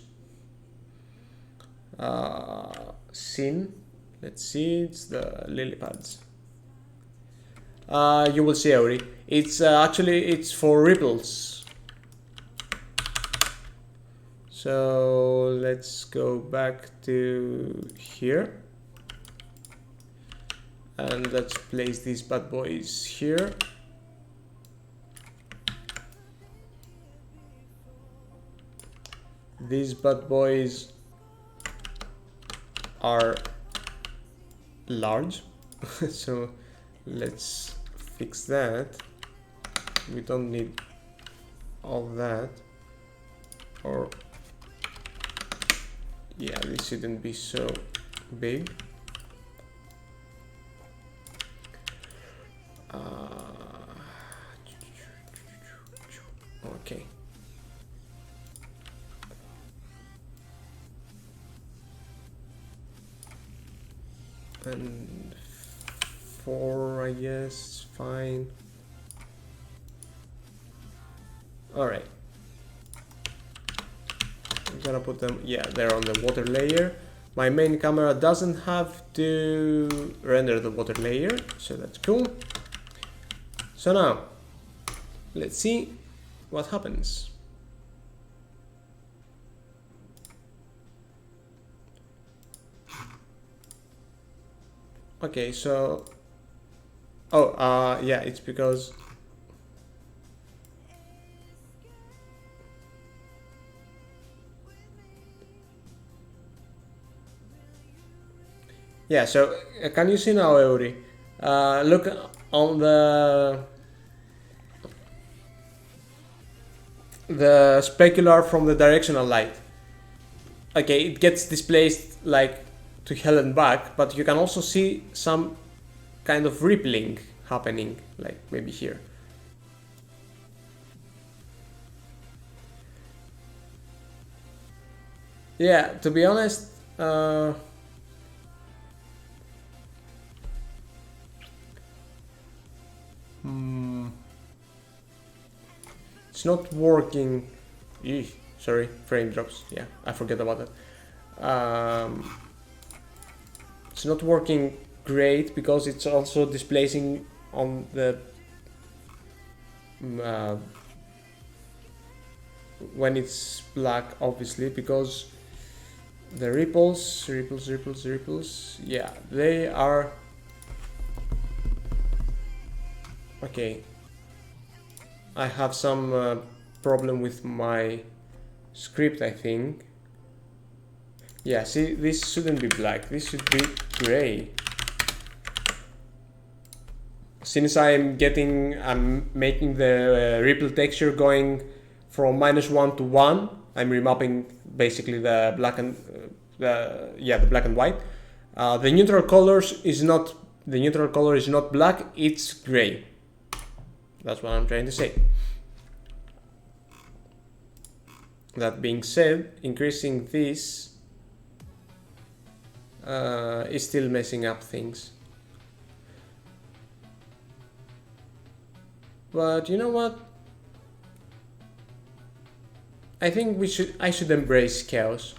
scene. Let's see, it's the lily pads. You will see, Auri. It's actually it's for ripples. So let's go back to here. And let's place these bad boys here. These bad boys are large, so let's fix that. We don't need all that, or yeah, this shouldn't be so big. Okay. And 4, I guess, fine. Alright. I'm gonna put them, yeah, they're on the water layer. My main camera doesn't have to render the water layer, so that's cool. So now, let's see what happens. Okay, so yeah, it's because yeah, so can you see now, Eury? Look on the specular from the directional light. Okay, it gets displaced like to hell and back, but you can also see some kind of rippling happening, like maybe here. Yeah, to be honest, it's not working. Eesh, sorry, frame drops. Yeah, I forget about that. It's not working great because it's also displacing on the when it's black, obviously, because the ripples, yeah, they are okay. I have some problem with my script, I think. Yeah, see, this shouldn't be black, this should be gray. Since I'm making the ripple texture going from -1 to 1, I'm remapping basically the black and the black and white. The neutral color is not black, it's gray. That's what I'm trying to say. That being said, increasing this is still messing up things. But you know what? I think I should embrace chaos.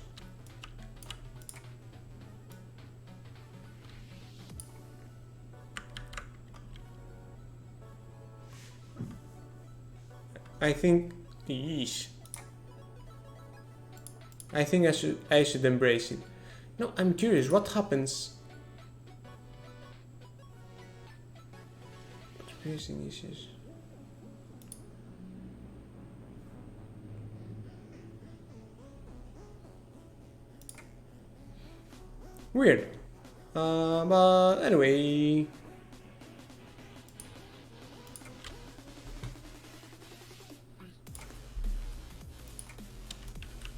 I think, yeesh. I think I should embrace it. No, I'm curious. What happens? Experiencing issues. Weird. But anyway.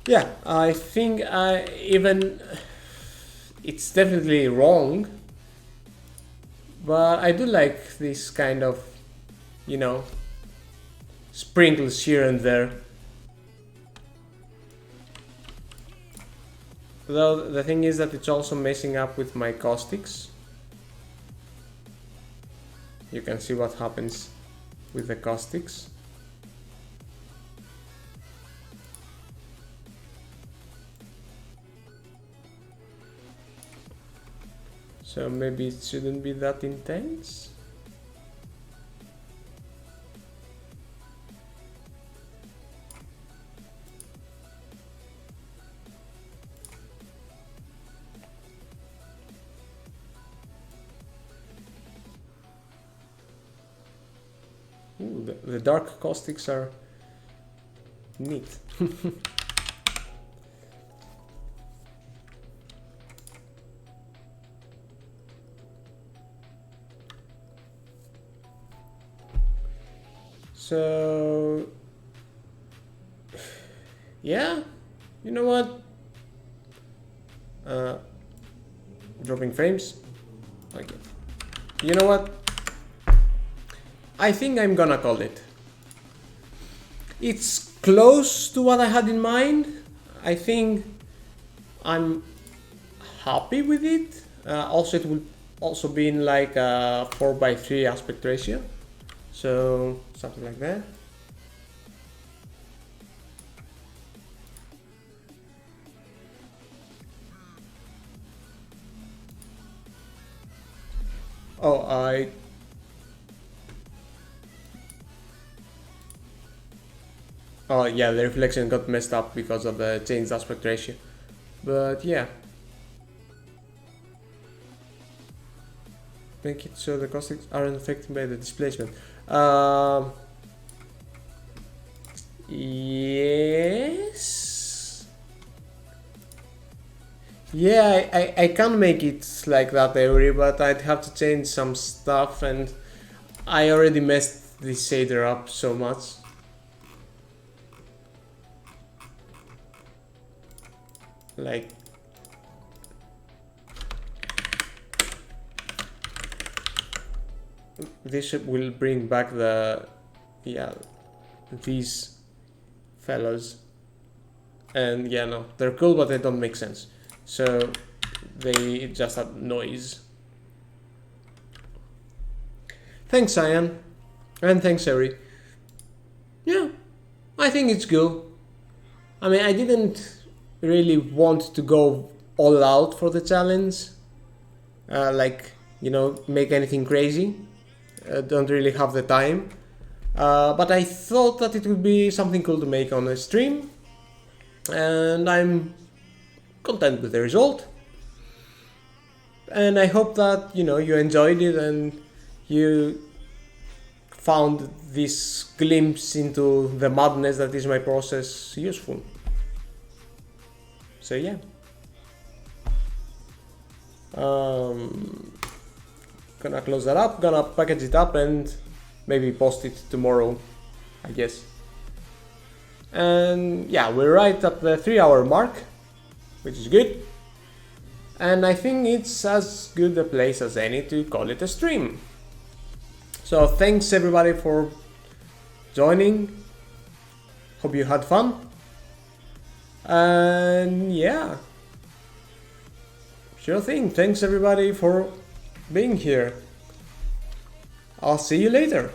Yeah, I think it's definitely wrong, but I do like this kind of, you know, sprinkles here and there. Though the thing is that it's also messing up with my caustics. You can see what happens with the caustics. So maybe it shouldn't be that intense. Ooh, the dark caustics are neat. So, yeah, you know what? Dropping frames. Okay. You know what? I think I'm gonna call it. It's close to what I had in mind. I think I'm happy with it. Also, it will also be in like a 4:3 aspect ratio. So something like that. Oh, oh yeah, the reflection got messed up because of the changed aspect ratio. But yeah. Make it so the caustics aren't affected by the displacement. Yes. Yeah, I can make it like that theory, but I'd have to change some stuff, and I already messed this shader up so much. Like, this will bring back these fellows, and yeah, no, they're cool, but they don't make sense, so they just add noise. Thanks, Cyan, and thanks, Eri. Yeah, I think it's cool. I mean, I didn't really want to go all out for the challenge, like, you know, make anything crazy. Don't really have the time, but I thought that it would be something cool to make on a stream, and I'm content with the result. And I hope that, you know, you enjoyed it and you found this glimpse into the madness that is my process useful. So yeah. Gonna close that up, gonna package it up and maybe post it tomorrow, I guess. And yeah, we're right at the 3-hour mark, which is good. And I think it's as good a place as any to call it a stream. So thanks everybody for joining. Hope you had fun. And yeah, sure thing. Thanks everybody for being here. I'll see you later.